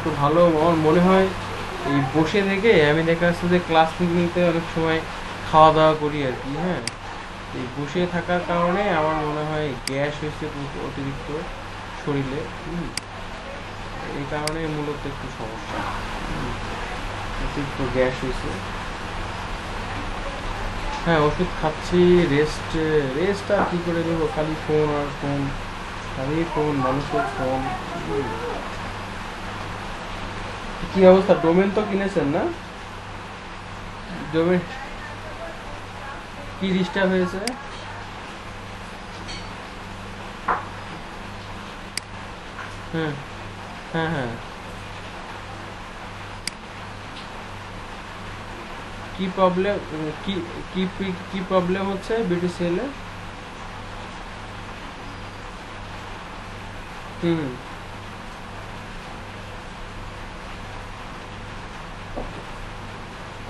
তো ভালো আমার মনে হয় এই বসে থেকে আমি দেখা যাচ্ছে যে ক্লাস নিতে নিতে অনেক সময় খাওয়া দাওয়া করি আর কি। হ্যাঁ, এই বসে থাকার কারণে আমার মনে হয় গ্যাস হয়েছে অতিরিক্ত শরীরে। এই কারণে মূলত একটু সমস্যা। হুম, অতিরিক্ত গ্যাস হয়েছে। হ্যাঁ, ওষুধ খাচ্ছি। রেস্ট রেস্ট আর কি করে দেবো, খালি ফোন আর ফোন, খালি ফোন, মানুষের ফোন। হুম, কি অবস্থা? ডোমেন তো কিনেছেন না? ডোমেন কি ডিস্টার্ব হয়েছে? হ্যাঁ, হ্যাঁ, হ্যাঁ। কি প্রবলেম? কি কি কি প্রবলেম হচ্ছে বিটিসিএল এ? হুম।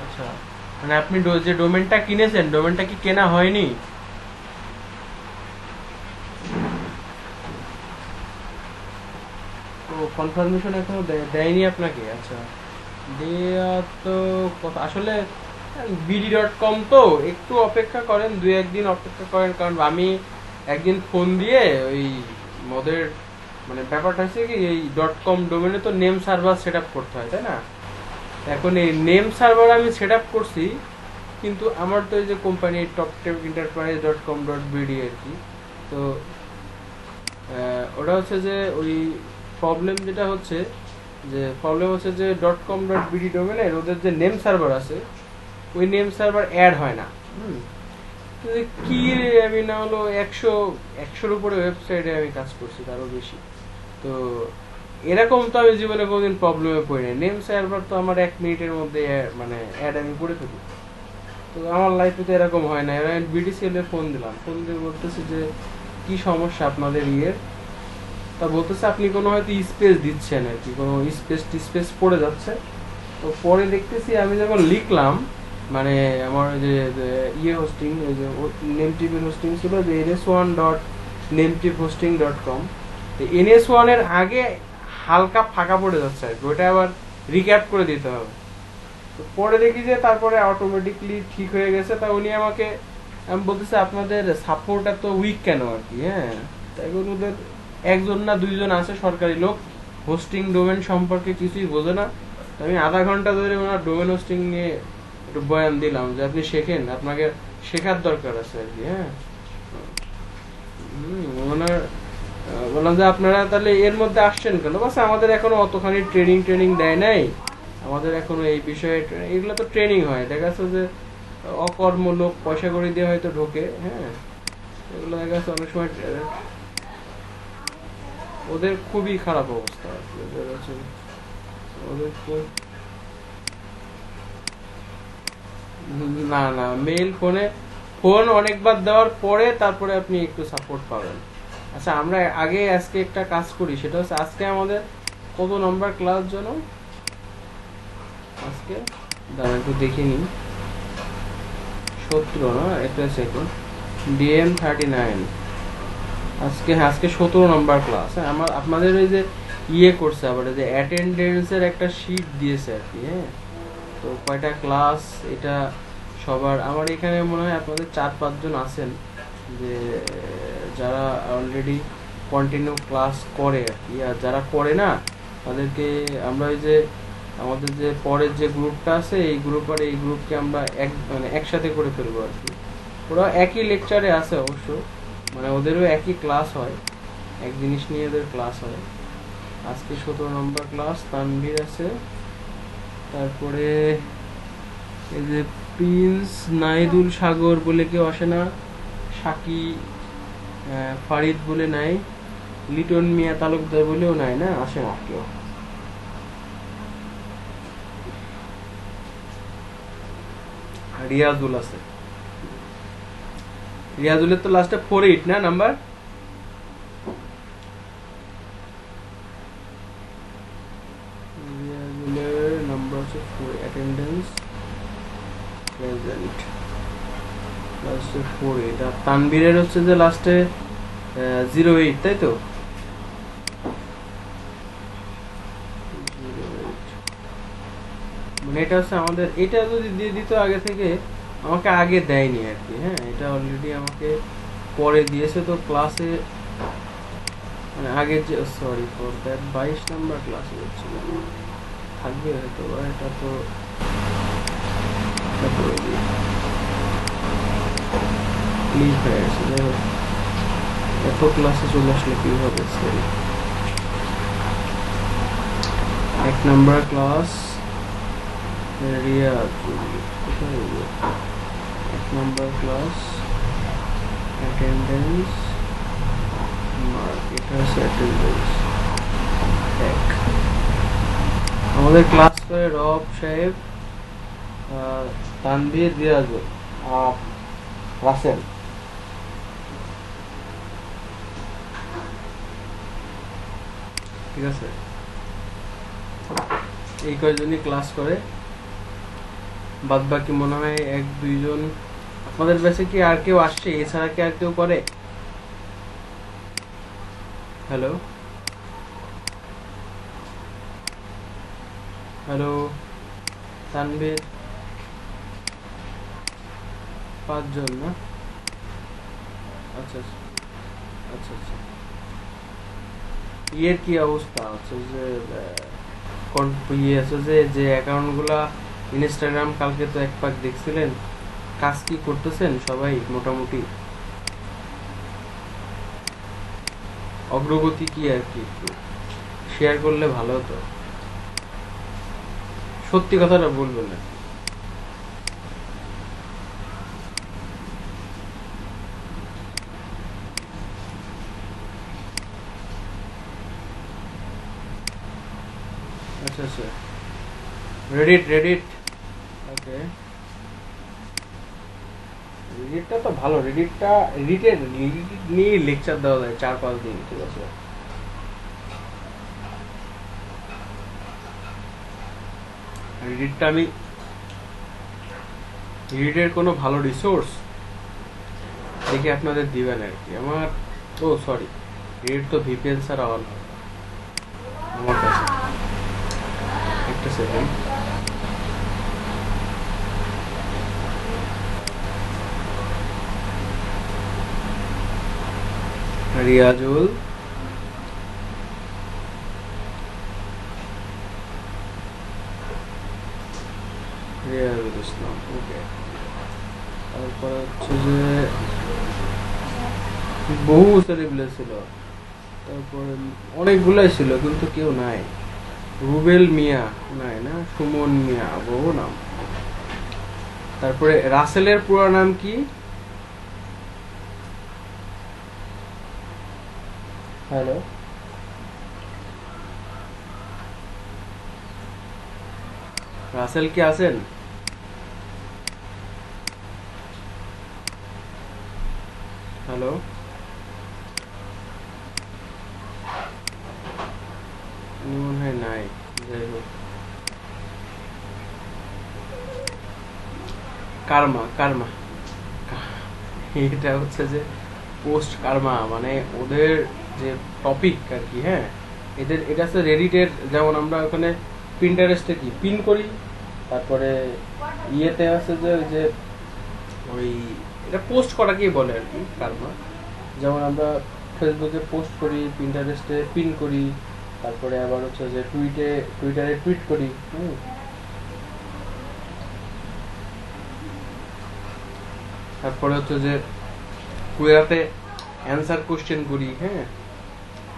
আচ্ছা, মানে আপনি যে ডোমেনটা কিনেছেন, ডোমেনটা কি কেনা হয়নি? তো কনফার্মেশন এখনো দেয়নি আপনাকে? আচ্ছা, দেয়া তো কথা আসলে BD.com তো একটু অপেক্ষা করেন, দুই একদিন অপেক্ষা করেন, কারণ আমি একদিন ফোন দিয়ে ওই মদের মানে ব্যাপারটা হচ্ছে কি, এই .com ডোমেনে তো নেম সার্ভার সেট আপ করতে হয়, তাই না? এখন এই নেম সার্ভার আমি সেট আপ করছি, কিন্তু আমার তো এই যে কোম্পানি টপটেক এন্টারপ্রাইজ .com.bd আর কি। তো ওটা হচ্ছে যে ওই প্রবলেম যেটা হচ্ছে, যে প্রবলেম হচ্ছে যে .com.bd ডোমেনের ওদের যে নেম সার্ভার আছে, ওই নেম সার্ভার অ্যাড হয় না। হুম। তো কি রে, আমি না হলো একশোর উপরে ওয়েবসাইটে আমি কাজ করছি, তারও বেশি। তো এরকম তো আমি জীবনে কোনোদিন প্রবলেমে পড়িনি। নেম সার্ভার তো আমার 1 মিনিটের মধ্যে মানে অ্যাড আমি করে ফেলি। তো আমার লাইফে তো এরকম হয় না। এবার BTCL এ ফোন দিলাম, ফোন দিয়ে বলতেছে যে কি সমস্যা আপনাদের ইয়ের। তা বলতেছে আপনি কোনো হয়তো স্পেস দিচ্ছেন আর কি, কোনো স্পেস পড়ে যাচ্ছে। তো পরে দেখতেছি আমি যখন লিখলাম, মানে আমার যে ইয়ে হোস্টিং, ওই যে নেম টিপের হোস্টিং ছিল যে ns1.nametifhosting.com, তো NS1 এর আগে হালকা ফাঁকা পড়ে যাচ্ছে আর কি, ওটা আবার রিক্যাপ করে দিতে হবে। তো পরে দেখি যে তারপরে অটোমেটিকলি ঠিক হয়ে গেছে। তা উনি আমাকে আমি বলতেছে আপনাদের সাপোর্ট এত উইক কেন আর কি। হ্যাঁ, তাই এখন ওদের একজন না দুইজন আছে সরকারি লোক, হোস্টিং ডোমেন সম্পর্কে কিছুই বোঝে না। তো আমি আধা ঘন্টা ধরে ওনার ডোমেন হোস্টিং নিয়ে একটু বয়ান দিলাম যে আপনি শেখেন, আপনাকে শেখার দরকার আছে আর কি। হ্যাঁ। ওনার বললাম যে আপনারা তাহলে এর মধ্যে আসছেন কেন? বাস আমাদের এখনো অতখানি ট্রেনিং ট্রেনিং দেয় নাই, আমাদের এখনো এই বিষয়ে এগুলো তো ট্রেনিং হয়, দেখা যাচ্ছে যে অকর্ম লোক পয়সা করে দিয়ে হয়তো ঢোকে। হ্যাঁ, এগুলো দেখা যাচ্ছে অনেক সময় ওদের খুবই খারাপ অবস্থা আর কি। ওদের হচ্ছে ওদের না না, মেইল ফোনে ফোন অনেকবার দেওয়ার পরে তারপরে আপনি একটু সাপোর্ট পাবেন। আচ্ছা, আমরা আগে আজকে একটা কাজ করি, সেটা হচ্ছে আজকে আমাদের কত নম্বর ক্লাস যেন আজকে, দাঁড়া একটু দেখে নিই। 17 না, একটা সেকেন্ড। DM39 আজকে, হ্যাঁ আজকে 17 নম্বর ক্লাস। হ্যাঁ, আমার আপনাদের ওই যে ইয়ে করছে আবার, যে অ্যাটেন্ডেন্সের একটা শিট দিয়েছে আর কি। হ্যাঁ, তো কয়টা ক্লাস এটা সবার, আমার এখানে মনে হয় আপনাদের 4-5 জন আছেন যে যারা অলরেডি কন্টিনিউ ক্লাস করে আর কি। আর যারা করে না তাদেরকে আমরা ওই যে আমাদের যে পরের যে গ্রুপটা আছে, এই গ্রুপ আর এই গ্রুপকে আমরা মানে একসাথে করে ফেলবো আর কি। ওরা একই লেকচারে আছে অবশ্য, মানে ওদেরও একই ক্লাস হয়, এক জিনিস নিয়ে ওদের ক্লাস হয়। আজকে 17 নম্বর ক্লাস, তানভীর আছে, তারপরে এই যে প্রিন্স, নাইদুল সাগর বলে কেউ আসে না, সাকি, ফারিদ বলে নাই, লিটন মিয়া তালুকদার বলেও নাই, না আসে না কেউ। রিয়াজুল আছে, রিয়াজুলের তো লাস্টে 48 না নাম্বার। রিয়াজুলের নাম্বার হচ্ছে 4, অ্যাটেন্ডেন্স প্রেজেন্ট লাস্টে 48। আর তানবীরের হচ্ছে যে লাস্টে 08, তাই তো? মানে এটা হচ্ছে আমাদের, এটা যদি দিয়ে দিত আগে থেকে, আমাকে আগে দেয়নি আর কি। হ্যাঁ, এটা অলরেডি আমাকে পরে দিয়েছে, তো ক্লাসে মানে আগে যে, সরি ফর দ্যাট, 22 নাম্বার ক্লাসে হচ্ছিল থাকবে হয়তো, এটা তো করে দিই ক্লিক হয়ে গেছে। যাই হোক, এত ক্লাসে চলে আসলে কি হবে? সরি, 1 নাম্বার ক্লাস রিয়া, কোথায় হলো? 1 নাম্বার ক্লাস অ্যাটেন্ডেন্স মার্ক, এটা হচ্ছে অ্যাটেন্ডেন্স এক। আমাদের ক্লাস করে রব সাহেব, তানভীর, রিয়াজুল আর রাসেল। ঠিক আছে, এই কয়জনই ক্লাস করে, বাদ বাকি মনে হয় 1-2 জন। আপনাদের ব্যাচে কি আর কেউ আসছে এছাড়া? কি আর কেউ করে? হ্যালো হ্যালো, তানভীর, 5 জন না? আচ্ছা আচ্ছা আচ্ছা আচ্ছা। ইয়ের কি অবস্থা হচ্ছে যে ইয়ে আছে যে অ্যাকাউন্টগুলা ইনস্টাগ্রাম কালকে তো এক পাক দেখছিলেন, কাজ কি করতেছেন সবাই? মোটামুটি অগ্রগতি কি আর কি একটু শেয়ার করলে ভালো হতো। সত্যি কথাটা বলবেন না। আচ্ছা আচ্ছা, রেডিট রেডিট, ওকে। রেডিটটা তো ভালো, রেডিট নিয়ে লেকচার দেওয়া যায় 4-5 দিন। ঠিক আছে, রেডিটটা আমি, রেডিটের কোনো ভালো রিসোর্স দেখি আপনাদের দিবেন আর কি। আমার, ও সরি, রেডিট তো ভিপিএন ছাড়া অন আমার কাছে। একটা সেকেন্ড, রিয়াজুল, রিয়াজুল ইসলাম, ওকে। তারপরে হচ্ছে যে বহু সেলিব্রিটি ছিল, তারপরে অনেকগুলাই ছিল কিন্তু কেউ নাই। রুবেল মিয়া নাই না, সুমন মিয়া, বহু নাম। তারপরে রাসেলের পুরো নাম কি? হ্যালো, রাসেল কি আছেন? হ্যালো, মনে হয় নাই। যাই হোক, কার্মা কার্মা, এটা হচ্ছে যে পোস্ট কার্মা, মানে ওদের যে টপিক আর কি। হ্যাঁ, এদের এটা হচ্ছে রেডিটের, যেমন আমরা ওখানে পিন্টারেস্টে কি পিন করি, তারপরে ইয়েতে আছে যে ওই যে ওই এটা পোস্ট করাকেই বলে আর কি কার্মা। যেমন আমরা ফেসবুকে পোস্ট করি, পিন্টারেস্টে পিন করি, তারপরে আবার হচ্ছে যে টুইটারে টুইট করি। তারপরে হচ্ছে যে কুয়েরাতে অ্যান্সার কোশ্চেন করি। হ্যাঁ,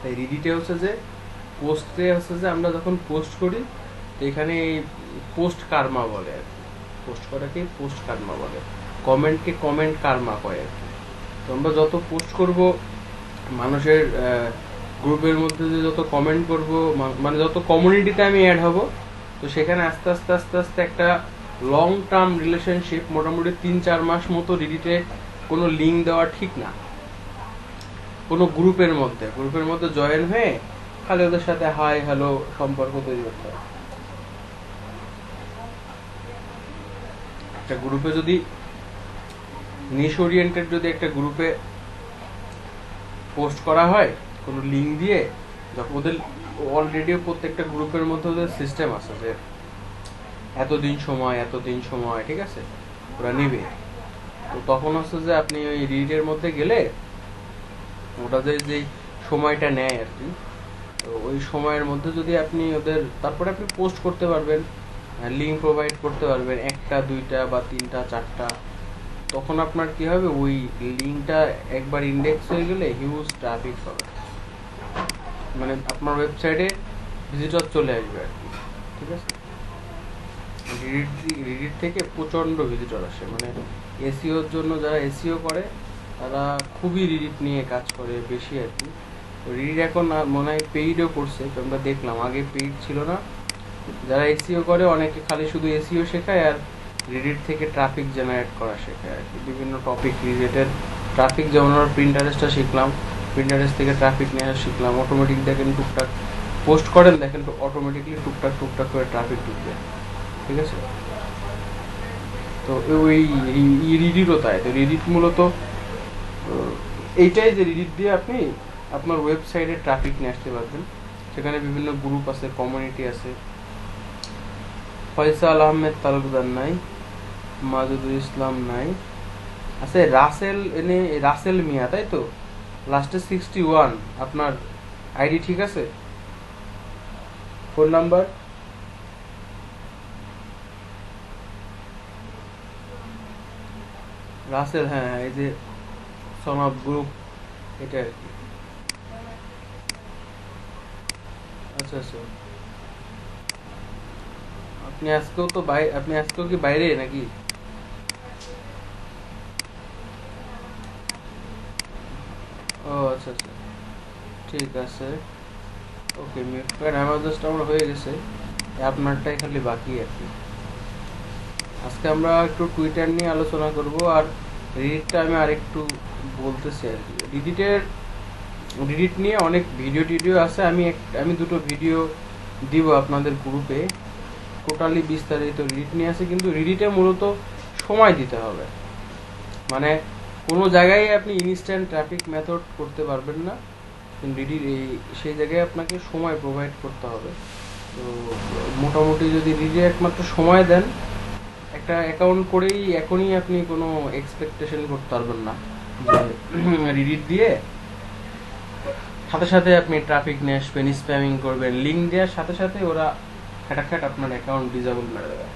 তাই রিডিটে হচ্ছে যে পোস্টে হচ্ছে যে আমরা যখন পোস্ট করি, তো এখানে এই পোস্ট কার্মা বলে আর কি। পোস্ট করাকে পোস্ট কার্মা বলে, কমেন্টকে কমেন্ট কার্মা কয় আর কি। তো আমরা যত পোস্ট করব, মানুষের গ্রুপের মধ্যে যে যত কমেন্ট করব, মানে যত কমিউনিটিতে আমি অ্যাড হব, তো সেখানে আস্তে আস্তে আস্তে আস্তে একটা লং টার্ম রিলেশনশিপ, মোটামুটি 3-4 মাস মতো রিডিটে কোনো লিঙ্ক দেওয়া ঠিক না। কোনো গ্রুপের মধ্যে জয়েন হয়ে খালি ওদের সাথে হাই হ্যালো সম্পর্ক তৈরি করতে হয়। একটা গ্রুপে যদি নিশ ওরিয়েন্টেড যদি একটা গ্রুপে পোস্ট করা হয় কোনো লিঙ্ক দিয়ে, যখন ওদের অলরেডি প্রত্যেকটা গ্রুপের মধ্যে ওদের সিস্টেম আছে যে এতদিন সময়, ঠিক আছে, ওরা নিবে। তো তখন হচ্ছে যে আপনি ওই রিডিটের মধ্যে গেলে ওটা যে সময়টা নেয় আর কি, তো ওই সময়ের মধ্যে যদি আপনি ওদের, তারপরে আপনি পোস্ট করতে পারবেন, লিঙ্ক প্রোভাইড করতে পারবেন, একটা দুইটা বা তিনটা চারটা। তখন আপনার কি হবে, ওই লিঙ্কটা একবার ইন্ডেক্স হয়ে গেলে হিউজ ট্রাফিক হবে, মানে আপনার ওয়েবসাইটে ভিজিটর চলে আসবে আর কি, ঠিক আছে। রিডিট থেকে প্রচণ্ড ভিজিটর আসে, মানে এসিওর জন্য যারা এসিও করে তারা খুবই রিডিট নিয়ে কাজ করে বেশি আর কি। রিডিট এখন মনে হয় পেইডও করছে, তো আমরা দেখলাম আগে পেইড ছিল না। যারা এসিও করে অনেকে খালি শুধু এসিও শেখায় আর রিডিট থেকে ট্রাফিক জেনারেট করা শেখায় আর কি, বিভিন্ন টপিক রিলেটেড ট্রাফিক। যেমন আমরা প্রিন্টারেস্টটা শিখলাম, প্রিন্টারেস্ট থেকে ট্রাফিক নেওয়া শিখলাম। অটোমেটিক দেখেন টুকটাক পোস্ট করেন, দেখেন অটোমেটিকলি টুকটাক করে ট্রাফিক ঢুকবে, ঠিক আছে। তো ওই রিডিটও তাই। তো রিডিট মূলত এইটাই যে রিডিট দিয়ে আপনি আপনার ওয়েবসাইটে ট্রাফিক নিয়ে আসতে পারবেন। সেখানে বিভিন্ন গ্রুপ আছে, কমিউনিটি আছে। ফয়সাল আহমেদ তালুকদার নাই, মাজুদুল ইসলাম নাই, আছে রাসেল মিয়া, তাই তো, লাস্টে 61। আপনার আইডি ঠিক আছে? Phone number? রাসেল, হ্যাঁ, এই যে সনব গ্রুপ, এটা আর কি। আচ্ছা আচ্ছা, আপনি আজকেও কি বাইরে নাকি? ও আচ্ছা আচ্ছা, ঠিক আছে, ওকে মিউট করেন। আমার হয়ে গেছে, আপনারটাই খালি বাকি আর কি। আজকে আমরা একটু টুইটার নিয়ে আলোচনা করব, আর রিডিটটা আমি আরেকটু বলতেছি আর কি। রিডিট নিয়ে অনেক ভিডিও আছে, আমি দুটো ভিডিও দিব আপনাদের গ্রুপে, টোটালি বিস্তারিত রিডিট নিয়ে আছে। কিন্তু রিডিটে মূলত সময় দিতে হবে, মানে কোনো জায়গায় আপনি ইনস্ট্যান্ট ট্রাফিক মেথড করতে পারবেন না, কিন্তু সেই জায়গায় আপনাকে সময় প্রোভাইড করতে হবে। তো মোটামুটি যদি রিডিটে একমাত্র সময় দেন, একটা অ্যাকাউন্ট করেই এখনই আপনি কোনো এক্সপেকটেশন করতে পারবেন না যে রিডিট দিয়ে সাথে সাথে আপনি ট্রাফিক নিয়ে আসবেন, স্প্যামিং করবেন, লিঙ্ক দেওয়ার সাথে সাথে ওরা খাটাখাট আপনার অ্যাকাউন্ট ডিসেবল মেরে দেবে।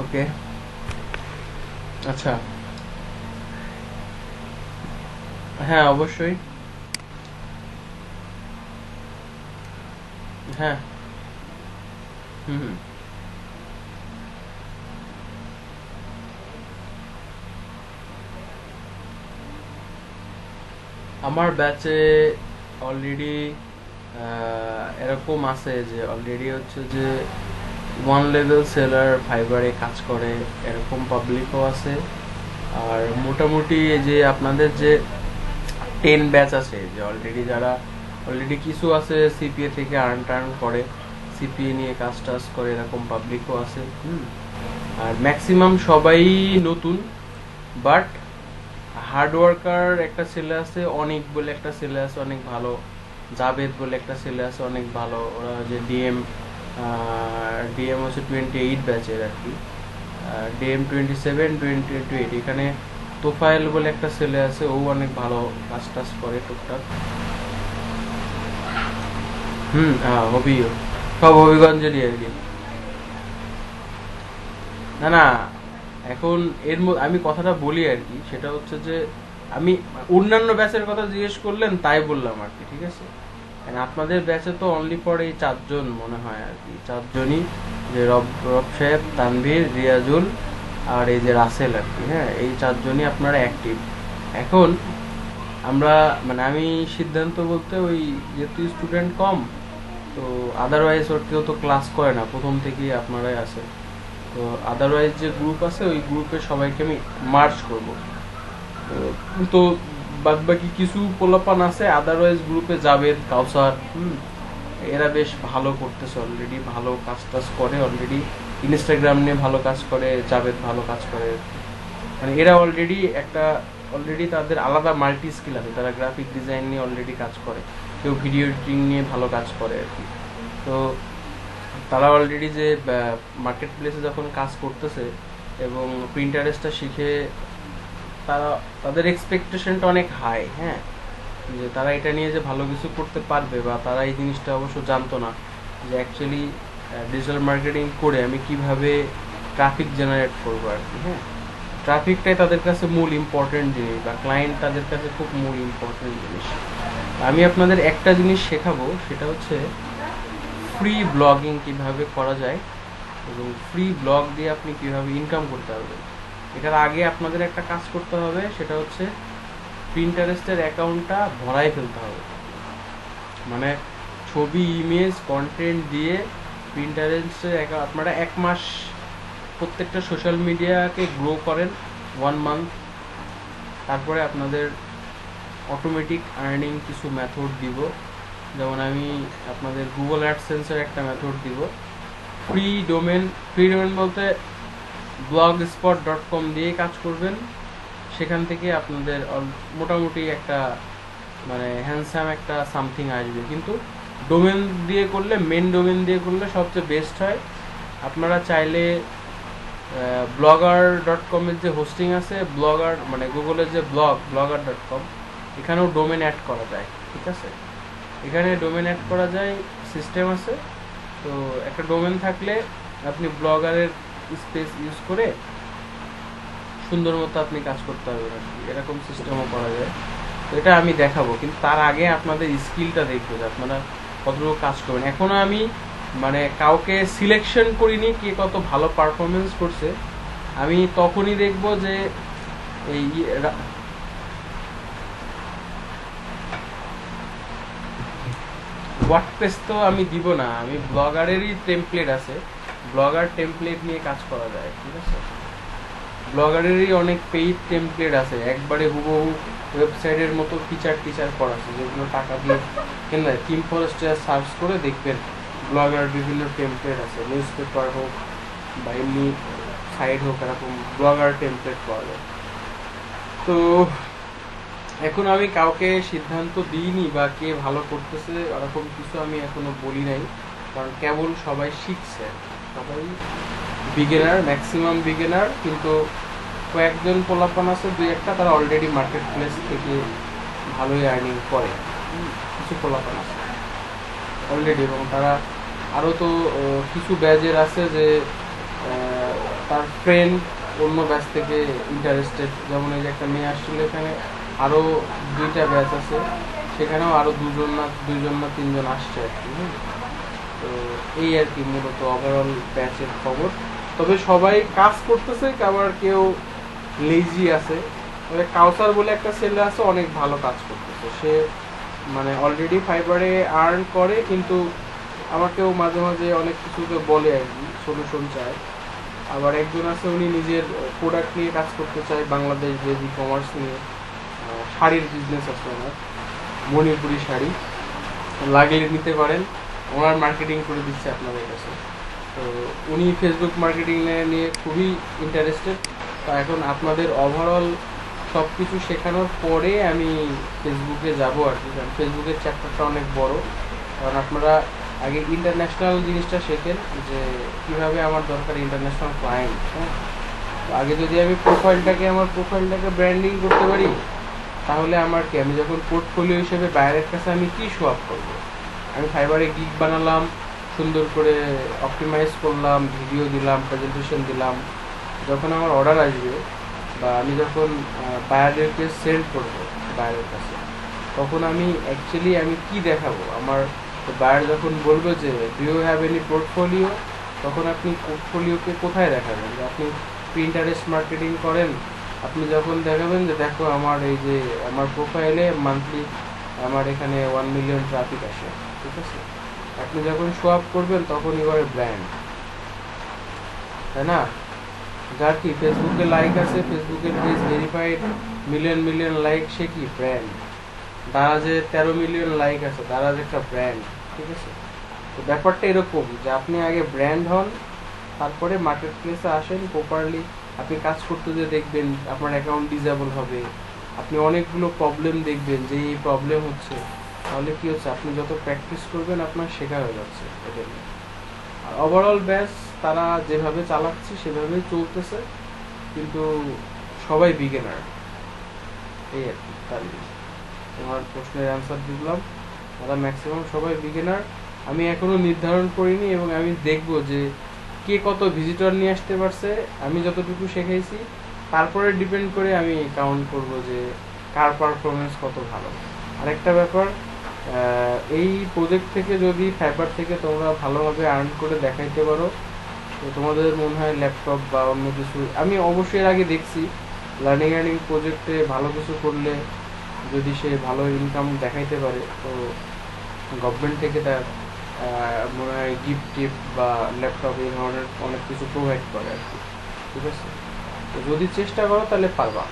ওকে, আচ্ছা, হ্যাঁ অবশ্যই, হ্যাঁ, হুম হুম। আমার ব্যাচে অলরেডি এরকম আছে যে অলরেডি হচ্ছে যে ওয়ান লেভেল সেলার ফাইবারে কাজ করে, এরকম পাবলিকও আছে। আর মোটামুটি এই যে আপনাদের যে 10 ব্যাচ আছে, যে অলরেডি কিছু আছে সিপিএ থেকে আর্ন করে, সিপিএ নিয়ে কাজ টাজ করে, এরকম পাবলিকও আছে। আর ম্যাক্সিমাম সবাই নতুন, বাট হার্ড ওয়ার্কার একটা ছেলে আছে, অনেক বলে একটা ছেলে আছে অনেক ভালো, জাবেদ বলে একটা ছেলে আছে অনেক ভালো। ওরা যে ডিএম হচ্ছে 28 ব্যাচের আর কি, ডিএম 27, 28। এখানে তোফায়েল বলে একটা ছেলে আছে, ও অনেক ভালো কাজ টাজ করে টুকটাক। হবিও, সব হবিগঞ্জেরই আর কি। না না, এখন আমি কথাটা বলি আর কি, সেটা হচ্ছে যে আমি অন্যান্য ব্যাচের কথা জিজ্ঞেস করলেন তাই বললাম আর কি, ঠিক আছে। আপনাদের ব্যাচে তো অনলি ফর এই 4 জন মনে হয় আর কি, 4 জনই, যে রব সাহেব, তানভীর, রিয়াজুল আর এই যে রাসেল আর কি। হ্যাঁ, এই 4 জনই আপনারা অ্যাক্টিভ এখন। আমরা মানে আমি সিদ্ধান্ত বলতে, ওই যেহেতু স্টুডেন্ট কম, তো আদারওয়াইজ ওর কেউ তো ক্লাস করে না, প্রথম থেকেই আপনারাই আছে। তো আদারওয়াইজ যে গ্রুপ আছে ওই গ্রুপে সবাইকে আমি মার্চ করব। তো বাদ বাকি কিছু পোলাপান আছে আদারওয়াইজ গ্রুপে, যাবে কাউসার, এরা বেশ ভালো করতেছে, অলরেডি ভালো কাজ টাজ করে, অলরেডি ইনস্টাগ্রাম নিয়ে ভালো কাজ করে, জাবেদ ভালো কাজ করে, মানে এরা অলরেডি একটা অলরেডি তাদের আলাদা মাল্টি স্কিল আছে, তারা গ্রাফিক ডিজাইন নিয়ে অলরেডি কাজ করে, কেউ ভিডিও এডিটিং নিয়ে ভালো কাজ করে আর কি। তো তারা অলরেডি যে মার্কেট প্লেসে যখন কাজ করতেছে এবং প্রিন্টারেস্টটা শিখে তারা, তাদের এক্সপেকটেশনটা অনেক হাই, হ্যাঁ, যে তারা এটা নিয়ে যে ভালো কিছু করতে পারবে, বা তারা এই জিনিসটা অবশ্য জানতো না যে অ্যাকচুয়ালি ডিজিটাল মার্কেটিং করে আমি কিভাবে ট্রাফিক জেনারেট করবো আর কি। হ্যাঁ, ট্রাফিকটাই তাদের কাছে মূল ইম্পর্টেন্ট জিনিস, বা ক্লায়েন্ট তাদের কাছে খুব মূল ইম্পর্টেন্ট জিনিস। আমি আপনাদের একটা জিনিস শেখাবো, সেটা হচ্ছে ফ্রি ব্লগিং কিভাবে করা যায় এবং ফ্রি ব্লগ দিয়ে আপনি কিভাবে ইনকাম করতে পারবেন। এটার আগে আপনাদের একটা কাজ করতে হবে, সেটা হচ্ছে প্রিন্টারেস্টের অ্যাকাউন্টটা ভরাই ফেলতে হবে। মানে ছবি, ইমেজ, কন্টেন্ট দিয়ে প্রিন্টারেস্টের আপনারা 1 মাস প্রত্যেকটা সোশ্যাল মিডিয়াকে গ্রো করেন, 1 মান্থ। তারপরে আপনাদের অটোমেটিক আর্নিং কিছু মেথড দিব, যেমন আমি আপনাদের গুগল অ্যাডসেন্সের একটা মেথড দিব। ফ্রি ডোমেন বলতে blogspot.com দিয়ে কাজ করবেন, সেখান থেকে আপনাদের মোটামুটি একটা মানে হ্যান্ডসাম একটা সামথিং আসবে। কিন্তু ডোমেন দিয়ে করলে, মেন ডোমেন দিয়ে করলে সবচেয়ে বেস্ট হয়। আপনারা চাইলে blogger.com এর যে হোস্টিং আছে, ব্লগার মানে গুগলের যে blogger.com, এখানেও ডোমেন অ্যাড করা যায়, ঠিক আছে? এখানে ডোমেন অ্যাড করা যায়, সিস্টেম আছে। তো একটা ডোমেন থাকলে আপনি ব্লগারের স্পেস ইউজ করে সুন্দর মতো আপনি কাজ করতে পারবেন আর কি, এরকম সিস্টেমও করা যায়। তো এটা আমি দেখাবো, কিন্তু তার আগে আপনাদের স্কিলটা দেখবো যে আপনারা কতটুকু কাজ করবেন। এখনো আমি মানে কাউকে সিলেকশন করিনি কে কত ভালো পারফরমেন্স করছে, আমি তখনই দেখবো যে এই ওয়ার্ডপ্রেস তো আমি দিব না, আমি ব্লগারেরই টেমপ্লেট আছে, ব্লগার টেমপ্লেট নিয়ে কাজ করা যায়, ঠিক আছে? ব্লগারেরই অনেক পেইড টেমপ্লেট আছে, একবারে হুবহু ওয়েবসাইটের মতো টিচার করা আছে, যেগুলো টাকা দিয়ে কেন যায়। টিম ফরেস্টে সার্চ করে দেখবেন ব্লগার বিভিন্ন টেমপ্লেট আছে, নিউজ পেপার হোক বা এমনি সাইট হোক, এরকম ব্লগার টেমপ্লেট পাওয়া যায়। তো এখন আমি কাউকে সিদ্ধান্ত দিইনি বা কে ভালো করতেছে এরকম কিছু আমি এখনো বলি নাই, কারণ কেবল সবাই শিখছে, সবাই বিগিনার, ম্যাক্সিমাম বিগিনার। কিন্তু কয়েকজন পোলাপান আছে, 2-1টা, তারা অলরেডি মার্কেট প্লেস থেকে ভালোই আর্নিং করে, কিছু পোলাপান আছে অলরেডি। এবং তারা আরও তো কিছু ব্যাচের আছে যে তার ফ্রেন্ড অন্য ব্যাচ থেকে ইন্টারেস্টেড, যেমন এই যে একটা মেয়ে আসছিল, এখানে আরও 2টা ব্যাচ আছে, সেখানেও আরও 2জন না 3জন আসছে আর কি। তো এই আর কি মূলত ওভারঅল ব্যাচের খবর। তবে সবাই কাজ করতেছে, আবার কেউ লেজি আছে। তবে কাউসার বলে একটা ছেলে আছে, অনেক ভালো কাজ করতেছে, সে মানে অলরেডি ফাইবারে আর্ন করে, কিন্তু আমাকেও মাঝে মাঝে অনেক কিছুকে বলে আর কি, সলিউশন চায়। আবার একজন আছে, উনি নিজের প্রোডাক্ট নিয়ে কাজ করতে চায়, বাংলাদেশ বেজ ই কমার্স নিয়ে, শাড়ির বিজনেস আছে ওনার, মণিপুরি শাড়ি, লাগলে নিতে পারেন, ওনার মার্কেটিং করে দিচ্ছে আপনাদের কাছে। তো উনি ফেসবুক মার্কেটিং নিয়ে খুবই ইন্টারেস্টেড। তো এখন আপনাদের ওভারঅল সব কিছু শেখানোর পরে আমি ফেসবুকে যাব আর কি, কারণ ফেসবুকের চ্যাপ্টারটা অনেক বড়। কারণ আপনারা আগে ইন্টারন্যাশনাল জিনিসটা শেখেন, যে কীভাবে আমার দরকার ইন্টারন্যাশনাল ক্লায়েন্ট। হ্যাঁ, তো আগে যদি আমি আমার প্রোফাইলটাকে ব্র্যান্ডিং করতে পারি, তাহলে আমার কি, আমি যখন পোর্টফোলিও হিসেবে বাইরের কাছে আমি কি শো আপ করবো? আমি ফাইবারে গিগ বানালাম, সুন্দর করে অপটিমাইজ করলাম, ভিডিও দিলাম, প্রেজেন্টেশন দিলাম, যখন আমার অর্ডার আসবে বা আমি যখন বায়ারদেরকে সেন্ড করবো বাইরের কাছে, তখন আমি অ্যাকচুয়ালি আমি কি দেখাবো? আমার বায়ার যখন বলবে যে do you have any portfolio, তখন আপনি পোর্টফোলিওকে কোথায় দেখাবেন? যে আপনি প্রিন্টারেস্ট মার্কেটিং করেন, আপনি যখন দেখাবেন যে দেখো আমার এই যে আমার প্রোফাইলে মান্থলি আমার এখানে 1 মিলিয়ন ট্রাফিক আসে, ঠিক আছে? আপনি যখন শো আপ করবেন তখন এবারে ব্র্যান্ড, তাই না? যার কি ফেসবুকে লাইক আছে, ফেসবুকের পেজ ভেরিফাইড, মিলিয়ন লাইক, সে কি ব্র্যান্ড। দারাজে 13 মিলিয়ন লাইক আছে, দারাজ একটা ব্র্যান্ড, ঠিক আছে? তো ব্যাপারটা এরকম যে আপনি আগে ব্র্যান্ড হন, তারপরে মার্কেট প্লেসে আসেন প্রপারলি। আপনি কাজ করতে যে দেখবেন আপনার অ্যাকাউন্ট ডিজেবল হবে, আপনি অনেকগুলো প্রবলেম দেখবেন যে এই প্রবলেম হচ্ছে, তাহলে কি হচ্ছে, আপনি যত প্র্যাকটিস করবেন আপনার শেখা হয়ে যাচ্ছে এটা নিয়ে। আর ওভারঅল ব্যাস তারা যেভাবে চালাচ্ছে সেভাবেই চলতেছে, কিন্তু সবাই বিগিনার, এই আর কি। তার তোমার প্রশ্নের অ্যান্সার দিলাম, তারা ম্যাক্সিমাম সবাই বিগিনার। আমি এখনো নির্ধারণ করিনি এবং আমি দেখব যে কে কত ভিজিটর নিয়ে আসতে পারছে, আমি যতটুকু শেখাইছি তারপরে ডিপেন্ড করে আমি কাউন্ট করব যে কার পারফরমেন্স কত ভালো। আরেকটা ব্যাপার, এই প্রজেক্ট থেকে যদি ফাইবার থেকে তোমরা ভালোভাবে আর্ন করে দেখাইতে পারো, তো তোমাদের মনে হয় ল্যাপটপ বা অন্য কিছু, আমি অবশ্যই এর আগে দেখছি লার্নিং প্রজেক্টে ভালো কিছু করলে যদি সে ভালো ইনকাম দেখাইতে পারে, তো গভর্নমেন্ট থেকে তার মনে হয় গিফট টিফট বা ল্যাপটপ এই ধরনের অনেক কিছু প্রোভাইড করে আর কি। ঠিক আছে, তো যদি চেষ্টা করো তাহলে পারবা।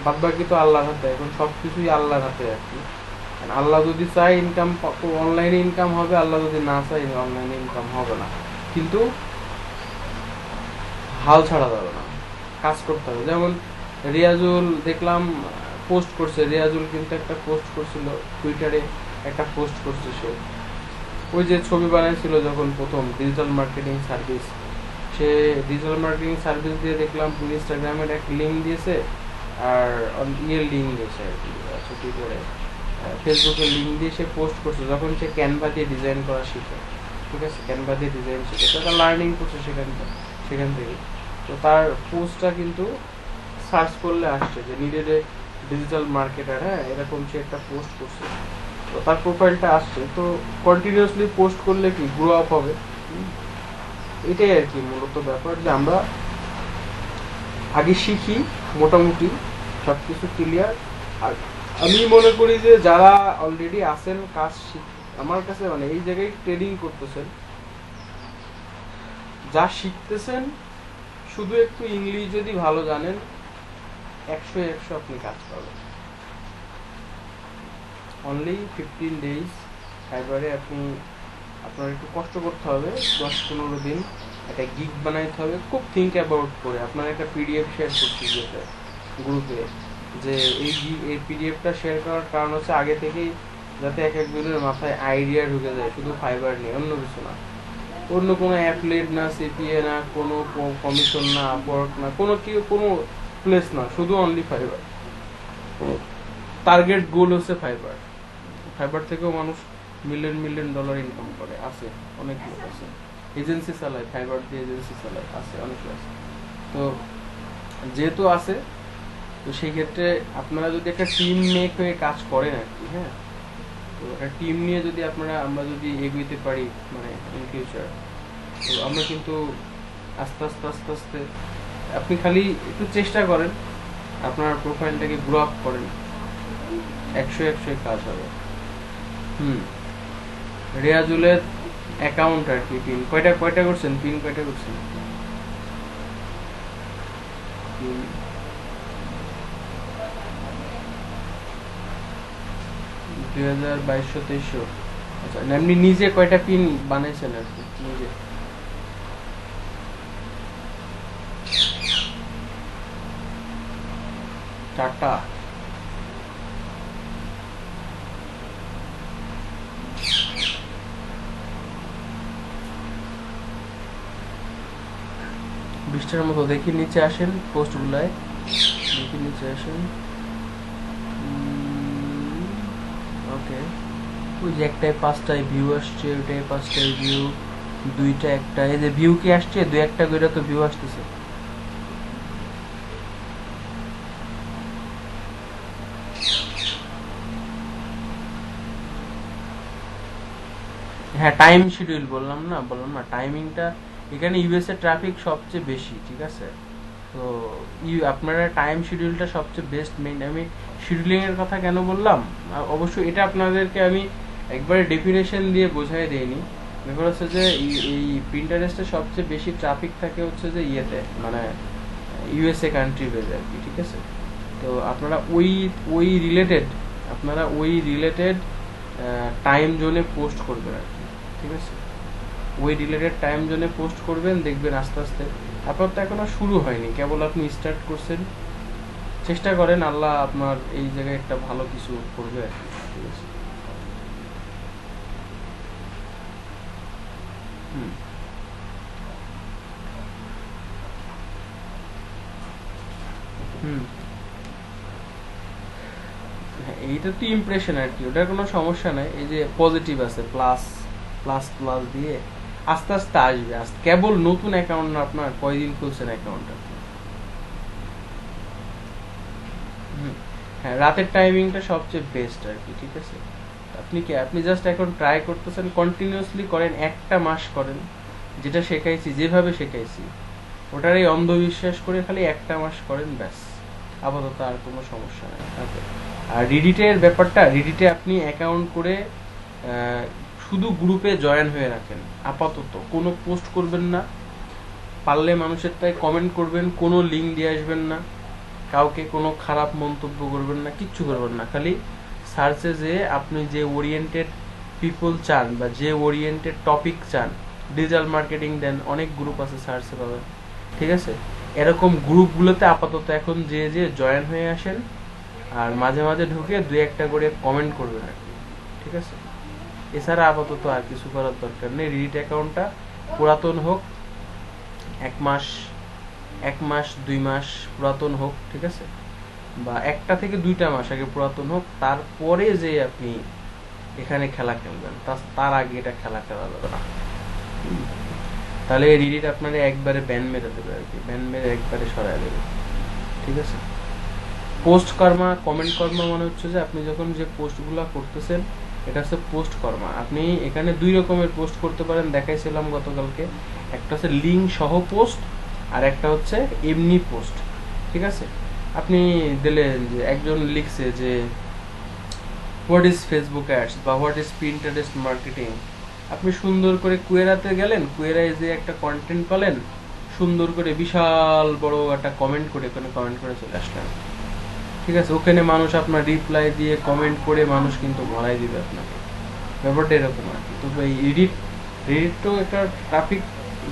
বাদ বাকি তো আল্লাহর হাতে, এখন সব কিছুই আল্লাহর হাতে আর কি। আল্লাহ যদি চায় ইনকাম, অনলাইনে ইনকাম হবে, আল্লাহ যদি না চায় অনলাইনে ইনকাম হবে না, কিন্তু হাল ছাড়া যাবে না, কাজ করতে হবে। যেমন রিয়াজুল দেখলাম পোস্ট করছে, রিয়াজুল কিন্তু একটা পোস্ট করছিল টুইটারে, একটা পোস্ট করছে সে, ওই যে ছবি বানাইছিল যখন প্রথম ডিজিটাল মার্কেটিং সার্ভিস, সে ডিজিটাল মার্কেটিং সার্ভিস দিয়ে দেখলাম ইনস্টাগ্রামের এক লিঙ্ক দিয়েছে, আর ইয়ের লিঙ্ক দিয়েছে আর কি, টুইটারে ফেসবুকের লিঙ্ক দিয়ে সে পোস্ট করছে যখন সে ক্যানভা দিয়ে ডিজাইন করা শিখে। ঠিক আছে, ক্যানভা দিয়ে ডিজাইন শিখে তো একটা লার্নিং করছে সেখান থেকে। তো তার পোস্টটা কিন্তু সার্চ করলে আসছে যে নিডেড ডিজিটাল মার্কেটার, হ্যাঁ এরকম সে একটা পোস্ট করছে, তো তার প্রোফাইলটা আসছে। তো কন্টিনিউয়াসলি পোস্ট করলে কি গ্রো আপ হবে, এটাই আর কি মূলত ব্যাপার, যে আমরা আগে শিখি, মোটামুটি সব কিছু ক্লিয়ার। আর আমি মনে করি যে যারা অলরেডি আছেন কাজ আমার কাছে, মানে এই জায়গায় ট্রেডিং করতেছেন, যা শিখতেছেন, শুধু একটু ইংলিশ যদি ভালো জানেন, 100 আপনি কাজ পাবেন। অনলি 15 days ফাইবারে আপনি, আপনার একটু কষ্ট করতে হবে, 10-15 দিন একটা গিগ বানাইতে হবে, খুব থিঙ্ক অ্যাবাউট করে। আপনার একটা পিডিএফ শেয়ার করছি গ্রুপে, যে এই পিডিএফটা শেয়ার করার কারণ হচ্ছে আগে থেকেই যাতে এক একজনের মাথায় আইডিয়া ঢুকে যায়, শুধু ফাইবার নিয়ে, অন্য কিছু না, অন্য কোনো অ্যাপলেট না, সিপিএ না, কোনো কমিশন না, আপওয়ার্ক না, কোনো প্লেস না, শুধু অনলি ফাইবার। টার্গেট গোল হচ্ছে ফাইবার। ফাইবার থেকেও মানুষ মিলিয়ন ডলার ইনকাম করে, আছে অনেক লোক আছে, এজেন্সি চালায়, ফাইবার দিয়ে এজেন্সি চালায়, আছে অনেক লোক আছে। তো যেহেতু আছে, তো সেই ক্ষেত্রে আপনারা যদি একটা টিম মেক হয়ে কাজ করেন আর কি, হ্যাঁ, তো একটা টিম নিয়ে যদি আমরা যদি এগোতে পারি, মানে ইন ফিউচার, তো আমরা কিন্তু আস্তে আস্তে আস্তে আস্তে, আপনি খালি একটু চেষ্টা করেন, আপনার প্রোফাইলটাকে গ্রো আপ করেন, 100 কাজ হবে। রিয়াজুলের অ্যাকাউন্ট আর কি, পিন কয়টা করছেন, পিন কয়টা করছেন? 2200-2300। আচ্ছা, আপনি নিজে কয়টা পিন বানাইছেন আর কি, নিজে? চারটা। বিশটার মতো। দেখি নিচে আসেন, পোস্টগুলায় দেখি নিচে আসেন। ওকে, ওই যে একটায় 5টায় ভিউ আসছে, ওইটায় 5টায় ভিউ, দুইটা একটা, এই যে ভিউ কি আসছে, 2-1 করে তো ভিউ আসতেছে। হ্যাঁ, টাইম শিডিউল বললাম না টাইমিংটা, এখানে ইউএস এর ট্রাফিক সবচেয়ে বেশি, ঠিক আছে, তো আপনারা টাইম শিডিউলটা সবচেয়ে বেস্ট মেইন। আমি শিডিউলিং এর কথা কেন বললাম, অবশ্যই এটা আপনাদেরকে আমি একবারে ডেফিনেশন দিয়ে বোঝাই দেইনি। ব্যাপার হচ্ছে যে এই প্রিন্টারেস্টে সবচেয়ে বেশি ট্রাফিক থাকে হচ্ছে যে ইয়েতে, মানে ইউএসএ কান্ট্রি বেজে আর কি, ঠিক আছে। তো আপনারা ওই রিলেটেড টাইম জোনে পোস্ট করবেন আর কি, ঠিক আছে, ওই রিলেটেড টাইম জোনে পোস্ট করবেন, দেখবেন আস্তে আস্তে। আপনার তো এখনো শুরু হয়নি, কেবল আপনি স্টার্ট করছেন, চেষ্টা করেন, আল্লাহ আপনার এই জায়গায় একটা ভালো কিছু করবে আর কি। ঠিক আছে। হুম হুম হ্যাঁ, এইটা তো ইমপ্রেশন আর কি, ওটার কোনো সমস্যা নাই। এই যে পজিটিভ আছে, প্লাস প্লাস প্লাস দিয়ে আস্তে আস্তে আসবে। কেবল নতুন অ্যাকাউন্ট না, আপনার কয়দিন খুলছেন অ্যাকাউন্টটা? হুম হ্যাঁ, রাতের টাইমিংটা সবচেয়ে বেস্ট আর কি। ঠিক আছে। আপনি জাস্ট এখন ট্রাই করতেছেন, কন্টিনিউয়াসলি করেন, একটা মাস করেন, যেটা শেখাইছি যেভাবে শেখাইছি ওটারই অন্ধবিশ্বাস করে খালি একটা মাস করেন, ব্যাস। আপাতত আর কোনো সমস্যা নেই। ওকে। আর রিডিটের ব্যাপারটা, রিডিটে আপনি অ্যাকাউন্ট করে শুধু গ্রুপে জয়েন হয়ে রাখেন। আপাতত কোনো পোস্ট করবেন না, পারলে মানুষের তাই কমেন্ট করবেন, কোনো লিঙ্ক দিয়ে আসবেন না, কাউকে কোনো খারাপ মন্তব্য করবেন না, কিচ্ছু করবেন না। খালি সার্চে যে আপনি যে ওরিয়েন্টেড পিপল চান বা যে ওরিয়েন্টেড টপিক চান, ডিজিটাল মার্কেটিং দেন, অনেক গ্রুপ আছে সার্চে পাবেন। ঠিক আছে। এরকম গ্রুপগুলোতে আপাতত এখন যে যে জয়েন হয়ে আসেন, আর মাঝে মাঝে ঢুকে দুই একটা করে কমেন্ট করবেন আর কি। ঠিক আছে। এছাড়া আপাতত আর কিছু করার দরকার নেই। রিডিট অ্যাকাউন্টটা পুরাতন হোক, 1 মাস, 1 মাস 2 মাস পুরাতন হোক, ঠিক আছে, বা 1 থেকে 2 মাস আগে পুরাতন হোক, তারপরে যে আপনি এখানে খেলা খেলবেন, তার আগে এটা খেলা খেলা যাবে না। তাহলে রিডিট আপনার একবারে ব্যান মেরে দেবে আর কি, ব্যান মেরে একবারে সরাই দেবে। ঠিক আছে। পোস্ট কর্মা, কমেন্ট কর্মা মানে হচ্ছে যে আপনি যখন যে পোস্টগুলো করতেছেন, এটা হচ্ছে পোস্ট কর্মা। আপনি এখানে 2 রকমের পোস্ট করতে পারেন, দেখাইছিলাম গতকালকে। একটা হচ্ছে লিঙ্ক সহ পোস্ট, আর একটা হচ্ছে এমনি পোস্ট। ঠিক আছে। আপনি দিলেন যে একজন লিখছে যে হোয়াট ইজ ফেসবুক অ্যাডস বা হোয়াট ইজ পিন্টারেস্ট মার্কেটিং, আপনি সুন্দর করে কুয়েরাতে গেলেন, কুয়েরায় যে একটা কন্টেন্ট পেলেন, সুন্দর করে বিশাল বড় একটা কমেন্ট করে ওখানে কমেন্ট করে চলে আসলেন। ঠিক আছে। ওখানে মানুষ আপনার রিপ্লাই দিয়ে কমেন্ট করে মানুষ কিন্তু ভরাই দিবে আপনাকে। ব্যাপারটা এরকম আর কি। তো এই রিডিট তো একটা ট্রাফিক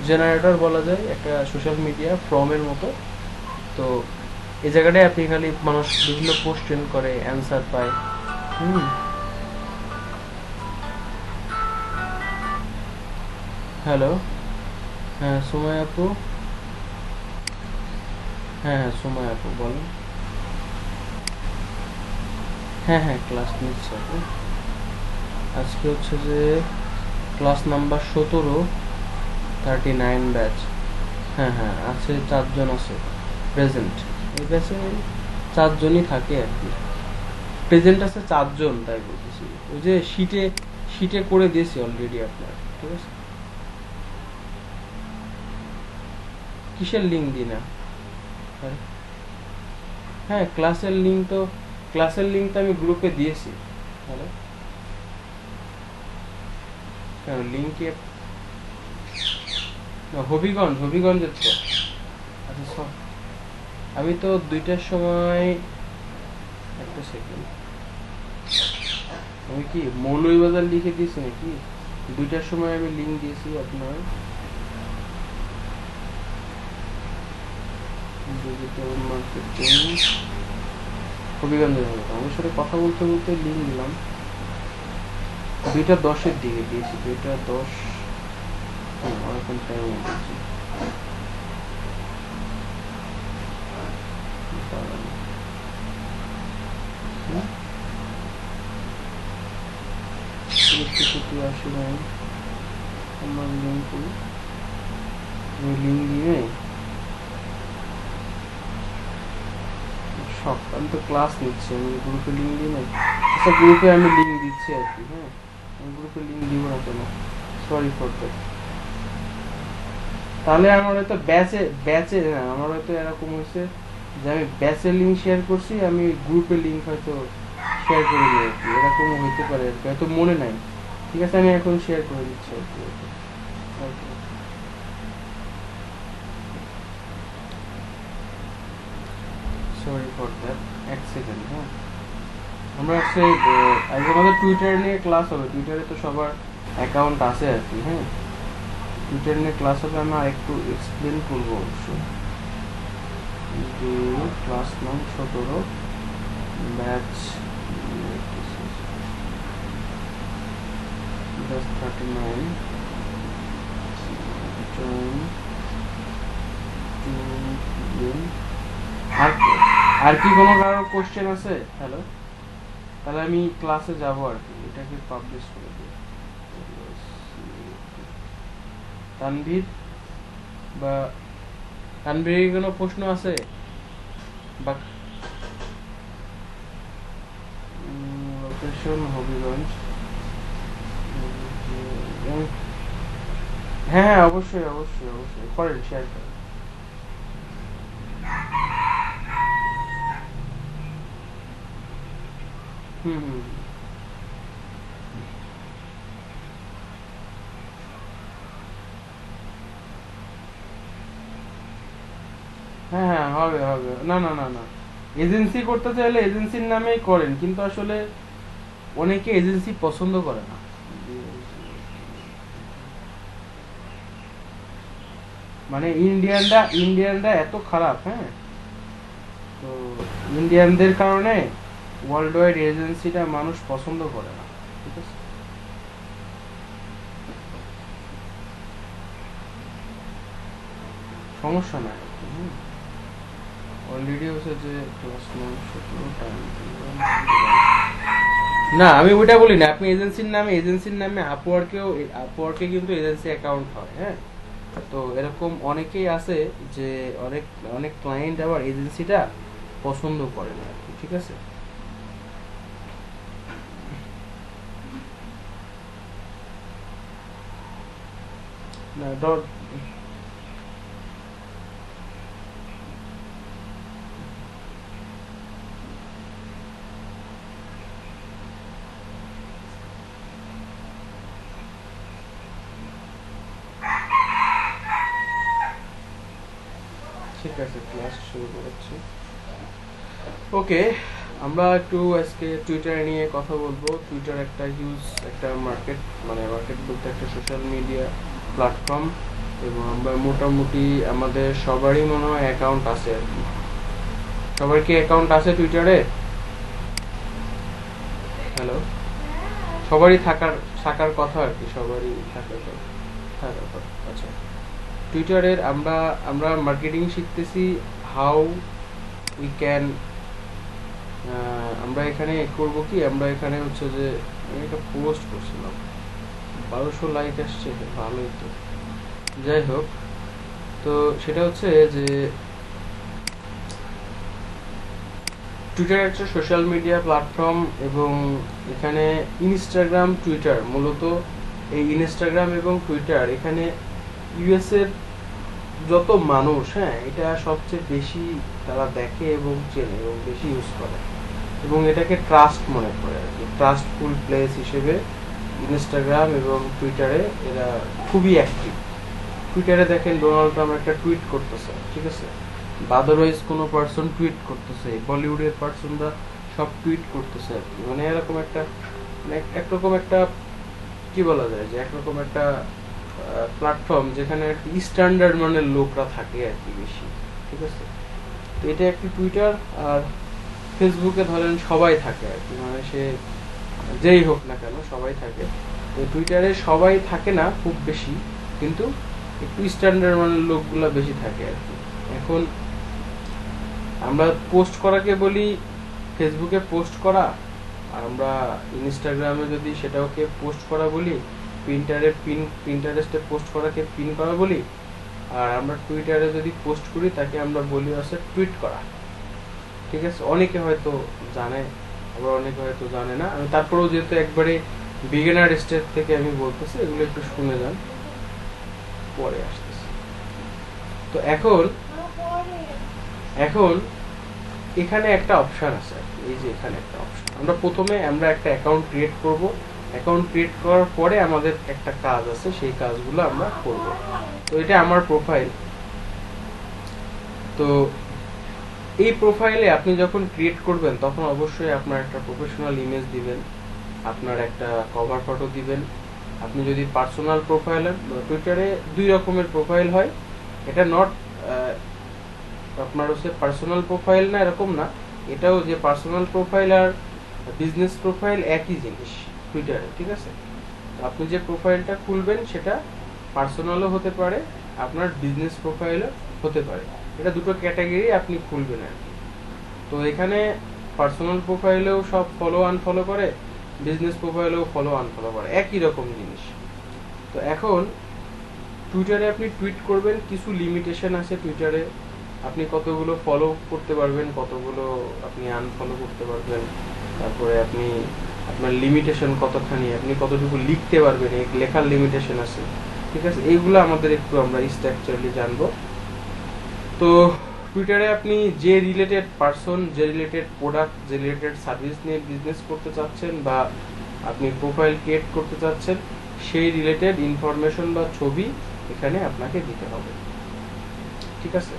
জেনারেটর বলা যায়, একটা সোশ্যাল মিডিয়া ফর্মের মতো। তো এই জায়গাটায় আপনি খালি মানুষ বিভিন্ন কোশ্চেন করে অ্যান্সার পায়। হুম হ্যালো। হ্যাঁ সুময় আপু। হ্যাঁ হ্যাঁ সুময় আপু বলেন। হ্যাঁ হ্যাঁ ক্লাস নিচ্ছে আপু। আজকে হচ্ছে যে ক্লাস নাম্বার 17, 39 ব্যাচ। হ্যাঁ হ্যাঁ আছে, 4 জন আছে প্রেজেন্ট। এই ব্যাচে 4 জনই থাকে আর কি। প্রেজেন্ট আছে 4 জন, তাই বলতেছি। ওই যে শিটে শিটে করে দিয়েছি অলরেডি আপনার। ঠিক আছে। কিসের লিঙ্ক দিই না? হ্যাঁ হ্যাঁ, ক্লাসের লিঙ্ক তো আমি গ্রুপে দিয়েছি। হ্যালো। কেন লিঙ্কে? হবিগঞ্জের তো। আচ্ছা আমি তো 2টার সময়, একটা সেকেন্ড, আমি কি মৌলভীবাজার লিখে দিয়েছি নাকি? 2টার সময় আমি লিঙ্ক দিয়েছি আপনার ডিজিটাল মার্কেটিং হবিগঞ্জের মতো। আমার সাথে কথা বলতে বলতে লিঙ্ক দিলাম। 2টা 10-এর দিকে দিয়েছি, 2টা 10। এখন টাইম দিয়েছি। আসি নাই আমার লিঙ্ক, আমি লিঙ্ক দিয়ে সব, আমি তো ক্লাস নিচ্ছি, আমি গ্রুপে লিঙ্ক দিই নাই। আচ্ছা গ্রুপে আমি লিঙ্ক দিচ্ছি আর কি। হ্যাঁ আমি গ্রুপে লিঙ্ক দিব না কেন? Sorry for that. তাহলে আমার হয়তো ব্যাচে না, আমার হয়তো এরকম হয়েছে যে আমি ব্যাচে লিঙ্ক শেয়ার করছি, আমি গ্রুপে লিঙ্ক হয়তো শেয়ার করে দিই আর কি। এরকমও হইতে পারে আর কি, হয়তো মনে নাই। ঠিক আছে, আমি এখন শেয়ার করে দিচ্ছি আর কি। Okay. Sorry for that. 1 second. হ্যাঁ আমরা হচ্ছে আজ আমাদের টুইটার নিয়ে ক্লাস হবে। টুইটারে তো সবার অ্যাকাউন্ট আছে আর কি। হ্যাঁ টুইটার নিয়ে ক্লাস হবে, আমি আর একটু এক্সপ্লেন করবো অবশ্যই। ক্লাস নং 17 ব্যাচ 39 join আর কি কোনো কারো কোশ্চেন আছে? হ্যালো, তাহলে আমি ক্লাসে যাব আর কি, এটাকে পাবলিশ করে দিই। তানভীর বা তানভীরের কোনো প্রশ্ন আছে? বা লোকেশন হবিগঞ্জ। হ্যাঁ অবশ্যই অবশ্যই অবশ্যই করেন, শেয়ার করেন। হুম হুম হ্যাঁ হ্যাঁ হবে হবে, না না না না, এজেন্সি করতে চাইলে এজেন্সির নামেই করেন, কিন্তু আসলে অনেকে এজেন্সি পছন্দ করে না। মানে ইন্ডিয়ানরা এত খারাপ, হ্যাঁ, তো ইন্ডিয়ানদের কারণে ওয়ার্ল্ড ওয়াইড এজেন্সিটা মানুষ পছন্দ করে না, ঠিক আছে। সমস্যা নাই, অলরেডি হচ্ছে যে ক্লাস নং 17 টাইম। না আমি ওইটা বলি না, আপনি এজেন্সির নামে আপওয়ার্কে কিন্তু এজেন্সি অ্যাকাউন্ট হয়, হ্যাঁ। তো এরকম অনেকেই আছে যে অনেক অনেক ক্লায়েন্ট আবার এজেন্সিটা পছন্দ করে না আর কি, ঠিক আছে। না ঠিক আছে, ক্লাস শুরু করছি। ওকে, আমরা একটু আজকে টুইটার নিয়ে কথা বলবো। টুইটার একটা হিউজ একটা মার্কেট, মানে মার্কেট বলতে একটা সোশ্যাল মিডিয়া প্ল্যাটফর্ম, এবং আমরা মোটামুটি আমাদের সবারই মনে হয় অ্যাকাউন্ট আছে আর কি। সবার কি অ্যাকাউন্ট আছে টুইটারে? হ্যালো, সবারই থাকার থাকার কথা আর কি, সবারই থাকার কথা। আচ্ছা, টুইটারের আমরা আমরা মার্কেটিং শিখতেছি, হাউ উই ক্যান। আমরা এখানে করব কি, আমরা এখানে হচ্ছে যে আমি একটা পোস্ট করছিলাম, 1200 লাইক আসছে, ভালোই তো। যাই হোক, তো সেটা হচ্ছে যে টুইটার একটা সোশ্যাল মিডিয়া প্ল্যাটফর্ম, এবং এখানে ইনস্টাগ্রাম টুইটার মূলত, এই ইনস্টাগ্রাম এবং টুইটার এখানে ইউএস এর যত মানুষ, হ্যাঁ, এটা সবচেয়ে বেশি তারা দেখে এবং চেনে এবং বেশি ইউজ করে, এবং এটাকে ট্রাস্ট মনে করে আর কি, ট্রাস্টফুল প্লেস হিসেবে ইনস্টাগ্রাম এবং টুইটারে এরা খুবই অ্যাক্টিভ। টুইটারে দেখেন ডোনাল্ড ট্রাম্প একটা টুইট করতেছে, ঠিক আছে, আদারওয়াইজ কোনো পার্সন টুইট করতেছে, বলিউডের পার্সনরা সব টুইট করতেছে আর কি, মানে এরকম একটা, মানে একরকম একটা কি বলা যায়, যে একরকম একটা প্ল্যাটফর্ম যেখানে স্ট্যান্ডার্ড মানের লোকরা থাকে আর কি বেশি, ঠিক আছে। তো এটা একটি টুইটার। আর ফেসবুকে ধরেন সবাই থাকে আর কি, মানে সে যেই হোক না কেন সবাই থাকে। তো টুইটারে সবাই থাকে না খুব বেশি, কিন্তু একটু স্ট্যান্ডার্ড মানের লোকগুলা বেশি থাকে আর কি। এখন আমরা পোস্ট করাকে বলি ফেসবুকে পোস্ট করা, আর আমরা ইনস্টাগ্রামে যদি সেটাকে পোস্ট করা বলি, প্রিন্টারেস্টে পোস্ট করাকে পিন করা বলি, আর আমরা টুইটারে যদি পোস্ট করি তাকে আমরা বলি হচ্ছে টুইট করা, ঠিক আছে। অনেকে হয়তো জানে, আবার অনেকে হয়তো জানে না। আমি তারপরেও যেহেতু একবারে বিগিনার স্টেজ থেকে আমি বলতেছি, এগুলো একটু শুনে যান, পরে আসতেছি। তো এখন এখন এখানে একটা অপশন আছে, এই যে এখানে একটা অপশন, আমরা প্রথমে আমরা একটা অ্যাকাউন্ট ক্রিয়েট করব। অ্যাকাউন্ট ক্রিয়েট করার পরে আমাদের একটা কাজ আছে, সেই কাজগুলো আমরা করব। তো এটা আমার প্রোফাইল। তো এই প্রোফাইলে আপনি যখন ক্রিয়েট করবেন তখন অবশ্যই আপনার একটা প্রফেশনাল ইমেজ দিবেন, আপনার একটা কভার ফটো দিবেন। আপনি যদি পার্সোনাল প্রোফাইলের, টুইটারে দুই রকমের প্রোফাইল হয়, এটা নট আপনার হচ্ছে পার্সোনাল প্রোফাইল না এরকম না, এটাও যে পার্সোনাল প্রোফাইল আর বিজনেস প্রোফাইল একই জিনিস টুইটারে, ঠিক আছে? আপনি যে প্রোফাইলটা খুলবেন সেটা পার্সোনালও হতে পারে, আপনার বিজনেস প্রোফাইলও হতে পারে, এটা দুটো ক্যাটাগরি আপনি খুলবেন আর কি। তো এখানে পার্সোনাল প্রোফাইলেও সব ফলো আনফলো করে, বিজনেস প্রোফাইলেও ফলো আনফলো করে, একই রকম জিনিস। তো এখন টুইটারে আপনি টুইট করবেন, কিছু লিমিটেশন আছে টুইটারে, আপনি কতগুলো ফলো করতে পারবেন, কতগুলো আপনি আনফলো করতে পারবেন, তারপরে আপনি আপনার লিমিটেশন কতখানি, আপনি কতটুকু লিখতে পারবেন, এই লেখার লিমিটেশন আছে, ঠিক আছে? এইগুলো আমাদের একটু আমরা স্ট্রাকচারালি জানবো। তো টুইটারে আপনি যে রিলেটেড পারসন, যে রিলেটেড প্রোডাক্ট, যে রিলেটেড সার্ভিস নিয়ে বিজনেস করতে চাচ্ছেন বা আপনি প্রোফাইল ক্রিয়েট করতে চাচ্ছেন, সেই রিলেটেড ইনফরমেশন বা ছবি এখানে আপনাকে দিতে হবে, ঠিক আছে?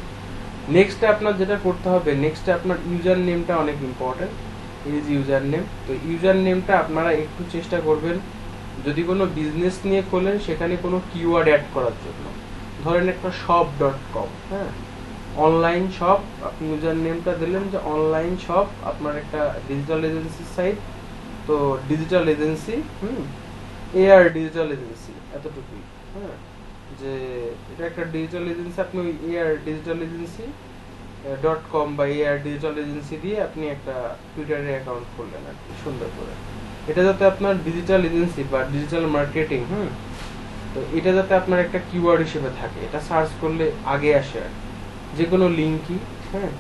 নেক্সটে আপনার যেটা করতে হবে, নেক্সটে আপনার ইউজার নেমটা অনেক ইম্পর্টেন্ট, ইজ ইউজার নেম। তো ইউজার নেমটা আপনারা একটু চেষ্টা করবেন, যদি কোনো বিজনেস নিয়ে খোলেন সেখানে কোনো কিওয়ার্ড অ্যাড করার জন্য, ধরেন একটা shop.com, হ্যাঁ, অনলাইন শপ, আপনি ইউজার নেমটা দিলেন যে অনলাইন শপ, আপনার একটা ডিজিটাল এজেন্সি সাইট, তো digital agency, AR digital agency, এতটুকুই, হ্যাঁ, যে এটা একটা ডিজিটাল এজেন্সি, আপনি ওই এআর ডিজিটাল এজেন্সি .com বা এআর ডিজিটাল এজেন্সি দিয়ে আপনি একটা টুইটারে অ্যাকাউন্ট খুললেন আর কি, সুন্দর করে। এটা যাতে আপনার ডিজিটাল এজেন্সি বা ডিজিটাল মার্কেটিং, তো এটা যাতে আপনার একটা কিওয়ার্ড হিসেবে থাকে, এটা সার্চ করলে আগে আসে আর কি, যে কোনো লিঙ্কই, হ্যাঁ।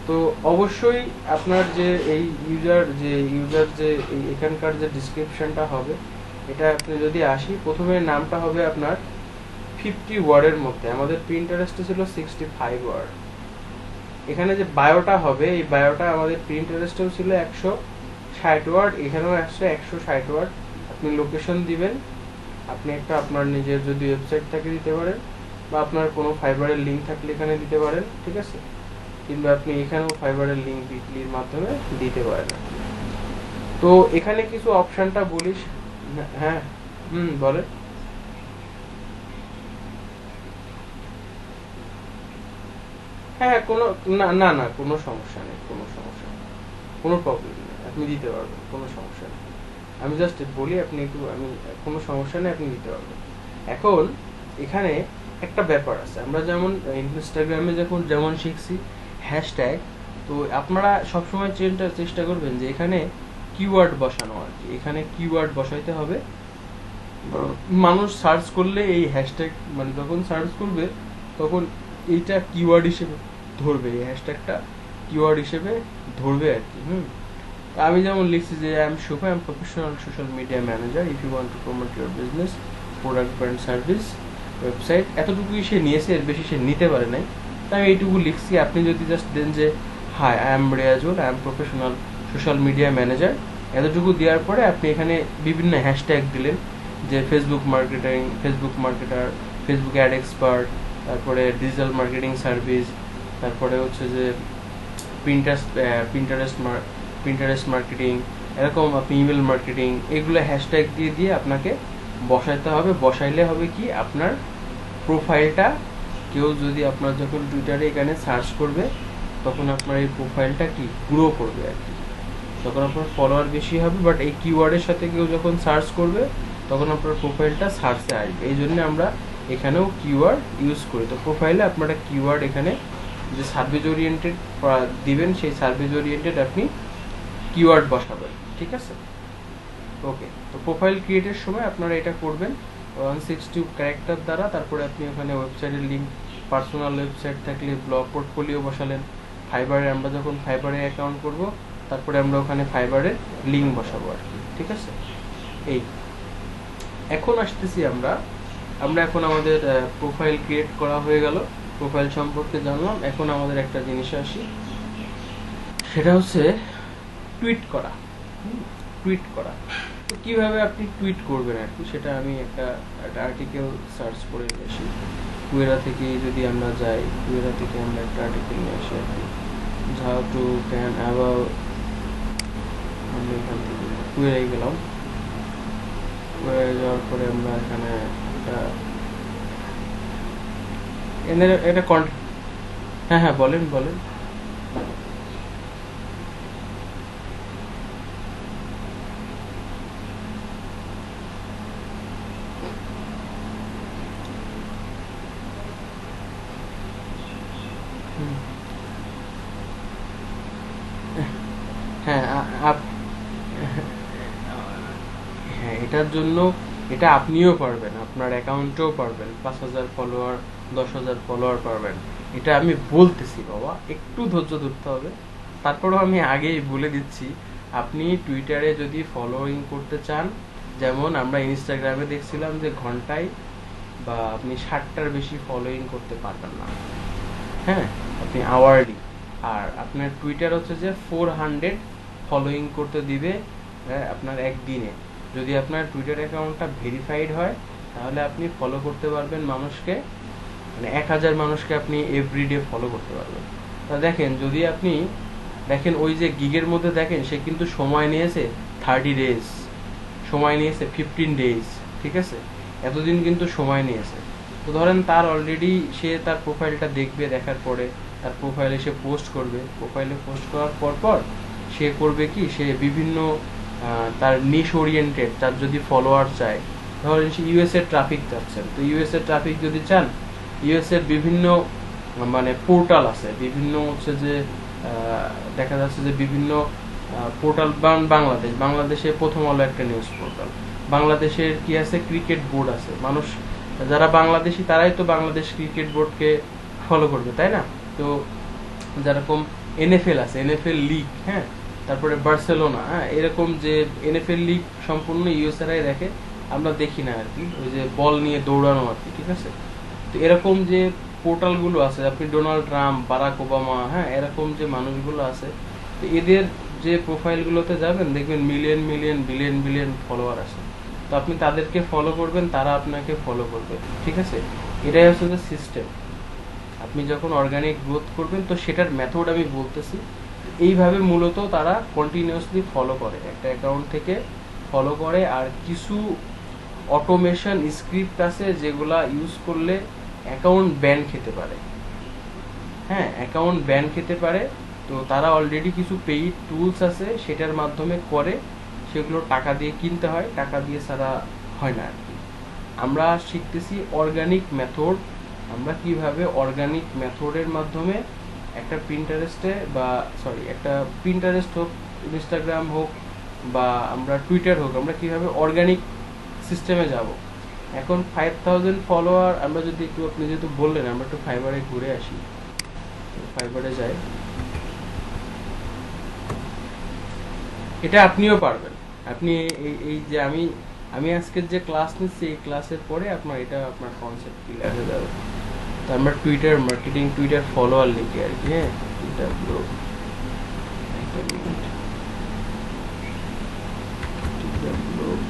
তো অবশ্যই আপনার যে এই ইউজার যে এখানকার যে ডিসক্রিপশনটা হবে, এটা আপনি যদি আসি, প্রথমে নামটা হবে আপনার 50 ওয়ার্ডের মধ্যে, আমাদের প্রিন্টারেস্টে ছিল 65 ওয়ার্ড। এখানে যে বায়োটা হবে, এই বায়োটা আমাদের প্রিন্টারেস্টেও ছিল 160 ওয়ার্ড, এখানেও আসছে 160 ওয়ার্ড। আপনি লোকেশন দিবেন, আপনি একটা আপনার নিজের যদি ওয়েবসাইট থাকে দিতে পারেন, বা আপনার কোনো ফাইবারের লিঙ্ক থাকলে এখানে দিতে পারেন, ঠিক আছে? কিংবা আপনি এখানেও ফাইবারের লিঙ্ক বিটলির মাধ্যমে দিতে পারেন। তো এখানে কিছু অপশনটা বলিস, হ্যাঁ, বলেন। হ্যাঁ, কোনো না না না কোনো সমস্যা নেই, কোনো সমস্যা নেই, কোনো প্রবলেম নেই, আপনি দিতে পারবেন, কোনো সমস্যা নেই। আমি জাস্ট বলি, আপনি একটু, আমি, কোনো সমস্যা নেই, আপনি দিতে পারবেন। এখন এখানে একটা ব্যাপার আছে, আমরা যেমন ইনস্টাগ্রামে যেমন শিখছি হ্যাশট্যাগ, তো আপনারা সবসময় চেষ্টা করবেন যে এখানে কিওয়ার্ড বসানো আর কি, এখানে কিওয়ার্ড বসাইতে হবে। মানুষ সার্চ করলে এই হ্যাশট্যাগ, মানে যখন সার্চ করবে তখন এইটা কিওয়ার্ড হিসেবে ধরবে, এই হ্যাশট্যাগটা কিওয়ার্ড হিসেবে ধরবে আর কি। আমি যেমন লিখছি যে I am Shubho, I am professional social media manager, if you want to promote your business, product and service, website, এতটুকুই সে নিয়েছে, এর বেশি সে নিতে পারে নাই, তাই আমি এইটুকু লিখছি। আপনি যদি জাস্ট দেন যে hi, I am Reazul, I am professional social media manager, এতটুকু দেওয়ার পরে আপনি এখানে বিভিন্ন হ্যাশট্যাগ দিলেন, যে Facebook marketing, Facebook marketer, Facebook ad expert, তারপরে ডিজিটাল মার্কেটিং সার্ভিস, তারপরে হচ্ছে যে প্রিন্টারেস্ট মার্কেটিং, এরকম আপনি ইমেল মার্কেটিং, এগুলো হ্যাশট্যাগ দিয়ে দিয়ে আপনাকে বসাইতে হবে। বসাইলে হবে কি, আপনার প্রোফাইলটা, কেউ যদি আপনার যখন টুইটারে এখানে সার্চ করবে তখন আপনার এই প্রোফাইলটা কি গ্রো করবে আর কি, তখন আপনার ফলোয়ার বেশি হবে। বাট এই কিওয়ার্ডের সাথে কেউ যখন সার্চ করবে তখন আপনার প্রোফাইলটা সার্চে আসবে, এই জন্য আমরা এখানেও কিওয়ার্ড ইউজ করি। তো প্রোফাইলে আপনারা কিওয়ার্ড এখানে যে সার্ভিস ওরিয়েন্টেড দিবেন, সেই সার্ভিস ওরিয়েন্টেড আপনি কিওয়ার্ড বসাবেন, ঠিক আছে? ওকে, তো প্রোফাইল ক্রিয়েটের সময় আপনারা এটা করবেন 160 ক্যারেক্টার দ্বারা। তারপরে আপনি ওখানে ওয়েবসাইটের লিঙ্ক, পার্সোনাল ওয়েবসাইট থাকলে ব্লগ পোর্টফোলিও বসালেন। ফাইবারে আমরা যখন ফাইবারে অ্যাকাউন্ট করব, তারপরে আমরা ওখানে ফাইবারের লিঙ্ক বসাবো আর কি, ঠিক আছে? এই এখন আসতেছি আমরা এখন আমাদের প্রোফাইল ক্রিয়েট করা হয়ে গেল, প্রোফাইল সম্পর্কে জানলাম। এখন আমাদের একটা জিনিসে আসি, সেটা হচ্ছে টুইট করা। টুইট করা, তো কিভাবে আপনি টুইট করবেন আর কি, সেটা আমি একটা আর্টিকেল সার্চ করে নিয়ে আসি। কুয়েরা থেকে যদি আমরা যাই, কুয়েরা থেকে আমরা একটা আর্টিকেল নিয়ে আসি আর কি, হাউ টু ক্যান অ্যাবাউট, আমি এখান থেকে কুয়েরাই গেলাম। কুয়েরায় যাওয়ার পরে আমরা এখানে একটা হ্যাঁ হ্যাঁ, বলেন বলেন। হুম, হ্যাঁ হ্যাঁ, এটার জন্য এটা আপনিও পারবেন, আপনার অ্যাকাউন্টেও পারবেন, 5,000 ফলোয়ার, 10,000 ফলোয়ার পারবেন। এটা আমি বলতেছি বাবা, একটু ধৈর্য ধরতে হবে। তারপরেও আমি আগেই বলে দিচ্ছি, আপনি টুইটারে যদি ফলোইং করতে চান, যেমন আমরা ইনস্টাগ্রামে দেখছিলাম যে ঘন্টায় বা আপনি 60টার বেশি ফলোইং করতে পারবেন না, হ্যাঁ, আপনি আওয়ারলি। আর আপনার টুইটার হচ্ছে যে 400 ফলোইং করতে দিবে, হ্যাঁ, আপনার একদিনে। যদি আপনার টুইটার অ্যাকাউন্টটা ভেরিফাইড হয়, তাহলে আপনি ফলো করতে পারবেন মানুষকে, মানে 1,000 মানুষকে আপনি এভরিডে ফলো করতে পারবেন। তা দেখেন, যদি আপনি দেখেন ওই যে গিগের মধ্যে দেখেন, সে কিন্তু সময় নিয়েছে 30 ডেজ, সময় নিয়েছে 15 ডেজ, ঠিক আছে, এতদিন কিন্তু সময় নিয়েছে। তো ধরেন তার অলরেডি, সে তার প্রোফাইলটা দেখবে, দেখার পরে তার প্রোফাইলে সে পোস্ট করবে, প্রোফাইলে পোস্ট করার পর সে করবে কি, সে বিভিন্ন তার নিশ ওরিয়েন্টেড, তার যদি ফলোয়ার চায়, ধরেন সে ইউএস এর ট্রাফিক চাচ্ছেন, তো ইউএস এর ট্রাফিক যদি চান, ইউএস এর বিভিন্ন মানে পোর্টাল আছে, বিভিন্ন হচ্ছে যে দেখা যাচ্ছে যে বিভিন্ন পোর্টাল, বাংলাদেশে প্রথম আলো একটা নিউজ পোর্টাল, বাংলাদেশের কি আছে, ক্রিকেট বোর্ড আছে, মানুষ যারা বাংলাদেশি তারাই তো বাংলাদেশ ক্রিকেট বোর্ডকে ফলো করবে, তাই না? তো যেরকম এনএফএল আছে, এনএফএল লিগ, হ্যাঁ, তারপরে বার্সেলোনা, হ্যাঁ, এরকম যে এনএফএল লিগ সম্পূর্ণ ইউএসএরাই দেখে, আমরা দেখি না আর কি, ওই যে বল নিয়ে দৌড়ানো আর কি, ঠিক আছে। তো এরকম যে পোর্টালগুলো আছে, আপনি ডোনাল্ড ট্রাম্প, বারাক ওবামা, হ্যাঁ, এরকম যে মানুষগুলো আছে, তো এদের যে প্রোফাইলগুলোতে যাবেন, দেখবেন million million billion billion follower আছে। তো আপনি তাদেরকে ফলো করবেন, তারা আপনাকে ফলো করবে, ঠিক আছে। এটাই হচ্ছে যে সিস্টেম। আপনি যখন অর্গানিক গ্রোথ করবেন, তো সেটার মেথড আমি বলতেছি। এইভাবে মূলত তারা কন্টিনিউয়াসলি ফলো করে, একটা অ্যাকাউন্ট থেকে ফলো করে। আর কিছু অটোমেশন স্ক্রিপ্ট আছে যেগুলা ইউজ করলে অ্যাকাউন্ট ব্যান খেতে পারে, হ্যাঁ, অ্যাকাউন্ট ব্যান খেতে পারে। তো তারা অলরেডি কিছু পেইড টুলস আছে, সেটার মাধ্যমে করে, সেগুলো টাকা দিয়ে কিনতে হয়, টাকা দিয়ে ছাড়া হয় না আর কি। আমরা শিখতেছি অর্গানিক মেথড, আমরা কিভাবে অর্গানিক মেথডের মাধ্যমে একটা প্রিন্টারেস্টে বা একটা প্রিন্টারেস্ট হোক, ইনস্টাগ্রাম হোক, বা আমরা টুইটার হোক, আমরা কিভাবে অর্গানিক সিস্টেমে যাব। এখন 5,000 ফলোয়ার, আমরা যদি একটু, আপনি যেহেতু বললেন, আমরা একটু ফাইবারে ঘুরে আসি, ফাইবারে যাই। এটা আপনিও পারবেন। আপনি এই যে আমি আমি আজকের যে ক্লাস নিচ্ছি, এই ক্লাসের পরে আপনার এটা, আপনার কনসেপ্ট ক্লিয়ার হয়ে যাবে। তো আমরা টুইটার মার্কেটিং, টুইটার ফলোয়ার লিখি আর কি, হ্যাঁ, Twitter group, Twitter group,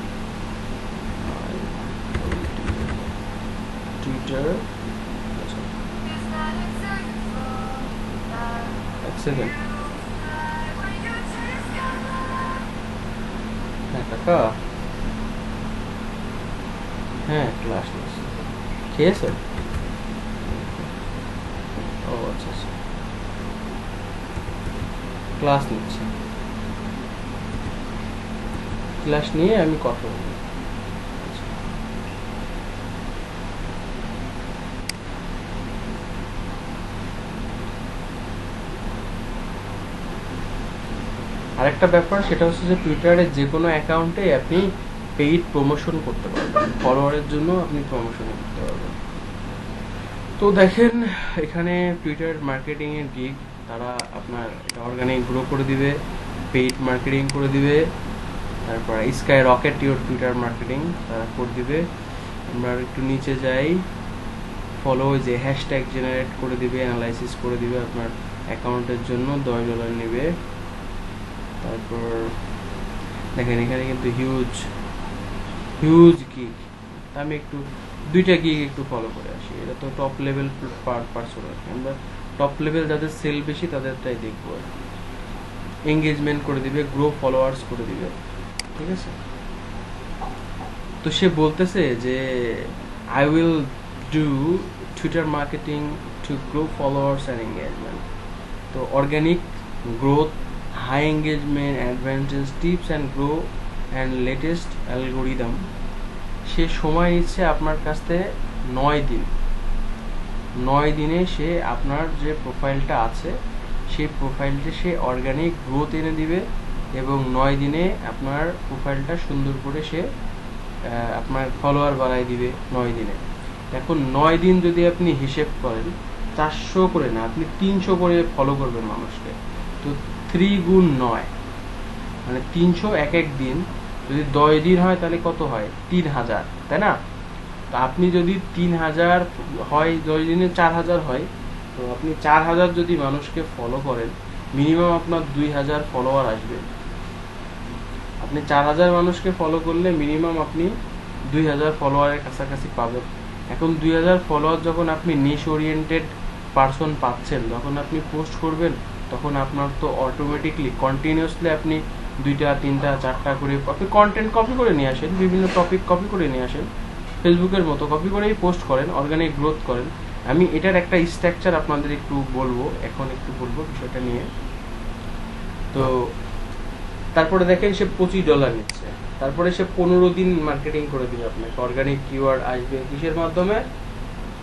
Twitter, আচ্ছা, এক সেকেন্ড, হ্যাঁ কাকা, হ্যাঁ ক্লাস নিচ্ছি, খেয়েছো? ও আচ্ছা আচ্ছা, ক্লাস নিচ্ছি, ক্লাস নিয়ে আমি কথা বলবো। আরেকটা ব্যাপার, সেটা হচ্ছে যে টুইটারে যে কোনো অ্যাকাউন্টে আপনি পেইড প্রমোশন করতে পারবেন, ফলোয়ারের জন্য আপনি প্রমোশন করতে পারবেন। তো দেখেন, এখানে টুইটার মার্কেটিং এর গিগ, তারা আপনার এটা অর্গানিক গ্রো করে দিবে, পেইড মার্কেটিং করে দিবে, তারপর sky rocket your Twitter marketing তারা করে দিবে। আমরা একটু নিচে যাই, ফলো, যে হ্যাশট্যাগ জেনারেট করে দিবে, অ্যানালাইসিস করে দিবে, আপনার অ্যাকাউন্টের জন্য $10 নেবে। তারপর দেখেন এখানে কিন্তু হিউজ হিউজ গিগ। আমি একটু দুইটা গিগ একটু ফলো করে আসি, এটা তো টপ লেভেল পার্সন আর কি, আমরা টপ লেভেল যাদের সেল বেশি তাদেরটাই দেখবো আর কি। এঙ্গেজমেন্ট করে দিবে, গ্রো ফলোয়ার্স করে দিবে, ঠিক আছে। তো সে বলতেছে যে I will do Twitter marketing to grow followers and engagement. তো organic growth, high engagement, advantage, tips and grow and latest algorithm, সে সময় নিচ্ছে আপনার কাছ থেকে 9 দিন। 9 দিনে সে আপনার যে প্রোফাইলটা আছে সেই প্রোফাইলটা সে অর্গানিক গ্রোথ এনে দিবে এবং 9 দিনে আপনার প্রোফাইলটা সুন্দর করে সে আপনার ফলোয়ার বাড়াই দিবে 9 দিনে। এখন 9 দিন যদি আপনি হিসেব করেন, 400 করে না, আপনি 300 করে ফলো করবেন মানুষকে। তো 3 গুণ 9 মানে 300 এক দিন, যদি 10 দিন হয় তাহলে কত হয়? 3000, তাই না? তো আপনি যদি 3000 হয়, 10 দিনে 4000 হয়, তো আপনি 4000 যদি মানুষকে ফলো করেন, মিনিমাম আপনার 2000 ফলোয়ার আসবে। আপনি 4000 মানুষকে ফলো করলে মিনিমাম আপনি 2000 ফলোয়ারের কাছাকাছি পাবেন। এখন 2000 ফলোয়ার যখন আপনি নিশ ওরিয়েন্টেড পারসন পাচ্ছেন, যখন আপনি পোস্ট করবেন, তখন আপনার তো অটোমেটিকলি কন্টিনিউয়াসলি আপনি 2টা 3টা 4টা করে আপনি কন্টেন্ট কপি করে নিয়ে আসেন, বিভিন্ন টপিক কপি করে নিয়ে আসেন, ফেসবুকের মতো কপি করেই পোস্ট করেন, অর্গানিক গ্রোথ করেন। আমি এটার একটা স্ট্রাকচার আপনাদের একটু বলবো, এখন একটু বলবো বিষয়টা নিয়ে। তো তারপরে দেখেন সে $25 নিচ্ছে, তারপরে সে 15 দিন মার্কেটিং করে দিবে আপনাকে। অর্গানিক কিওয়ার্ড আসবে কিসের মাধ্যমে?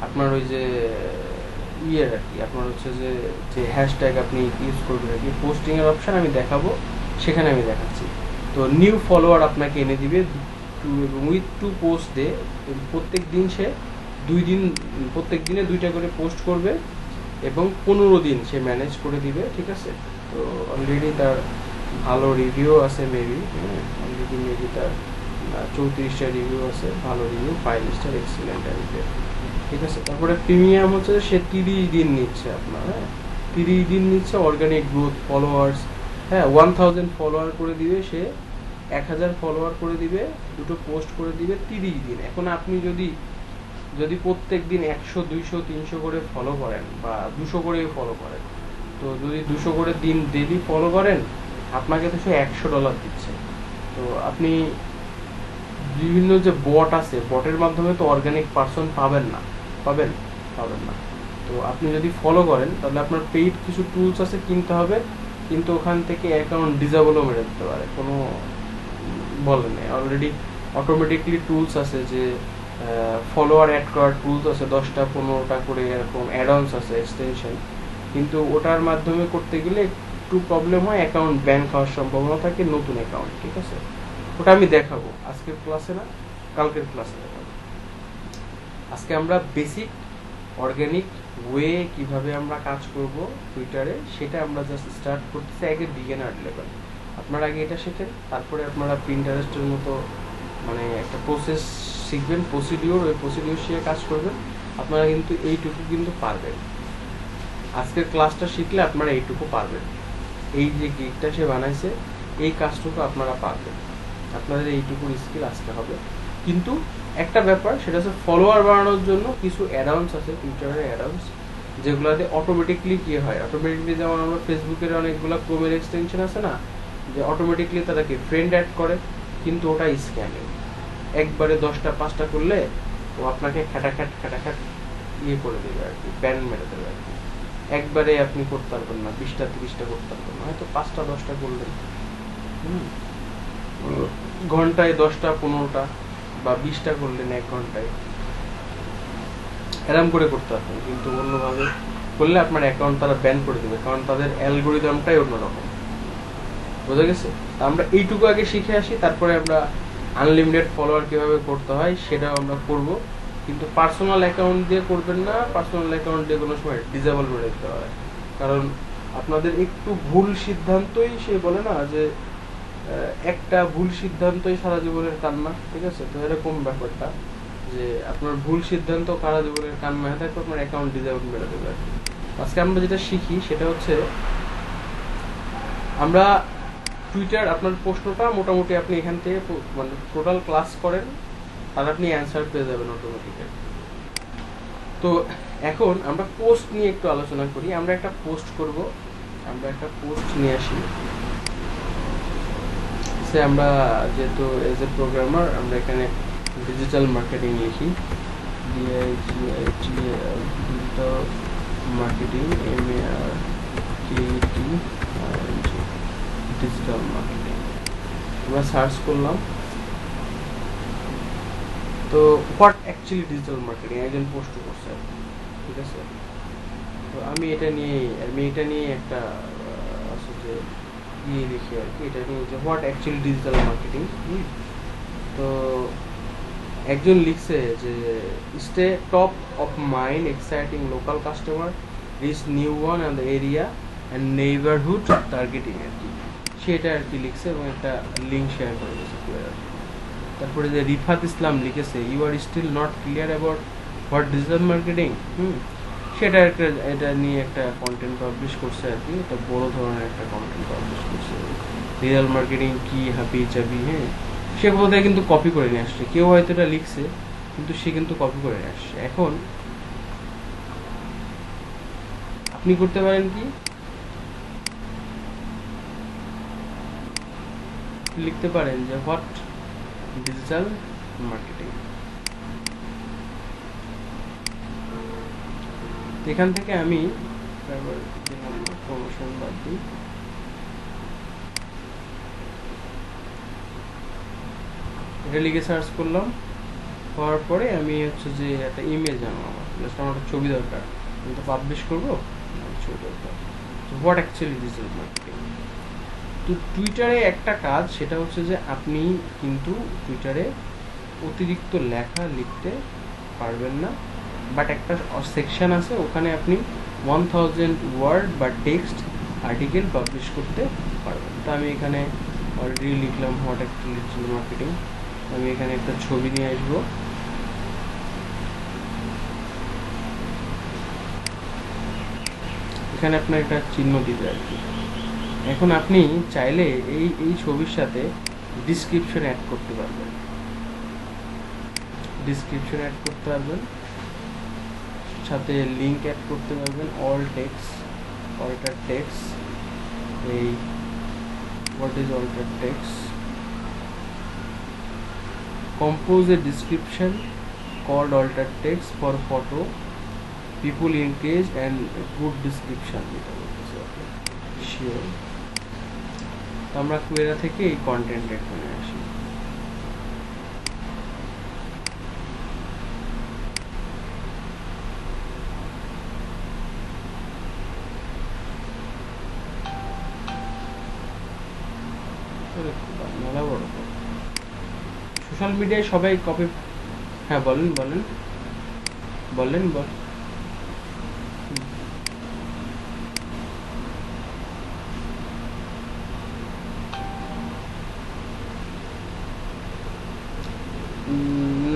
আপনার ওই যে আর কি, আপনার হচ্ছে যে যে হ্যাশট্যাগ আপনি ইউজ করবেন আর কি, পোস্টিং এর অপশন আমি দেখাবো, সেখানে আমি দেখাচ্ছি। তো নিউ ফলোয়ার আপনাকে এনে দিবে উইথ 2 পোস্ট ডে। প্রত্যেক দিন সে 2 দিন, প্রত্যেক দিনে 2টা করে পোস্ট করবে এবং 15 দিন সে ম্যানেজ করে দিবে, ঠিক আছে? তো অলরেডি তার ভালো রিভিউ আছে, অলরেডি মেবি তার 34টা রিভিউ আছে, ভালো রিভিউ, 5 স্টার, এক্সিলেন্ট রিভিউ, ঠিক আছে? তারপরে প্রিমিয়াম হচ্ছে সে 30 দিন নিচ্ছে আপনার, 30 দিন নিচ্ছে অর্গানিক গ্রোথ ফলোয়ার্স, 1000 ফলোয়ার করে দিবে সে, 1000 ফলোয়ার করে দিবে, 2টো পোস্ট করে দিবে 30 দিন। এখন আপনি যদি প্রত্যেক দিন 100 200 300 করে ফলো করেন বা 200 করে ফলো করেন, তো যদি 200 করে দিন ডেইলি ফলো করেন, আপনাকে তো সে $100 দিচ্ছে। তো আপনি বিভিন্ন যে বট আছে, বটের মাধ্যমে তো অর্গানিক পারসন পাবেন না। তো আপনি যদি ফলো করেন, তাহলে আপনার পেইড কিছু টুলস আছে, কিনতে হবে, কিন্তু ওখান থেকে অ্যাকাউন্ট ডিসেবলও মেরে দিতে পারে, কোনো বলে নেই। অলরেডি অটোমেটিকলি টুলস আছে যে ফলোয়ার অ্যাড করার টুলস আছে, 10টা 15টা করে এরকম অ্যাডঅনস আছে, এক্সটেনশন, কিন্তু ওটার মাধ্যমে করতে গেলে একটু প্রবলেম হয়, অ্যাকাউন্ট ব্যান খাওয়ার সম্ভাবনা থাকে, নতুন অ্যাকাউন্ট, ঠিক আছে? ওটা আমি দেখাবো আজকের ক্লাসে না, কালকের ক্লাসে দেখাবো। আজকে আমরা বেসিক অর্গানিক ওয়ে কিভাবে আমরা কাজ করব টুইটারে, সেটা আমরা জাস্ট স্টার্ট করতেছি আগে বিগিনার লেভেল। আপনারা আগে এটা শেখেন, তারপরে আপনারা পিন্টারেস্টের মতো মানে একটা প্রসেস শিখবেন, প্রসিডিওর, ওই প্রসিডিওর শিখে কাজ করবেন। আপনারা কিন্তু এইটুকু কিন্তু পারবেন, আজকের ক্লাসটা শিখলে আপনারা এইটুকু পারবেন। এই যে গিগটা সে বানাইছে, এই কাজটুকু আপনারা পারবেন, আপনাদের এইটুকুর স্কিল আজকে হবে। কিন্তু একটা ব্যাপার, সেটা হচ্ছে ফলোয়ার বাড়ানোর জন্য কিছু অ্যাডাউন্স আছে, টুইটারের অ্যাডাউন্স, যেগুলোতে অটোমেটিকলি কি হয়, অটোমেটিকলি যেমন আমরা ফেসবুকের অনেকগুলো ক্রোমের এক্সটেনশন আছে না, যে অটোমেটিকলি তারা কি ফ্রেন্ড অ্যাড করে, কিন্তু ওটা স্ক্যামিং। একবারে 10টা 5টা করলে ও আপনাকে খাটাখাট ইয়ে করে দেবে আর কি, ব্যান মেরে দেবে আর কি। একবারে আপনি করতে পারবেন না, 20টা 30টা করতে পারবেন না, হয়তো 5টা 10টা করলেন, ঘন্টায় 10টা 15টা বা 20টা করলেন 1 ঘন্টায়, এরম করে করতে পারবেন। কিন্তু অন্যভাবে করলে আপনার অ্যাকাউন্ট তারা ব্যান করে দেবে, কারণ তাদের অ্যালগোরিদমটাই অন্যরকম। বোঝা গেছে? আমরা এইটুকু আগে শিখে আসি, তারপরে আমরা আনলিমিটেড ফলোয়ার কিভাবে করতে হয় সেটাও আমরা করব। কিন্তু পার্সোনাল অ্যাকাউন্ট দিয়ে করবেন না, পার্সোনাল অ্যাকাউন্ট দিয়ে কোনো সময় ডিসেবল করে দিতে হয়, কারণ আপনাদের একটু ভুল সিদ্ধান্তই, সে বলে না যে একটা ভুল সিদ্ধান্তই সারা জীবনের কান্না, ঠিক আছে? তো এরকম ব্যাপারটা, যে আপনার ভুল সিদ্ধান্ত সারা জীবনের কান্না হয়ে থাকে, আপনার অ্যাকাউন্ট ডিসেবল মেরে দেবে। আজকে আমরা যেটা শিখি সেটা হচ্ছে, আমরা টুইটার, আপনার প্রশ্নটা মোটামুটি আপনি এখান থেকে মানে টোটাল ক্লাস করেন, আর আপনি অ্যান্সার পেয়ে যাবেন অটোমেটিক্যালি। তো এখন আমরা পোস্ট নিয়ে একটু আলোচনা করি। আমরা একটা পোস্ট করব, আমরা একটা পোস্ট নিয়ে আসি। আমরা যেহেতু এজ এ প্রোগ্রামার, আমরা এখানে ডিজিটাল মার্কেটিং লিখি, digital marketing, MARKETING, digital marketing আমরা সার্চ করলাম। তো হোয়াট অ্যাকচুয়ালি ডিজিটাল মার্কেটিং একজন পোস্ট করছে, ঠিক আছে। তো আমি এটা নিয়ে একটা আছে যে লিখি আর কি, এটা নিয়ে যে হোয়াট অ্যাকচুয়ালি ডিজিটাল মার্কেটিং। তো একজন লিখছে যে stay top of mind, exciting local customer, reach new one and the area and neighbourhood targeting আর কি, সেটা আর কি লিখছে এবং একটা লিঙ্ক শেয়ার করে দিয়েছে। তারপরে যে রিফাত ইসলাম লিখেছে you are still not clear about what digital marketing, সেটা একটা এটা নিয়ে একটা কন্টেন্ট পাবলিশ করছে আর কি, এটা বড় ধরনের একটা কন্টেন্ট পাবলিশ করছে। ডিজিটাল মার্কেটিং কি হাবি চাবি, সে বোধহয় কিন্তু কপি করে নিয়ে আসছে, কেউ হয়তো এটা লিখছে কিন্তু সে কিন্তু কপি করে নিয়ে আসছে। এখন আপনি করতে পারেন কি, লিখতে পারেন যে হোয়াট ডিজিটাল মার্কেটিং। এখান থেকে আমি প্রমোশন বাদ দিই, এটা লিখে সার্চ করলাম। হওয়ার পরে আমি হচ্ছে যে একটা ইমেজ আমার একটা ছবি দরকার, আমি তো পাবলিশ করবো, ছবি দরকার। What actually digital marketing. তো টুইটারে একটা কাজ, সেটা হচ্ছে যে আপনি কিন্তু টুইটারে অতিরিক্ত লেখা লিখতে পারবেন না, বাট একটা সেকশন আছে ওখানে আপনি 1000 ওয়ার্ড বা টেক্সট আর্টিকেল পাবলিশ করতে পারবেন। তো আমি এখানে অলরেডি লিখলাম হোয়াট অ্যাকচুয়ালি ডিজিটাল মার্কেটিং। আমি এখানে একটা ছবি নিয়ে আসবো, এখানে আপনার একটা চিহ্ন দিবে আর কি। এখন আপনি চাইলে এই ছবির সাথে ডিসক্রিপশন অ্যাড করতে পারবেন, সাথে লিংক অ্যাড করতে পারবেন, অল্টার টেক্সট। এই what is alter text? compose a description called alter text for photo people engage and good description, sure। তো আমরা কোয়েরা থেকে এই কন্টেন্ট এখানে আসি। মেলা বড় সোশ্যাল মিডিয়ায় সবাই কপি, হ্যাঁ বলেন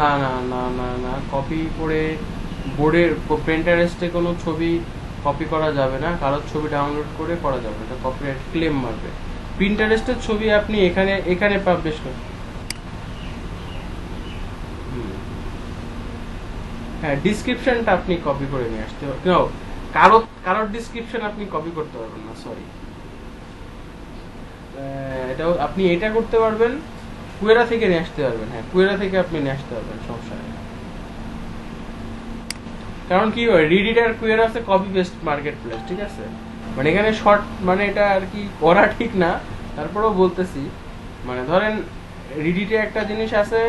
না না না না না কপি করে বোর্ডের প্রিন্টারেস্টে কোনো ছবি কপি করা যাবে না, কারোর ছবি ডাউনলোড করে করা যাবে, এটা কপিরাইট ক্লেম মারবে। প্রিন্টারেস্টের ছবি আপনি এখানে পাবলিশ করেন, হ্যাঁ ডিসক্রিপশনটা আপনি কপি করে নিয়ে আসতে পারবেন, কারোর ডিসক্রিপশন আপনি কপি করতে পারবেন না, সরি। এটাও আপনি এটা করতে পারবেন, কুয়েরা থেকে নিয়ে আসতে পারবেন, হ্যাঁ কুয়েরা থেকে আপনি নিয়ে আসতে পারবেন, সমস্যা নেই। কারণ কি হয়, রিডিট আর কুয়েরা আছে কপি পেস্ট মার্কেট প্লেস, ঠিক আছে। মানে এখানে শর্ট মানে এটা আর কি করা ঠিক না, তারপরেও বলতেছি। মানে ধরেন রিডিটে একটা জিনিস আছে,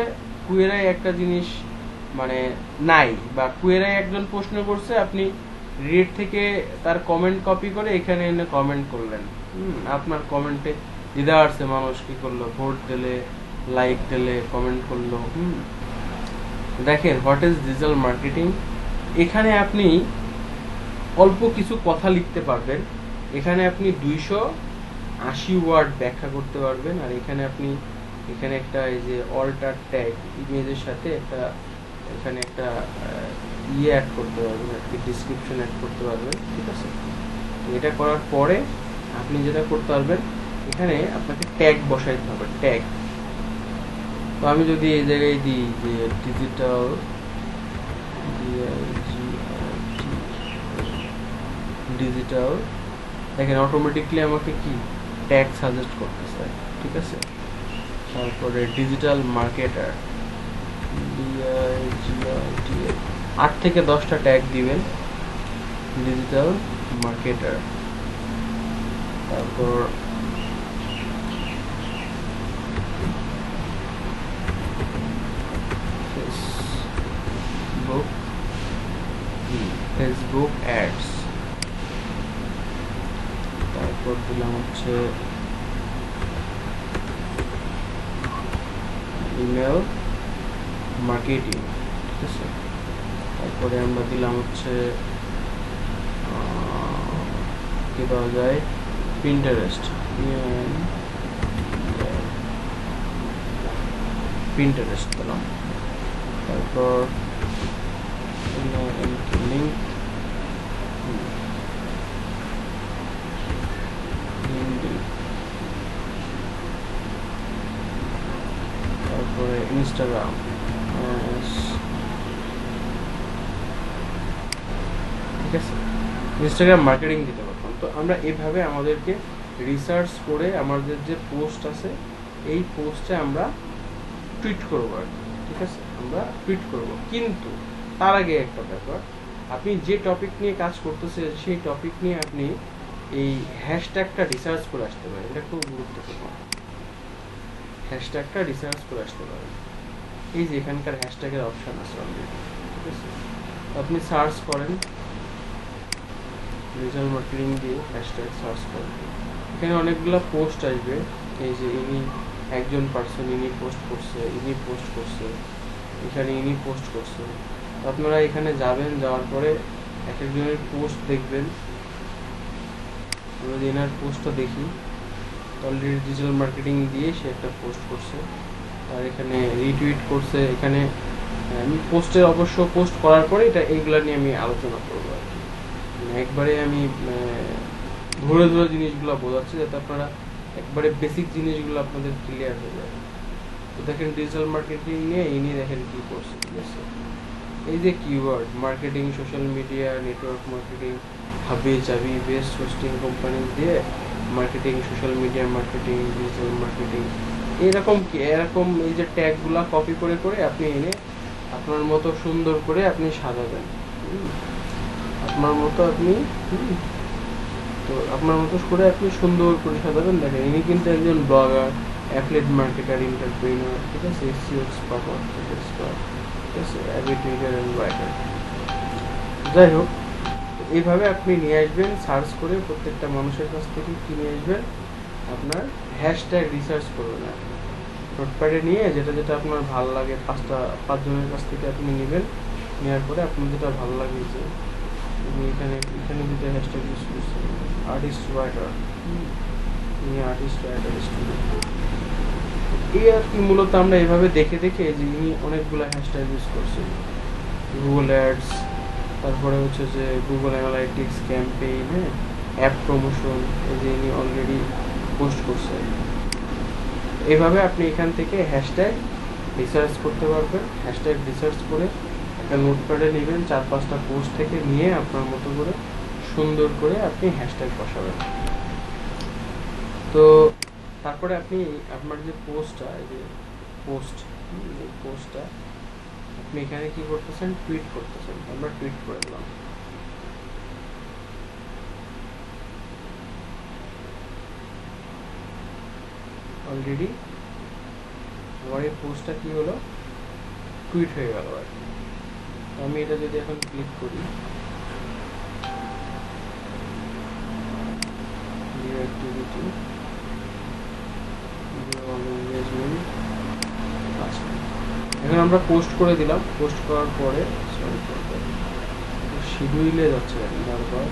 কুয়েরায় একটা জিনিস মানে নাই, বা কুয়েরায় একজন প্রশ্ন করছে, আপনি রিড থেকে তার কমেন্ট কপি করে এখানে এনে কমেন্ট করলেন, আপনার কমেন্টে দিদা আসছে, মানুষ কি করলো, ভোট দিলে, লাইক দিলে, কমেন্ট করলো। দেখেন হোয়াট ইজ ডিজিটাল মার্কেটিং। এখানে আপনি অল্প কিছু কথা লিখতে পারবেন, এখানে আপনি 280 ওয়ার্ড ব্যাখ্যা করতে পারবেন, আর এখানে আপনি একটা এই যে অল্টার ট্যাগ ইমেজের সাথে এখানে একটা অ্যাড করতে পারবেন, একটা ডিসক্রিপশন অ্যাড করতে পারবেন, ঠিক আছে। এটা করার পরে আপনি যেটা করতে পারবেন, এখানে আপনাকে ট্যাগ বসাইতে হবে, ট্যাগ। তো আমি যদি এই জায়গায় দিই যে ডিজিটাল, দেখেন অটোমেটিকলি আমাকে কি ট্যাগ সাজেস্ট করতেছে, ঠিক আছে। তারপরে ডিজিটাল মার্কেটার, 8 থেকে 10টা ট্যাগ দিবেন, ডিজিটাল মার্কেটার। তারপর ফেসবুক অ্যাডস। তারপর দিলাম হচ্ছে ইমেল মার্কেটিং, ঠিক আছে। তারপরে আমরা দিলাম হচ্ছে কি পাওয়া যায়, পিন্টারেস্ট, পিন্টারেস্ট দিলাম। তারপর লিঙ্ক, তারপরে ইনস্টাগ্রাম, ঠিক আছে। ইনস্টাগ্রাম মার্কেটিং দিতে পারতাম। তো আমরা এইভাবে আমাদেরকে রিসার্চ করে আমাদের যে পোস্ট আছে এই পোস্টে আমরা টুইট করবো আর কি, ঠিক আছে, আমরা টুইট করব। কিন্তু তার আগে একটা ব্যাপার, আপনি যে টপিক নিয়ে কাজ করতেছেন সেই টপিক নিয়ে আপনি এই হ্যাশট্যাগটা রিসার্চ করে আসতে পারেন। এটা খুব গুরুত্বপূর্ণ, হ্যাশট্যাগটা রিসার্চ করে আসতে পারেন। এই যে এখানকার হ্যাশট্যাগের অপশন আছে অলরেডি, ঠিক আছে। আপনি সার্চ করেন, ডিজিটাল মার্কেটিং দিয়ে হ্যাশট্যাগ সার্চ করেন, এখানে অনেকগুলো পোস্ট আসবে। এই যে ইনি একজন পার্সন, ইনি পোস্ট করছে, ইনি পোস্ট করছে, এখানে ইনি পোস্ট করছে। আপনারা এখানে যাবেন, যাওয়ার পরে এক একজনের পোস্ট দেখবেন। আমরা যদি এনার পোস্টটা দেখি, অলরেডি ডিজিটাল মার্কেটিং দিয়ে সে একটা পোস্ট করছে, আর এখানে রিটুইট করছে। এখানে আমি পোস্টের অবশ্য পোস্ট করার পরে এটা এইগুলা নিয়ে আমি আলোচনা করবো আর কি, একবারে আমি ধরে ধরে জিনিসগুলো বোঝাচ্ছি যাতে আপনারা একবারে বেসিক জিনিসগুলো আপনাদের ক্লিয়ার হয়ে যায়। তো দেখেন ডিজিটাল মার্কেটিং নিয়ে ইনি দেখেন কি করছে, ঠিক আছে। এই যে keyword marketing, social media, network marketing, হাবি জাবি, বেস্ট হোস্টিং কোম্পানি দিয়ে marketing, social media marketing, digital marketing, এরকম কি এরকম এই যে ট্যাগগুলা কপি করে করে আপনি এনে আপনার মতো সুন্দর করে আপনি সাজাবেন। আপনার মতো আপনি তো আপনার মতো করে আপনি সুন্দর করে সাজাবেন। দেখেন ইনি কিন্তু একজন ব্লগার, অ্যাফিলিয়েট মার্কেটার, এন্টারপ্রেনার, ঠিক আছে, এসইও এক্সপার্ট, ঠিক আছে, অ্যাভিড রিডার এন্ড রাইটার। যাই হোক, এইভাবে আপনি নিয়ে আসবেন সার্চ করে, প্রত্যেকটা মানুষের কাছ থেকে কি নিয়ে আসবেন, আপনার হ্যাশট্যাগ রিসার্চ করবেন আর নোটপ্যাডে নিয়ে যেটা যেটা আপনার ভালো লাগে, পাঁচজনের কাছ থেকে আপনি নেবেন। নেওয়ার পরে আপনার যেটা ভালো লাগে, যে তুমি এখানে দুটো হ্যাশট্যাগ ইউজ করছেন, artist writer, artist writer student. এই আর কি মূলত আমরা এভাবে দেখে দেখে যে ইনি অনেকগুলো হ্যাশট্যাগ ইউজ করছেন, গুগল অ্যাডস, তারপরে হচ্ছে যে গুগল অ্যানালাইটিক্স ক্যাম্পেইন, হ্যাঁ, অ্যাপ প্রমোশন, এই যে ইনি অলরেডি পোস্ট করছেন। এইভাবে আপনি এখান থেকে হ্যাশট্যাগ রিসার্চ করতে পারবেন। হ্যাশট্যাগ রিসার্চ করে একটা নোটপ্যাডে নেবেন, 4-5টা পোস্ট থেকে নিয়ে আপনার মতো করে সুন্দর করে আপনি হ্যাশট্যাগ বসাবেন। তো তারপরে আপনি আপনার যে পোস্টটা, এই যে পোস্টটা আপনি এখানে কি করতেছেন, টুইট করতেছেন। আমরা টুইট করে দিলাম। অলরেডি আমার এই পোস্টটা কি হলো, টুইট হয়ে গেল আর কি। আমি এটা যদি এখন ক্লিক করি, অ্যাক্টিভিটি, এখন আমরা পোস্ট করে দিলাম। পোস্ট করার পরে শিডিউলে যাচ্ছে বারবার,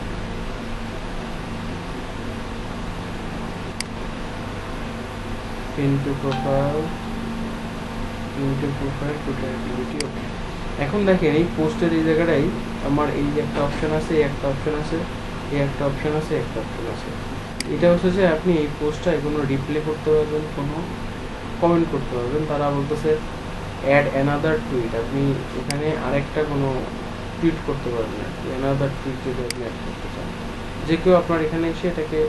ইনটু প্রোফাইল, টোটাল অ্যাক্টিভিটি, ওকে। এখন দেখেন এই পোস্টের এই জায়গাটাই আমার এই একটা অপশন আছে, এই একটা অপশন আছে, এই একটা অপশন আছে, একটা অপশন আছে। এটা হচ্ছে যে আপনি এই পোস্টটায় কোনো রিপ্লাই করতে পারবেন, কোনো কমেন্ট করতে পারবেন। তারা বলতেছে অ্যাড অ্যানাদার টুইট, আপনি এখানে আরেকটা কোনো টুইট করতে পারবেন আর কি, অ্যানাদার টুইট যদি আপনি অ্যাড করতে চান। যে কেউ আপনার এখানে এসে এটাকে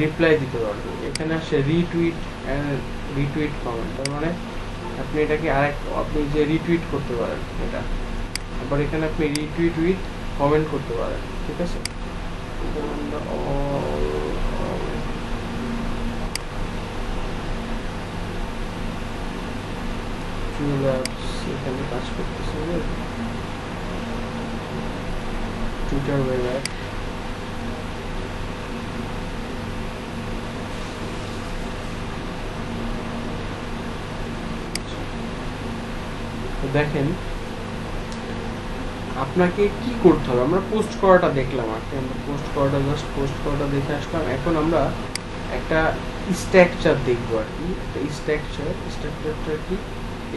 রিপ্লাই দিতে পারবে। এখানে আসে রিটুইট অ্যান্ড রিটুইট কমেন্ট, তার মানে আপনি এটাকে আপনি যে রিটুইট করতে পারেন এটা। আবার এখানে আপনি রিটুইট উইথ কমেন্ট করতে পারেন, ঠিক আছে? এখানে কাজ করতেছে টুইটার ওয়েব অ্যাপ। দেখেন আপনাকে কি করতে হবে। আমরা পোস্ট করাটা দেখলাম, আমরা পোস্ট করাটা জাস্ট পোস্ট করাটা দেখে আসলাম। এখন আমরা একটা স্ট্রাকচার দেখবো আর কি। একটা স্ট্রাকচারটা কি?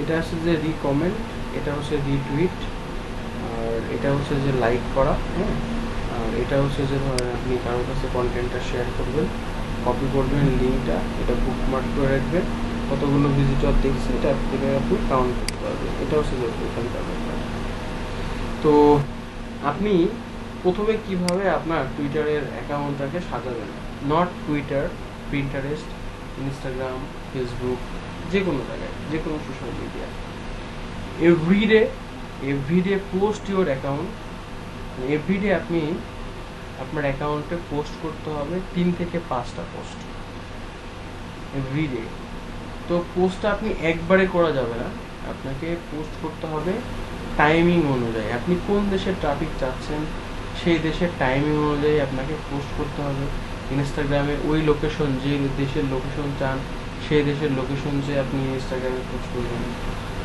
এটা হচ্ছে যে রিকমেন্ড, এটা হচ্ছে রিটুইট, আর এটা হচ্ছে যে লাইক করা, হ্যাঁ। আর এটা হচ্ছে যে ধরেন আপনি কারোর কাছে কন্টেন্টটা শেয়ার করবেন, কপি করবেন লিঙ্কটা, এটা বুকমার্ক করে রাখবেন, কতগুলো ভিজিটর দেখছে এটা আপনি কাউন্ট করতে পারবেন। এটা হচ্ছে যে এখানকার ব্যাপার। তো আপনি প্রথমে কিভাবে আপনার টুইটারের অ্যাকাউন্টটাকে সাজাবেন, not Twitter, Pinterest, Instagram, Facebook, যে কোনো জায়গায়, যে কোনো social media, everyday post your account. Everyday আপনি আপনার অ্যাকাউন্টে পোস্ট করতে হবে 3 থেকে 5টা পোস্ট এভরিডে। তো পোস্টটা আপনি একবারে করা যাবে না, আপনাকে পোস্ট করতে হবে টাইমিং অনুযায়ী। আপনি কোন দেশের ট্রাফিক চাচ্ছেন সেই দেশের টাইমিং অনুযায়ী আপনাকে পোস্ট করতে হবে। ইনস্টাগ্রামে ওই লোকেশন, যে দেশের লোকেশন চান সেই দেশের লোকেশন যে আপনি ইনস্টাগ্রামে পোস্ট করবেন।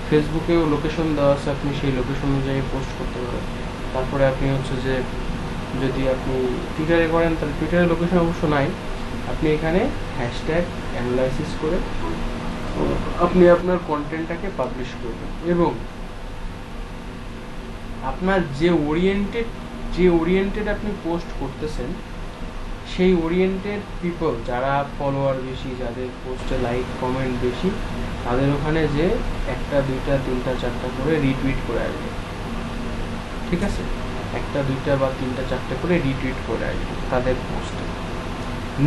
ফেসবুকেও লোকেশন দেওয়া আছে, আপনি সেই লোকেশন অনুযায়ী পোস্ট করতে পারেন। তারপরে আপনি হচ্ছে যে যদি আপনি টুইটারে করেন তাহলে টুইটারের লোকেশন অবশ্য নাই, আপনি এখানে হ্যাশট্যাগ অ্যানালাইসিস করে আপনি আপনার কন্টেন্টটাকে পাবলিশ করবেন। এবং আপনার যে ওরিয়েন্টেড আপনি পোস্ট করতেছেন সেই ওরিয়েন্টেড পিপল, যারা ফলোয়ার বেশি, যাদের পোস্টে লাইক কমেন্ট বেশি, তাদের ওখানে যে 1টা 2টা 3টা 4টা করে রিটুইট করে আসবে, ঠিক আছে? 1টা 2টা বা 3টা 4টা করে রিটুইট করে আসবে তাদের পোস্টে।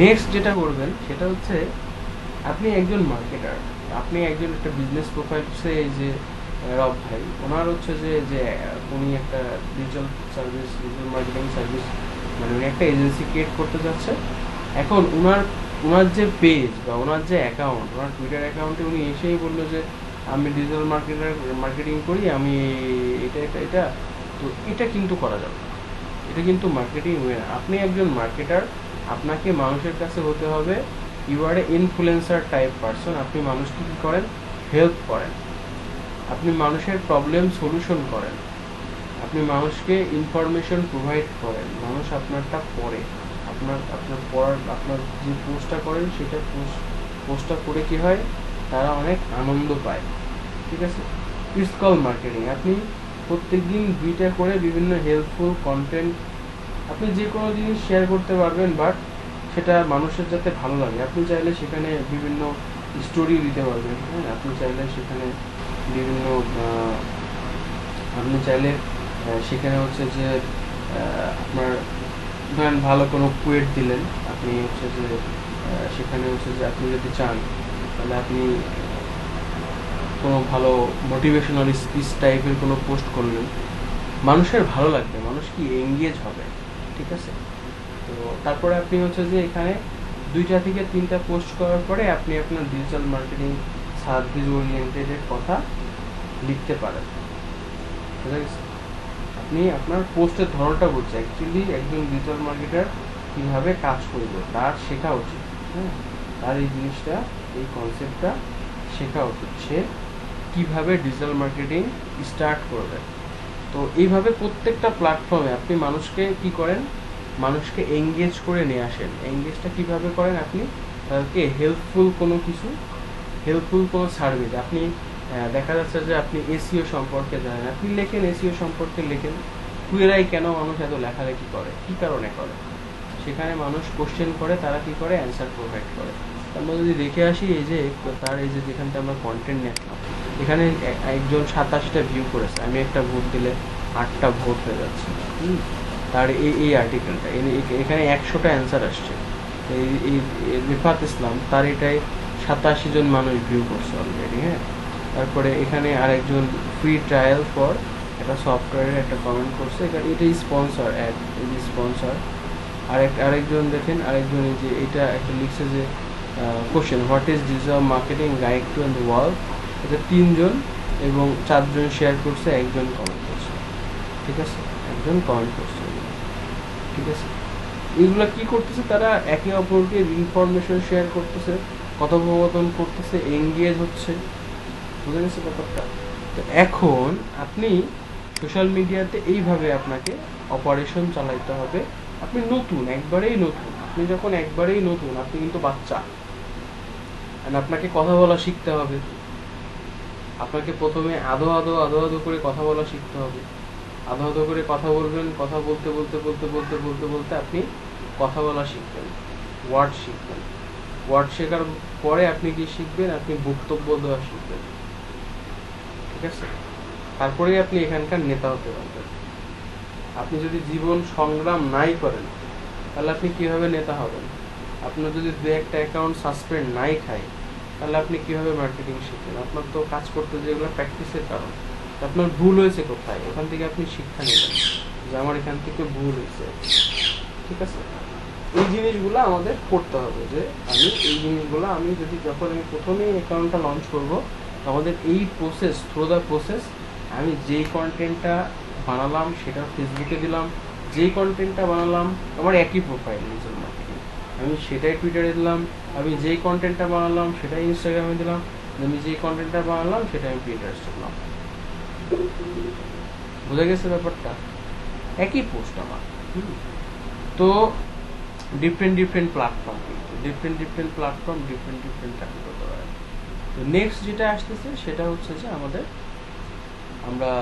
নেক্সট যেটা করবেন সেটা হচ্ছে আপনি একজন মার্কেটার, আপনি একজন একটা বিজনেস প্রোফাইল হচ্ছে এই যে রব ভাই, ওনার হচ্ছে যে উনি একটা ডিজিটাল মার্কেটিং সার্ভিস, মানে উনি একটা এজেন্সি ক্রিয়েট করতে যাচ্ছে। এখন ওনার যে পেজ বা ওনার যে অ্যাকাউন্ট, ওনার টুইটার অ্যাকাউন্টে উনি এসেই বললো যে আমি ডিজিটাল মার্কেটিং করি, আমি এটা তো এটা কিন্তু করা যাবে না, এটা কিন্তু মার্কেটিং ওয়ে না। আপনি একজন মার্কেটার, আপনাকে মানুষের কাছে হতে হবে you are a influencer type person. আপনি মানুষকে কী করেন? হেল্প করেন, আপনি মানুষের প্রবলেম সলিউশন করেন, আপনি মানুষকে ইনফরমেশন প্রোভাইড করেন, মানুষ আপনারটা পড়ে, আপনার যে পোস্টটা করেন সেটা পোস্টটা করে কি হয়, তারা অনেক আনন্দ পায়, ঠিক আছে? It's call marketing. আপনি প্রত্যেকদিন 2টা করে বিভিন্ন হেল্পফুল কন্টেন্ট আপনি যে কোনো জিনিস শেয়ার করতে পারবেন, বাট সেটা মানুষের যাতে ভালো লাগে। আপনি চাইলে সেখানে বিভিন্ন স্টোরি দিতে পারবেন, হ্যাঁ। আপনি চাইলে সেখানে বিভিন্ন সেখানে হচ্ছে যে আপনার ধরেন ভালো কোনো কুয়েট দিলেন, আপনি হচ্ছে যে সেখানে হচ্ছে যে আপনি যদি চান তাহলে আপনি কোনো ভালো মোটিভেশনাল স্পিচ টাইপের কোনো পোস্ট করলেন, মানুষের ভালো লাগবে, মানুষ কি এঙ্গেজ হবে, ঠিক আছে? তো তারপরে আপনি হচ্ছে যে এখানে 2টা থেকে 3টা পোস্ট করার পরে আপনি আপনার ডিজিটাল মার্কেটিং সার্ভিস ওরিয়েন্টেডের কথা লিখতে পারেন, ঠিক আছে? আপনি আপনার পোস্টের ধরনটা বলছে, অ্যাকচুয়ালি একজন ডিজিটাল মার্কেটার কীভাবে কাজ করবে তার শেখা উচিত, হ্যাঁ। তার এই জিনিসটা, এই কনসেপ্টটা শেখা উচিত, সে কীভাবে ডিজিটাল মার্কেটিং স্টার্ট করবে। তো এইভাবে প্রত্যেকটা প্ল্যাটফর্মে আপনি মানুষকে কি করেন, মানুষকে এঙ্গেজ করে নিয়ে আসেন। এঙ্গেজটা কিভাবে করেন? আপনি তাদেরকে হেল্পফুল কোনো সার্ভিস, আপনি দেখা যাচ্ছে যে আপনি এসইও সম্পর্কে জানেন, আপনি লেখেন, এসইও সম্পর্কে লেখেন, কুয়েরাই কেন মানুষ এত লেখালেখি করে, কী কারণে করে, সেখানে মানুষ কোশ্চেন করে, তারা কি করে, অ্যান্সার প্রোভাইড করে। আমরা যদি দেখে আসি এই যে যেখানটা আমরা কন্টেন্ট নিলাম, এখানে একজন 87টা ভিউ করেছে, আমি একটা ভোট দিলে 8টা ভোট হয়ে যাচ্ছে, তার এই আর্টিকেলটা, এখানে 100টা অ্যান্সার আসছে। এই রিফাত ইসলাম, তার এটাই 87 জন মানুষ ভিউ করছে অলরেডি, হ্যাঁ। তারপরে এখানে আরেকজন ফ্রি ট্রায়াল ফর একটা সফটওয়্যারের একটা কমেন্ট করছে, এটাই স্পন্সর অ্যাড, এই যে স্পন্সর। আরেকজন দেখেন, আরেকজন এই যে এটা একটা লিখছে যে question, what is digital marketing guide to the world. এটা 3জন এবং 4জন শেয়ার করছে, একজন কমেন্ট করছে, ঠিক আছে, একজন কমেন্ট করছে, ঠিক আছে। এগুলো কি করতেছে, তারা একে অপরকে ইনফরমেশন শেয়ার করতেছে, কথোপকথন করতেছে, এঙ্গেজ হচ্ছে, বুঝে গেছে ব্যাপারটা। তো এখন আপনি সোশ্যাল মিডিয়াতে এইভাবে আপনাকে অপারেশন চালাইতে হবে। আপনি নতুন, একবারেই নতুন, আপনি যখন একবারেই নতুন, আপনি কিন্তু বাচ্চা, আর আপনাকে কথা বলা শিখতে হবে। আপনাকে প্রথমে আদো আদো আদো আদো করে কথা বলা শিখতে হবে। আদো আদো করে কথা বলবেন, কথা বলতে বলতে বলতে বলতে বলতে বলতে আপনি কথা বলা শিখবেন, ওয়ার্ড শিখবেন। ওয়ার্ড শেখার পরে আপনি কি শিখবেন, আপনি বক্তব্য দেওয়া শিখবেন, ঠিক আছে। তারপরেই আপনি এখানকার নেতা হতে পারবেন। আপনি যদি জীবন সংগ্রাম নাই করেন, তাহলে আপনি কিভাবে নেতা হবেন? আপনার যদি দু একটা অ্যাকাউন্ট সাসপেন্ড নাই খায়, তাহলে আপনি কিভাবে মার্কেটিং শিখবেন? আপনার তো কাজ করতে যেগুলো প্র্যাকটিসের কারণ, আপনার ভুল হয়েছে কোথায়, ওখান থেকে আপনি শিক্ষা নেবেন যে আমার এখান থেকে ভুল হয়েছে, ঠিক আছে। এই জিনিসগুলো আমাদের করতে হবে, যে আমি এই জিনিসগুলো আমি যদি যখন আমি প্রথমেই অ্যাকাউন্টটা লঞ্চ করব, আমাদের এই প্রসেস, থ্রু দ্য প্রসেস, আমি যেই কন্টেন্টটা বানালাম সেটা ফেসবুকে দিলাম, যেই কন্টেন্টটা বানালাম আমার একই প্রোফাইল নিজের মার্কেটিং, আমি সেটাই টুইটারে দিলাম, আমি যেই কন্টেন্টটা বানালাম সেটাই ইনস্টাগ্রামে দিলাম, আমি যেই কন্টেন্টটা বানালাম সেটা আমি পিন্টারেস্টে দিলাম। বুঝে গেছে ব্যাপারটা? একই পোস্ট আমার। তো ডিফারেন্ট প্ল্যাটফর্ম, কিন্তু ডিফারেন্ট প্ল্যাটফর্ম ডিফারেন্ট ট্রাফিক হতে পারে। তো নেক্সট যেটা আসতেছে সেটা হচ্ছে যে আমরা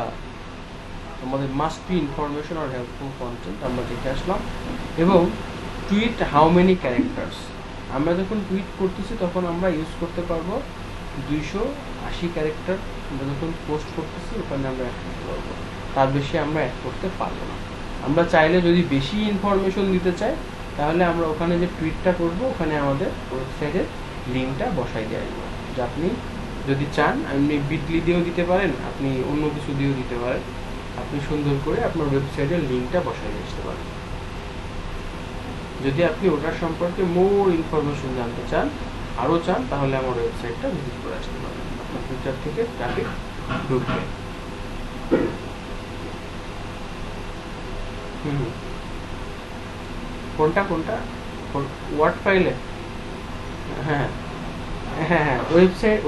আমাদের মাস্ট বি ইনফরমেশন আর হেল্পফুল কন্টেন্ট আমরা দেখে আসলাম, এবং টুইট হাউ মেনি ক্যারেক্টার্স। আমরা যখন টুইট করতেছি তখন আমরা ইউজ করতে পারবো 280 ক্যারেক্টার। আমরা যখন পোস্ট করতেছি ওখানে আমরা অ্যাড করতে পারবো, তার বেশি আমরা অ্যাড করতে পারবো না। আমরা চাইলে যদি বেশি ইনফরমেশন দিতে চাই, তাহলে আমরা ওখানে যে টুইটটা করবো ওখানে আমাদের ওয়েবসাইটের লিঙ্কটা বসাই দেওয়া যাবে। যে আপনি যদি চান আপনি বিটলি দিয়েও দিতে পারেন, আপনি অন্য কিছু দিয়েও দিতে পারেন, আপনি সুন্দর করে আপনার ওয়েবসাইটের লিঙ্কটা বসাই আসতে পারেন। যদি আপনি ওটার সম্পর্কে মোর ইনফরমেশন জানতে চান, আরও চান, তাহলে আমার ওয়েবসাইটটা ভিজিট করে আসতে পারেন, আপনার টুইটার থেকে ট্রাফিক ঢুকবে। কোনটা ওয়ার্ড ফাইলে? হ্যাঁ হ্যাঁ হ্যাঁ, ওয়েবসাইট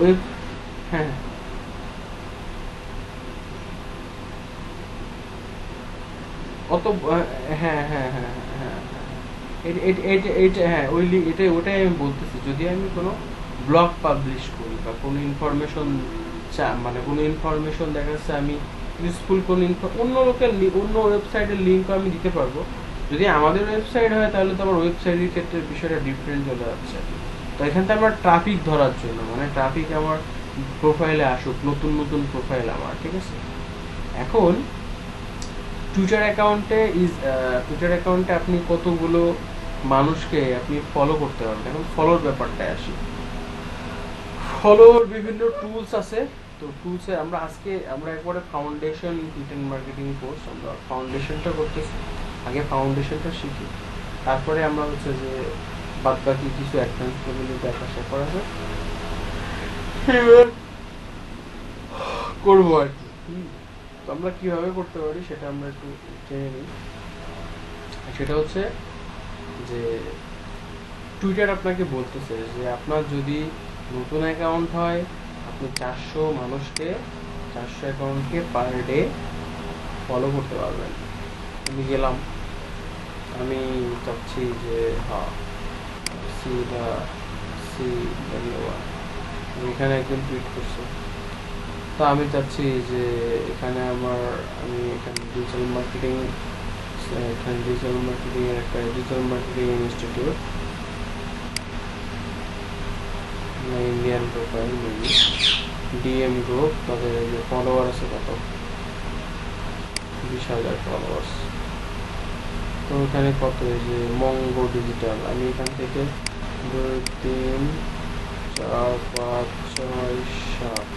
হ্যাঁ অত হ্যাঁ হ্যাঁ হ্যাঁ হ্যাঁ, এটা হ্যাঁ ওই ওটাই আমি বলতেছি। যদি আমি কোনো ব্লগ পাবলিশ করি বা কোনো ইনফরমেশন মানে কোনো ইনফরমেশন দেখা যাচ্ছে আমি ইউজফুল কোনো অন্য লোকের অন্য ওয়েবসাইটের লিঙ্কও আমি দিতে পারবো। যদি আমাদের ওয়েবসাইট হয় তাহলে তো আমার ওয়েবসাইটের ক্ষেত্রে বিষয়টা ডিফারেন্ট চলে যাচ্ছে। তো এখান থেকে আমার ট্রাফিক ধরার জন্য, মানে ট্রাফিক আমার প্রোফাইলে আসুক, নতুন নতুন প্রোফাইল আমার, ঠিক আছে। এখন টুইটার অ্যাকাউন্টে আপনি কতগুলো মানুষকে আপনি ফলো করতে পারবেন। এখন ফলোর ব্যাপারটায় আসি। ফলোর বিভিন্ন টুলস আছে। তো টুলসে আমরা একবারে ফাউন্ডেশন কন্টেন্ট মার্কেটিং কোর্স, আমরা ফাউন্ডেশনটা করতেছি। আগে ফাউন্ডেশনটা শিখি, তারপরে আমরা হচ্ছে যে বাদ বাকি কিছু অ্যাডভান্স লেভেলে দেখা শেখা আছে করবো আর কি। তো আমরা কিভাবে করতে পারি সেটা আমরা একটু জেনে নিই। সেটা হচ্ছে যে টুইটার আপনাকে বলতেছে যে আপনার যদি নতুন অ্যাকাউন্ট হয়, আপনি 400 অ্যাকাউন্টকে পার ডে ফলো করতে পারবেন। আমি গেলাম, আমি চাচ্ছি যে এখানে একজন টুইট করছে, তো আমি চাচ্ছি যে এখানে আমি এখানে ডিজিটাল মার্কেটিং এর একটা digital marketing institute, Indian profile, DM group, তাদের যে ফলোয়ার আছে কত, 20,000 ফলোয়ার্স। তো এখানে কত, এই যে মঙ্গো ডিজিটাল, আমি এখান থেকে 2 3 4 5 6 7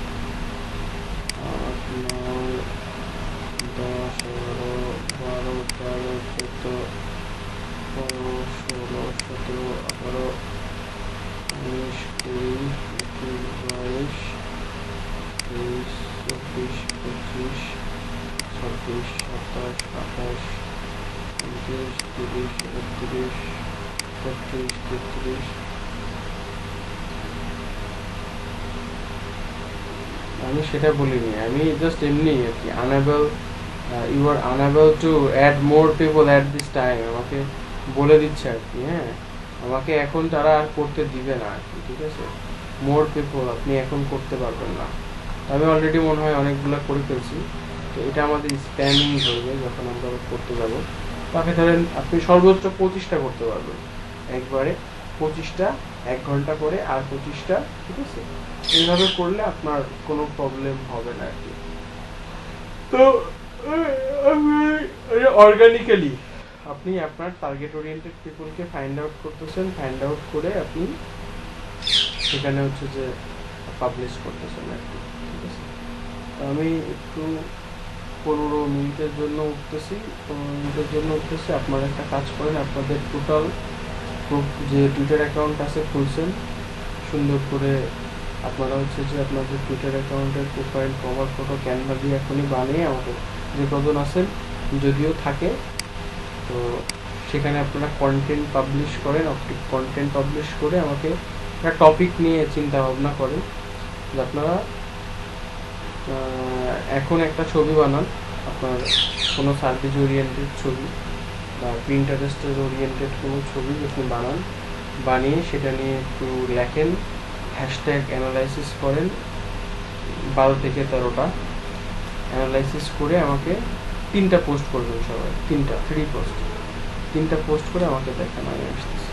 8 9 10 11 12 13 14 15 16 17 18 19 20 21 22 23 24 25 26 27 28 29 30 31 32 33। আমি সেটা বলিনি, আমি জাস্ট এমনি আর কি unable, you are unable to add more people at this time, আমাকে বলে দিচ্ছে আর কি। হ্যাঁ, আমাকে এখন তারা আর করতে দিবে না আর কি, ঠিক আছে। মোর পিপল আপনি এখন করতে পারবেন না, আমি অলরেডি মনে হয় অনেকগুলো করে ফেলছি। তো এটা আমাদের স্প্যামিং ধরবে যখন আমরা করতে যাব। তাকে ধরেন আপনি সর্বোচ্চ 25টা করতে পারবেন একবারে, 25টা 1 ঘন্টা করে, আর 25টা, ঠিক আছে। এইভাবে করলে আপনার কোনো প্রবলেম হবে না আর কি। তো অর্গানিক্যালি আপনি আপনার টার্গেট ওরিয়েন্টেড পিপলকে ফাইন্ড আউট করতেছেন, ফাইন্ড আউট করে আপনি সেখানে হচ্ছে যে পাবলিশ করতেছেন আর কি, ঠিক আছে। তো আমি একটু 15 মিনিটের জন্য উঠতেছি, 15 মিনিটের জন্য উঠতেছি। আপনারা একটা কাজ করেন, আপনাদের টোটাল যে টুইটার অ্যাকাউন্ট আছে খুলছেন সুন্দর করে, আপনারা হচ্ছে যে আপনাদের টুইটার অ্যাকাউন্টের প্রোফাইল কভার ফটো ক্যানভা দিয়ে এখনই বানিয়ে আমাকে, যে কজন আছেন যদিও থাকে, তো সেখানে আপনারা কন্টেন্ট পাবলিশ করেন, কন্টেন্ট পাবলিশ করে আমাকে একটা টপিক নিয়ে চিন্তা ভাবনা করেন যে আপনারা এখন একটা ছবি বানান, আপনার কোনো সার্ভিস ওরিয়েন্টেড ছবি বা প্রিন্টারেস্টের ওরিয়েন্টেড কোনো ছবি আপনি বানান, বানিয়ে সেটা নিয়ে একটু লেখেন, হ্যাশট্যাগ অ্যানালাইসিস করেন 12 থেকে 13টা অ্যানালাইসিস করে আমাকে 3টা পোস্ট করবেন সবাই, 3 পোস্ট, 3টা পোস্ট করে আমাকে দেখান, আমি আসতেছি।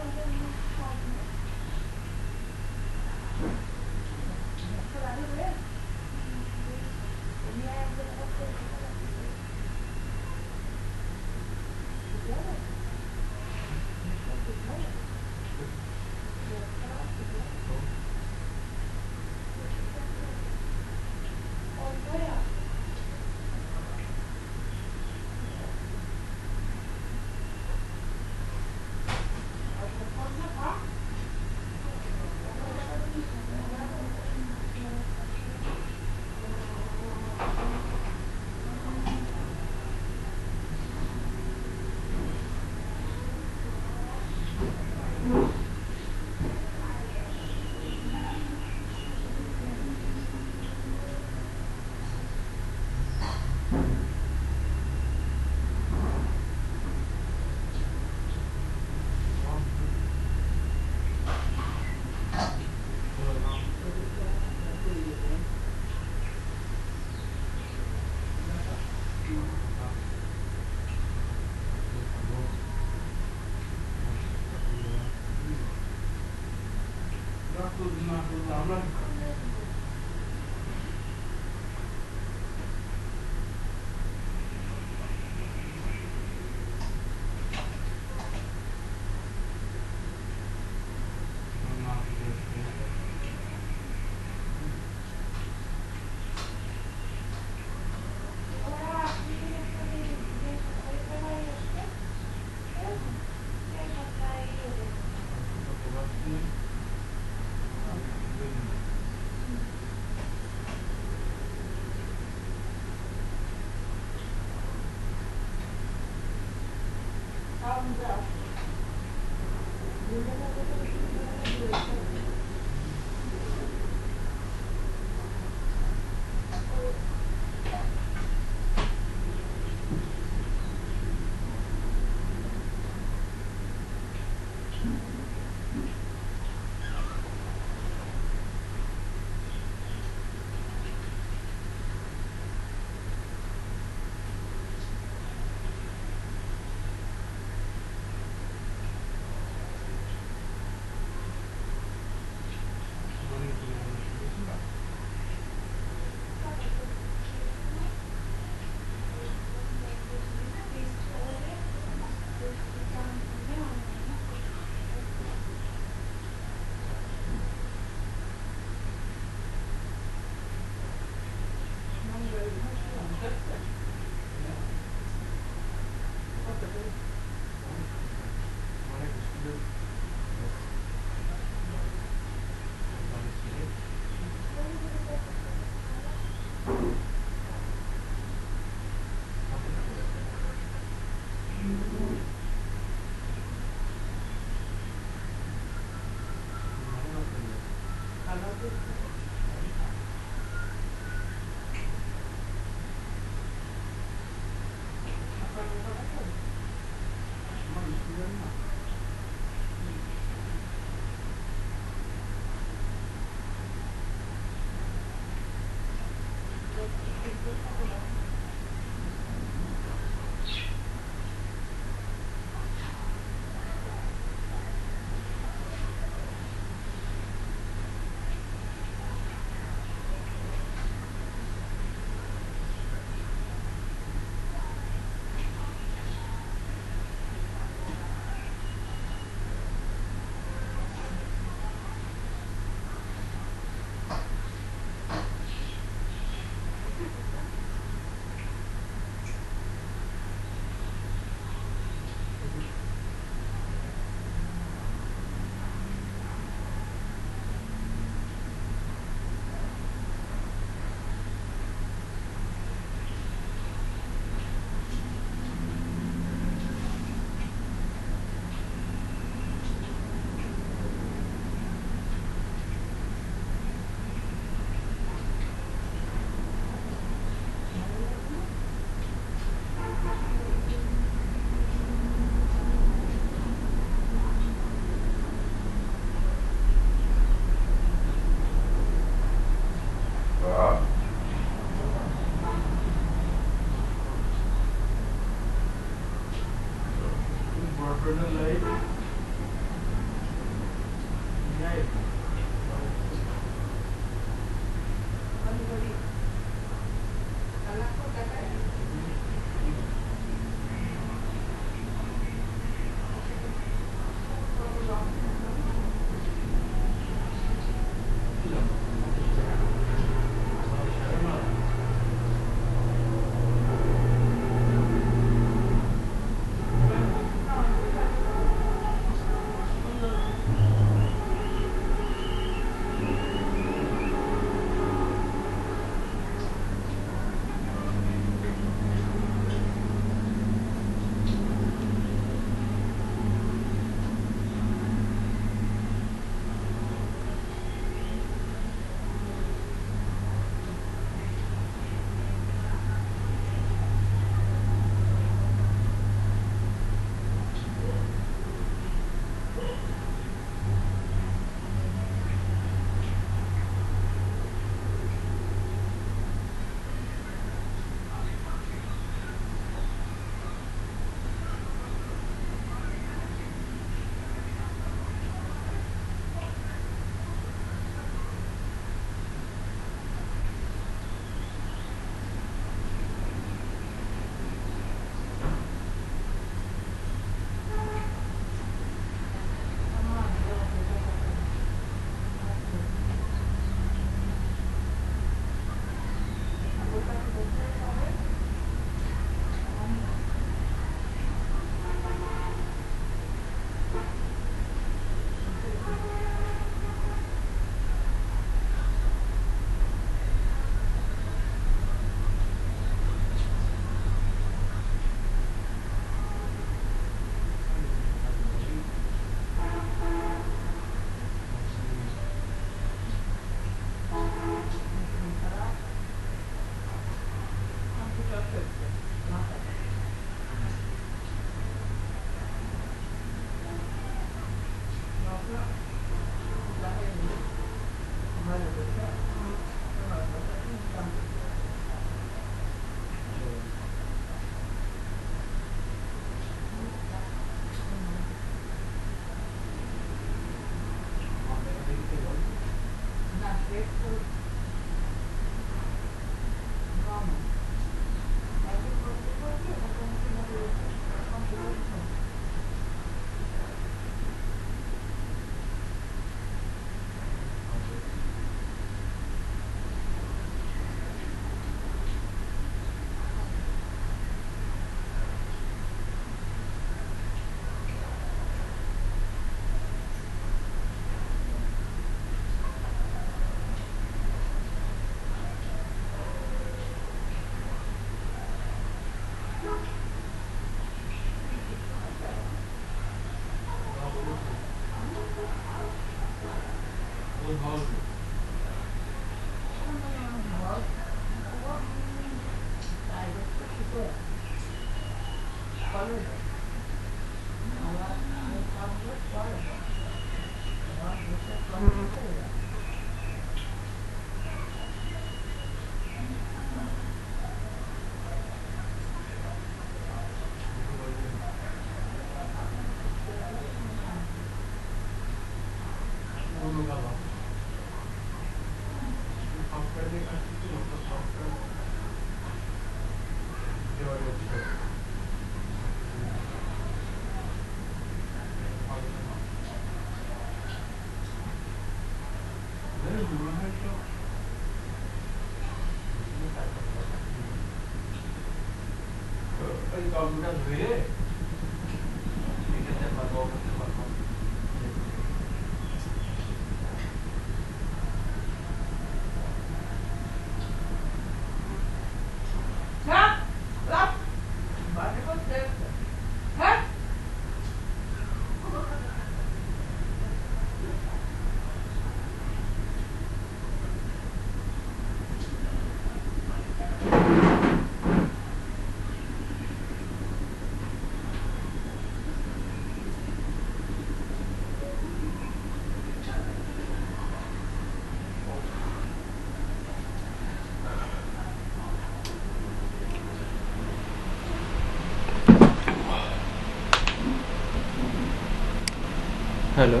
হ্যালো,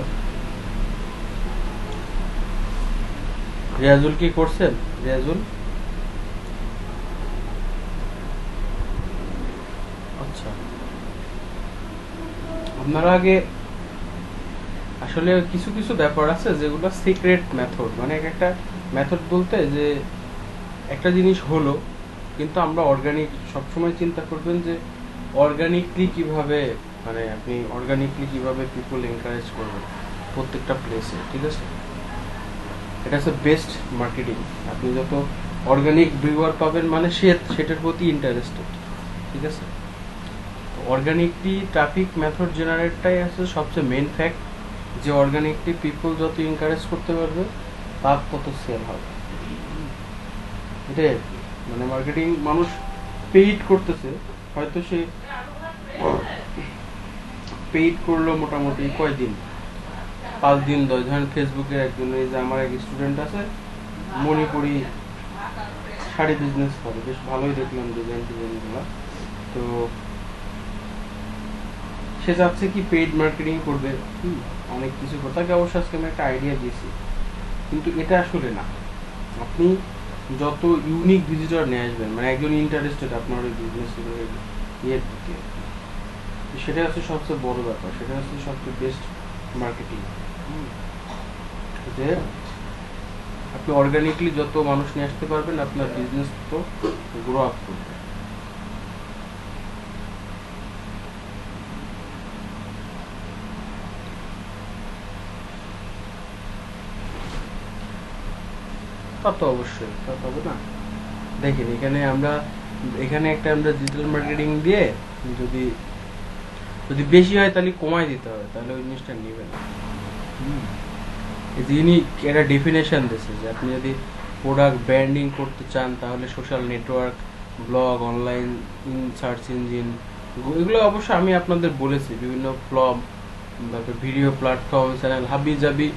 রিয়াজুল কি করছেন? রিয়াজুল, আচ্ছা, আপনারা আগে আসলে কিছু কিছু ব্যাপার আছে যেগুলো সিক্রেট মেথড, মানে একটা মেথড বলতে যে একটা জিনিস হলো, কিন্তু আমরা অর্গানিক সবসময় চিন্তা করবেন যে অর্গানিকলি কিভাবে, মানে আপনি অর্গানিকলি কিভাবে পিপল এনকারেজ করবেন প্রত্যেকটা প্লেসে, ঠিক আছে? এটা হচ্ছে বেস্ট মার্কেটিং। আপনি যত অর্গানিক ভিউয়ার পাবেন মানে সেটার প্রতি ইন্টারেস্টেড, ঠিক আছে? অর্গানিকলি ট্রাফিক মেথড জেনারেটটাই আছে সবচেয়ে মেন ফ্যাক্ট, যে অর্গানিকলি পিপল যত এনকারেজ করতে পারবে তার তত সেল হবে। এটাই মানে মার্কেটিং। মানুষ পেইড করতেছে, হয়তো সে পেইড করলো মোটামুটি কয়দিন, 5 দিন 10, ধরেন ফেসবুকের একজন, এই যে আমার এক স্টুডেন্ট আছে মণিপুরি শাড়ি বিজনেস করে, বেশ ভালোই দেখলাম ডিজাইনগুলো। তো সে চাচ্ছে কি পেইড মার্কেটিং করবে, অনেক কিছু করে, তাকে অবশ্য আজকে আমি একটা আইডিয়া দিয়েছি, কিন্তু এটা আসলে না। আপনি যত ইউনিক ভিজিটর নিয়ে আসবেন, মানে একজন ইন্টারেস্টেড আপনার ওই বিজনেস ইয়ের দিকে, সেটা হচ্ছে সবচেয়ে বড় ব্যাপার, সেটা হচ্ছে সবচেয়ে বেস্ট মার্কেটিং। যে আপনি অর্গানিকলি যত মানুষ নিয়ে আসতে পারবেন আপনার বিজনেস তো গ্রো আপ করবে। তা তো অবশ্যই, তা তো হবে না। দেখেন এখানে একটা আমরা ডিজিটাল মার্কেটিং দিয়ে যদি যদি বেশি হয় তাহলে কমাই দিতে হবে, তাহলে ওই জিনিসটা নেবে না। যিনি একটা ডেফিনেশন দিয়েছে যে আপনি যদি প্রোডাক্ট ব্র্যান্ডিং করতে চান তাহলে social network, blog, online search engine, এগুলো অবশ্য আমি আপনাদের বলেছি, বিভিন্ন ফ্লগ, তারপর ভিডিও প্ল্যাটফর্ম, চ্যানেল, হাবি জাবি,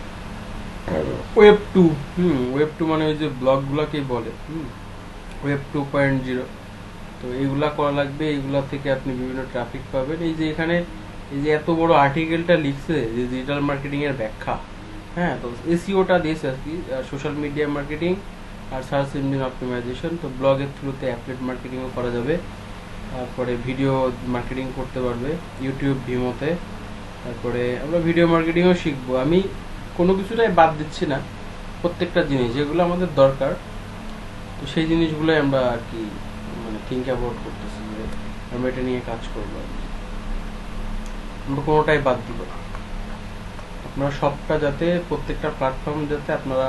ওয়েব টু। ওয়েব টু মানে ওই যে ব্লগগুলোকেই বলে ওয়েব 2.0। তো এইগুলা করা লাগবে, এইগুলা থেকে আপনি বিভিন্ন ট্রাফিক পাবেন। এই যে এখানে এই যে এত বড় আর্টিকেলটা লিখছে যে ডিজিটাল মার্কেটিং এর ব্যাখ্যা, হ্যাঁ, তো এসইওটা দিয়েছে আর কি, সোশ্যাল মিডিয়া মার্কেটিং আর সার্চ ইঞ্জিন অপটিমাইজেশন। তো ব্লগের থ্রুতে অ্যাফিলিয়েট মার্কেটিংও করা যাবে, তারপরে ভিডিও মার্কেটিং করতে পারবে ইউটিউব ভিমোতে। তারপরে আমরা ভিডিও মার্কেটিংও শিখবো। আমি কোনো কিছুটাই বাদ দিচ্ছি না, প্রত্যেকটা জিনিস যেগুলো আমাদের দরকার, তো সেই জিনিসগুলোই আমরা আর কি মানে থিঙ্ক অ্যাবাউট করতেছি যে আমরা এটা নিয়ে কাজ করবো আর কি। আমরা কোনোটাই বাদ দিব না। আপনারা সবটা যাতে, প্রত্যেকটা প্ল্যাটফর্ম যাতে আপনারা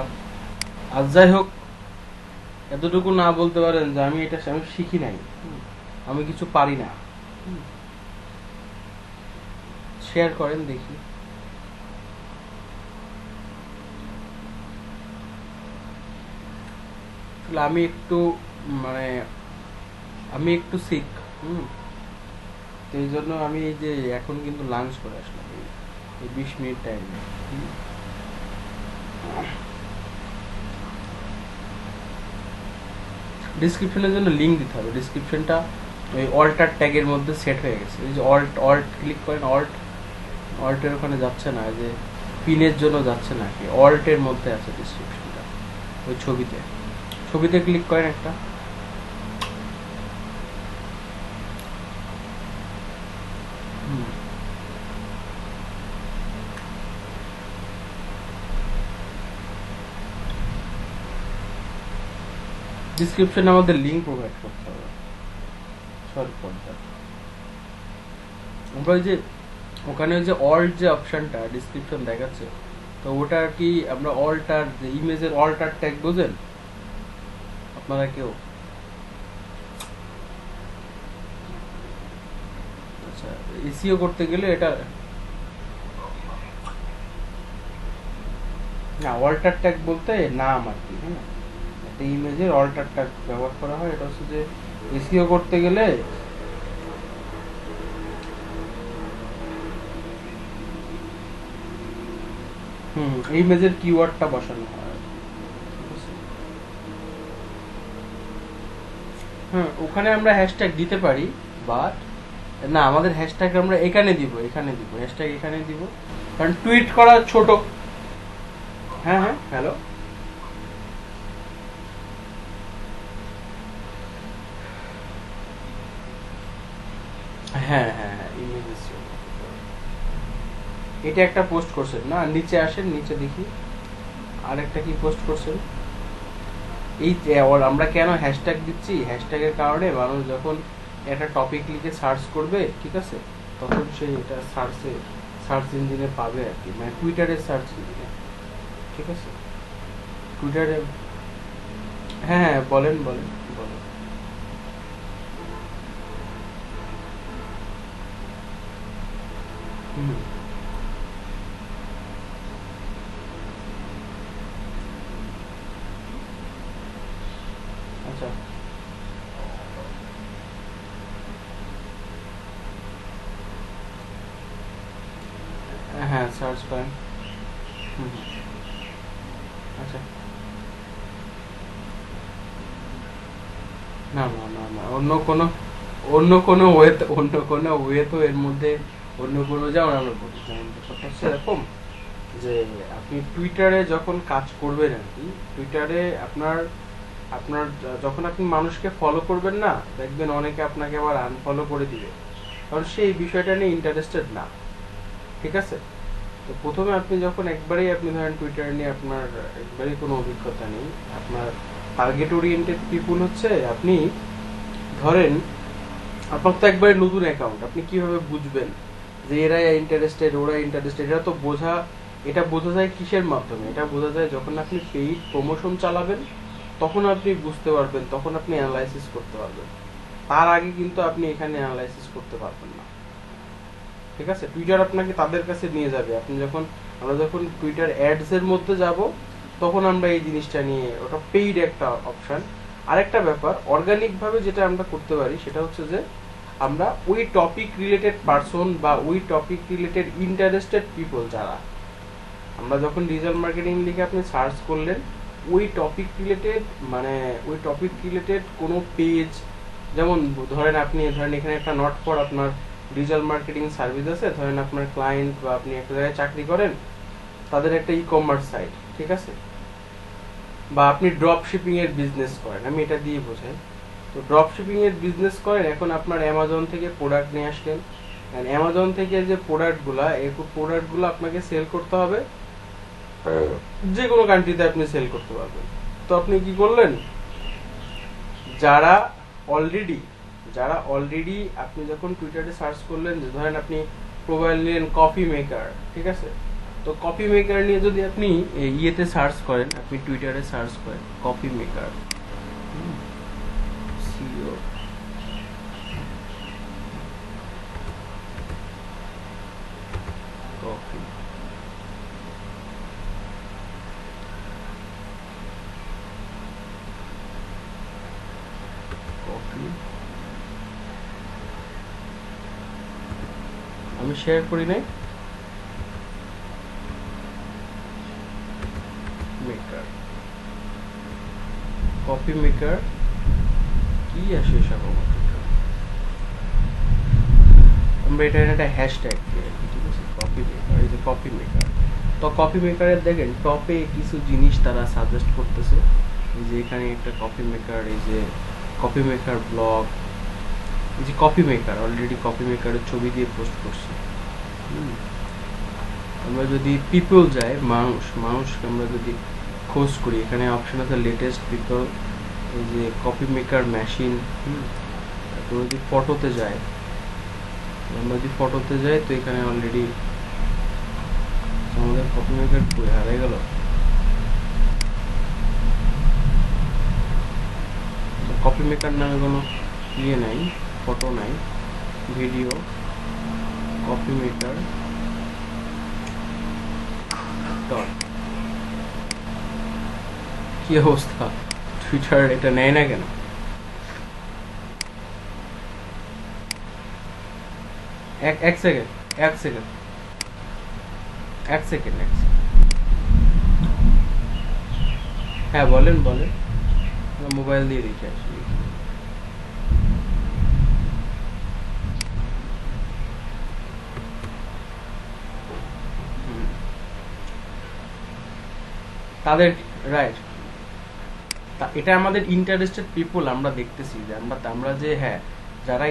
আজ যাই হোক এতটুকু না বলতে পারেন যে আমি এটা আমি শিখি নাই, আমি কিছু পারি না, শেয়ার করেন দেখি। আমি একটু মানে আমি একটু শিখ, তো এই জন্য আমি এই যে এখন কিন্তু লাঞ্চ করে আসলাম এই 20 মিনিট টাইম। ডিসক্রিপশনের জন্য লিঙ্ক দিতে হবে, ডিসক্রিপশনটা ওই অল্টার ট্যাগের মধ্যে সেট হয়ে গেছে। এই যে অল্ট অল্ট ক্লিক করেন, অল্টের ওখানে যাচ্ছে না, যে পিনের জন্য যাচ্ছে না কি, অল্টের মধ্যে আছে ডিসক্রিপশনটা, ওই ছবিতে ক্লিক করেন একটা। ডিসক্রিপশনে আমাদের লিঙ্ক প্রোভাইড করতে হবে। Sorry for that. আমরা ওই যে ওখানে ওই যে অল্ট যে অপশনটা ডিসক্রিপশন দেখাচ্ছে, তো ওটা আর কি আমরা অল্টার যে ইমেজের অল্টার ট্যাগ বোঝেন আপনারা কেউ? আচ্ছা, এসইও করতে গেলে এটা না, অল্টার ট্যাগ বলতে নাম আর কি। হ্যাঁ, একটা ইমেজের অল্টার ট্যাগ ব্যবহার করা হয়। এটা হচ্ছে যে এসইও করতে গেলে এই ইমেজের কিওয়ার্ডটা বসানো হয়। হ্যাঁ, ওখানে আমরা হ্যাশট্যাগ দিতে পারি, বাট না, আমাদের হ্যাশট্যাগ আমরা এখানে দিব, হ্যাশট্যাগ এখানে দিব, কারণ টুইট করা ছোট। হ্যাঁ হ্যাঁ, হ্যালো। হ্যাঁ হ্যাঁ হ্যাঁ, ইমেজ এটা একটা পোস্ট করছেন না, নিচে আসেন, নিচে দেখি আর একটা কি পোস্ট করছেন। এই আমরা কেন হ্যাশট্যাগ দিচ্ছি, হ্যাশট্যাগের কারণে মানুষ যখন একটা টপিক লিখে সার্চ করবে, ঠিক আছে, তখন সে এটা সার্চ ইঞ্জিনে পাবে আর কি, মানে টুইটারের সার্চ ইঞ্জিনে। ঠিক আছে, টুইটারে। হ্যাঁ হ্যাঁ, বলেন বলেন বলেন। হুম, আচ্ছা। হ্যাঁ, সার্চ করেন। হুম, আচ্ছা। না না না না, অন্য কোনো ওয়ে তো এর মধ্যে অন্য কোনো, যেমন আমরা বলি, যেমন ব্যাপারটা হচ্ছে এরকম যে আপনি টুইটারে যখন কাজ করবেন আর কি, টুইটারে আপনার আপনার যখন আপনি মানুষকে ফলো করবেন না, দেখবেন অনেকে আপনাকে আবার আনফলো করে দিবে, কারণ সেই বিষয়টা নিয়ে ইন্টারেস্টেড না। ঠিক আছে, তো প্রথমে আপনি যখন একবারেই আপনি ধরেন টুইটার নিয়ে আপনার একবারেই কোনো অভিজ্ঞতা নেই, আপনার টার্গেট ওরিয়েন্টেড পিপুল হচ্ছে, আপনি ধরেন আপনার তো একবারে নতুন অ্যাকাউন্ট, আপনি কিভাবে বুঝবেন যে এরা ইন্টারেস্টেড, ওরা ইন্টারেস্টেড? এটা বোঝা যায় কিসের মাধ্যমে? এটা বোঝা যায় যখন আপনি পেইড প্রমোশন চালাবেন, তখন আপনি বুঝতে পারবেন, তখন আপনি অ্যানালাইসিস করতে পারবেন। তার আগে কিন্তু আপনি এখানে অ্যানালাইসিস করতে পারবেন না। ঠিক আছে, টুইটার আপনাকে তাদের কাছে নিয়ে যাবে। আমরা যখন টুইটার অ্যাডস এর মধ্যে যাব, তখন আমরা এই জিনিসটা নিয়ে, ওটা পেইড একটা অপশন। আরেকটা ব্যাপার, অর্গানিক ভাবে যেটা আমরা করতে পারি সেটা হচ্ছে যে আমরা ওই টপিক রিলেটেড পারসন বা ওই টপিক রিলেটেড ইন্টারেস্টেড পিপল যারা, আমরা যখন ডিজিটাল মার্কেটিং লিখে আপনি সার্চ করলেন, ওই টপিক রিলেটেড, মানে ওই টপিক রিলেটেড কোনো পেজ, যেমন ধরেন এখানে একটা নট ফর আপনার ডিজিটাল মার্কেটিং সার্ভিস আছে, ধরেন আপনার ক্লায়েন্ট বা আপনি একটা জায়গায় চাকরি করেন, তাদের একটা ই কমার্স সাইট, ঠিক আছে, বা আপনি ড্রপ শিপিং এর বিজনেস করেন, আমি এটা দিয়ে বোঝাই। তো ড্রপ শিপিং এর বিজনেস করেন, এখন আপনার অ্যামাজন থেকে প্রোডাক্ট নিয়ে আসলেন, অ্যামাজন থেকে যে প্রোডাক্টগুলা, এই প্রোডাক্টগুলো আপনাকে সেল করতে হবে, যে কোনো কান্ট্রিতে আপনি সেল করতে পারবেন। তো আপনি কি করলেন, যারা অলরেডি আপনি যখন টুইটারে সার্চ করলেন, যে ধরেন আপনি প্রোফাইল নিলেন কফি মেকার, ঠিক আছে, তো কফি মেকার নিয়ে যদি আপনি ইয়েতে সার্চ করেন, আপনি টুইটারে সার্চ করেন কফি মেকার, সিও কফি, আমি শেয়ার করি নাই, মেকার, কফি মেকার কি আসে সম্ভবত, আমরা এটা একটা হ্যাশট্যাগ দিয়ে, ঠিক আছে, কফি মেকার, এই যে কফি মেকার। তো কফি মেকারের দেখেন টপে কিছু জিনিস তারা সাজেস্ট করতেছে, এই যে এখানে একটা কফি মেকার, এই যে কফি মেকার ব্লগ, এই যে কফি মেকার অলরেডি কফি মেকারের ছবি দিয়ে পোস্ট করছে। আমরা যদি পিপল যাই, মানুষকে আমরা যদি খোঁজ করি, এখানে অপশন আছে লেটেস্ট পিপল, এই যে কফি মেকার মেশিন। তারপর যদি ফটোতে যাই, তো এখানে অলরেডি আমাদের কফি মেকার হারিয়ে গেল। কফি মেকার নামে কোনো ইয়ে নাই, ফটো নাই, ভিডিও, কফি মেকার ডট, কি অবস্থা, টুইটার এটা নেয় না কেন? এক সেকেন্ড, হ্যাঁ বলেন, মোবাইল দিয়ে দেখে আসি। তাদের রাইট, এটা আমাদের ইন্টারেস্টেড পিপল, আমরা দেখতেছি যে আমরা যে হ্যাঁ, যারা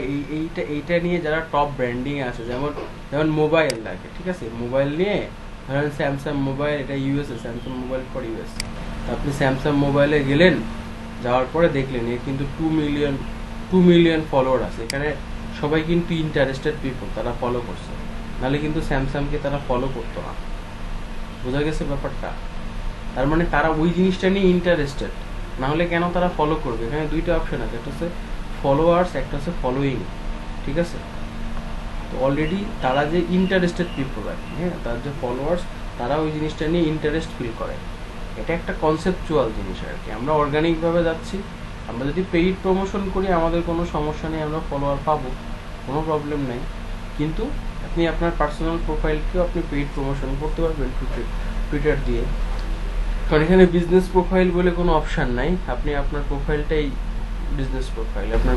এইটা নিয়ে যারা টপ ব্র্যান্ডিং আছে, যেমন মোবাইল লাগে, ঠিক আছে, মোবাইল নিয়ে ধরেন স্যামসাং মোবাইল, এটা USA, Samsung mobile for US. আপনি স্যামসাং মোবাইলে গেলেন, যাওয়ার পরে দেখলেন এর কিন্তু 2 মিলিয়ন ফলোয়ার আছে, এখানে সবাই কিন্তু ইন্টারেস্টেড পিপল, তারা ফলো করছে, নাহলে কিন্তু স্যামসাংকে তারা ফলো করতো না। বোঝা গেছে ব্যাপারটা? তার মানে তারা ওই জিনিসটা নিয়ে ইন্টারেস্টেড, না হলে কেন তারা ফলো করবে? এখানে দুইটা অপশন আছে, একটা হচ্ছে ফলোয়ার্স, একটা হচ্ছে ফলোয়িং, ঠিক আছে। তো অলরেডি তারা যে ইন্টারেস্টেড পিপল আর কি, হ্যাঁ, তার যে ফলোয়ার্স, তারা ওই জিনিসটা নিয়ে ইন্টারেস্ট ফিল করে। এটা একটা কনসেপচুয়াল জিনিস আর কি। আমরা অর্গানিকভাবে যাচ্ছি, আমরা যদি পেইড প্রমোশন করি আমাদের কোনো সমস্যা নেই, আমরা ফলোয়ার পাবো, কোনো প্রবলেম নেই। কিন্তু আপনি আপনার পার্সোনাল প্রোফাইলকেও আপনি পেইড প্রমোশন করতে পারবেন টুইটার দিয়ে, কারণ এখানে বিজনেস প্রোফাইল বলে কোনো অপশান নাই। আপনি আপনার প্রোফাইলটাই বিজনেস প্রোফাইল, আপনার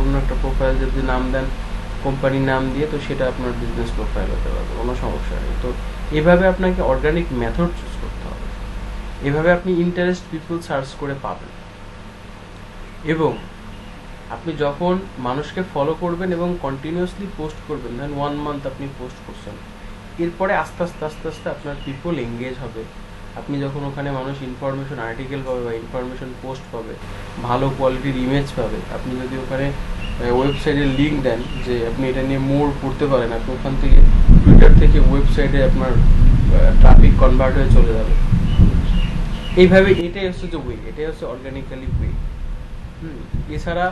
অন্য একটা প্রোফাইল যদি নাম দেন কোম্পানির নাম দিয়ে, তো সেটা আপনার বিজনেস প্রোফাইল হতে পারবে, কোনো সমস্যা নেই। তো এভাবে আপনাকে অর্গানিক মেথড চুজ করতে হবে, এভাবে আপনি ইন্টারেস্ট পিপল সার্চ করে পাবেন। এবং আপনি যখন মানুষকে ফলো করবেন এবং কন্টিনিউয়াসলি পোস্ট করবেন, ধরেন 1 মান্থ আপনি পোস্ট করছেন, এরপরে আস্তে আস্তে আপনার পিপল এঙ্গেজ হবে। আপনি যখন ওখানে মানুষ ইনফরমেশন আর্টিকেল পাবে বা ইনফরমেশন পোস্ট পাবে, ভালো কোয়ালিটির ইমেজ পাবে, আপনি যদি ওখানে ওয়েবসাইটের লিঙ্ক দেন যে আপনি এটা নিয়ে মোর পড়তে পারেন, আপনি ওখান থেকে টুইটার থেকে ওয়েবসাইটে আপনার ট্রাফিক কনভার্ট হয়ে চলে যাবে। এইভাবে এটাই হচ্ছে যে ওয়ে, এটাই হচ্ছে অর্গানিক্যালি ওয়ে। এছাড়া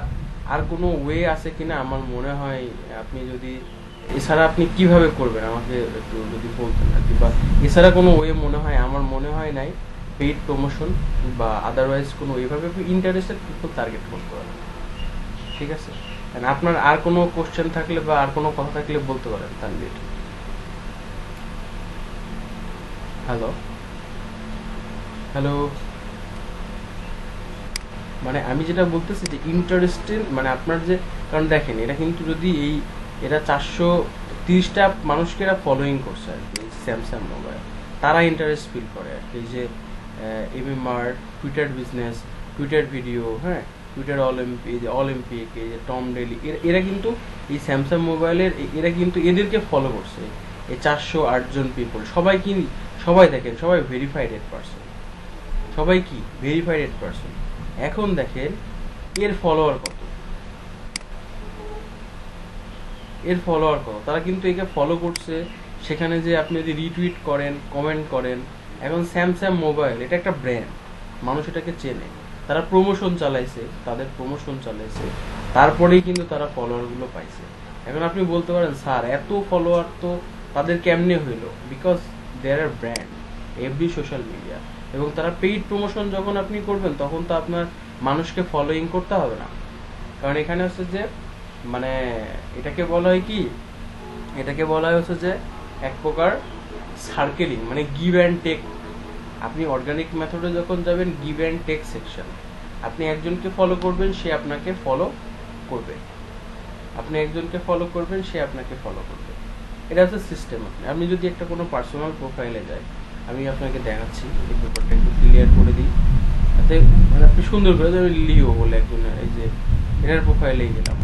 আর কোনো ওয়ে আছে কিনা আমার মনে হয়, আপনি যদি এছাড়া আপনি কিভাবে করবেন আমাকে একটু যদি বলতেন আর কি, বা এছাড়া কোনো ওয়ে আমার মনে হয় নাই পেইড প্রমোশন বা আদারওয়াইজ কোনো ওয়েভাবে ইন্টারেস্টেড পিপল টার্গেট করতে পারেন, ঠিক আছে। আপনার আর কোনো কোশ্চেন থাকলে বা আর কোনো কথা থাকলে বলতে পারেন তানভীর। হ্যালো, মানে আমি যেটা বলতেছি যে ইন্টারেস্টেড, মানে আপনার যে, কারণ দেখেন এটা কিন্তু যদি এরা 430টা মানুষকে এরা ফলোইং করছে আর কি স্যামসাং মোবাইল, তারা ইন্টারেস্ট ফিল করে আর কি। এই যে MMR, Twitter business, Twitter video, হ্যাঁ, টুইটার অলিম্পিক, এই যে টম ডেলি, এরা কিন্তু এই স্যামসাং মোবাইলের এরা কিন্তু এদেরকে ফলো করছে। এই 408 জন পিপল সবাই দেখেন, সবাই ভেরিফাইড পারসন, সবাই কি ভেরিফাইড পারসন। এখন দেখেন এর ফলোয়ার কত, তারা কিন্তু একে ফলো করছে। সেখানে যে আপনি যদি রিটুইট করেন, কমেন্ট করেন, এখন স্যামসাং মোবাইল এটা একটা ব্র্যান্ড, মানুষ এটাকে চেনে, তারা প্রমোশন চালাইছে, তারপরেই কিন্তু তারা ফলোয়ারগুলো পাইছে। এখন আপনি বলতে পারেন স্যার এত ফলোয়ার তো তাদের কেমনে হইলো? Because there are brand every social media, এবং তারা পেইড প্রমোশন যখন আপনি করবেন তখন তো আপনার মানুষকে ফলোইং করতে হবে না। কারণ এখানে হচ্ছে যে মানে এটাকে বলা হয় হচ্ছে যে এক প্রকার সার্কেলিং, মানে গিভ অ্যান্ড টেক। আপনি অর্গানিক মেথডে যখন যাবেন, গিভ অ্যান্ড টেক সেকশন, আপনি একজনকে ফলো করবেন, সে আপনাকে ফলো করবে, এটা হচ্ছে সিস্টেম। আপনি যদি একটা কোনো পার্সোনাল প্রোফাইলে যাই, আমি আপনাকে দেখাচ্ছি এই ব্যাপারটা একটু ক্লিয়ার করে দিই, তাতে মানে আপনি সুন্দর করে লিও বলে একজন, এই যে এনার প্রোফাইলেই গেলাম,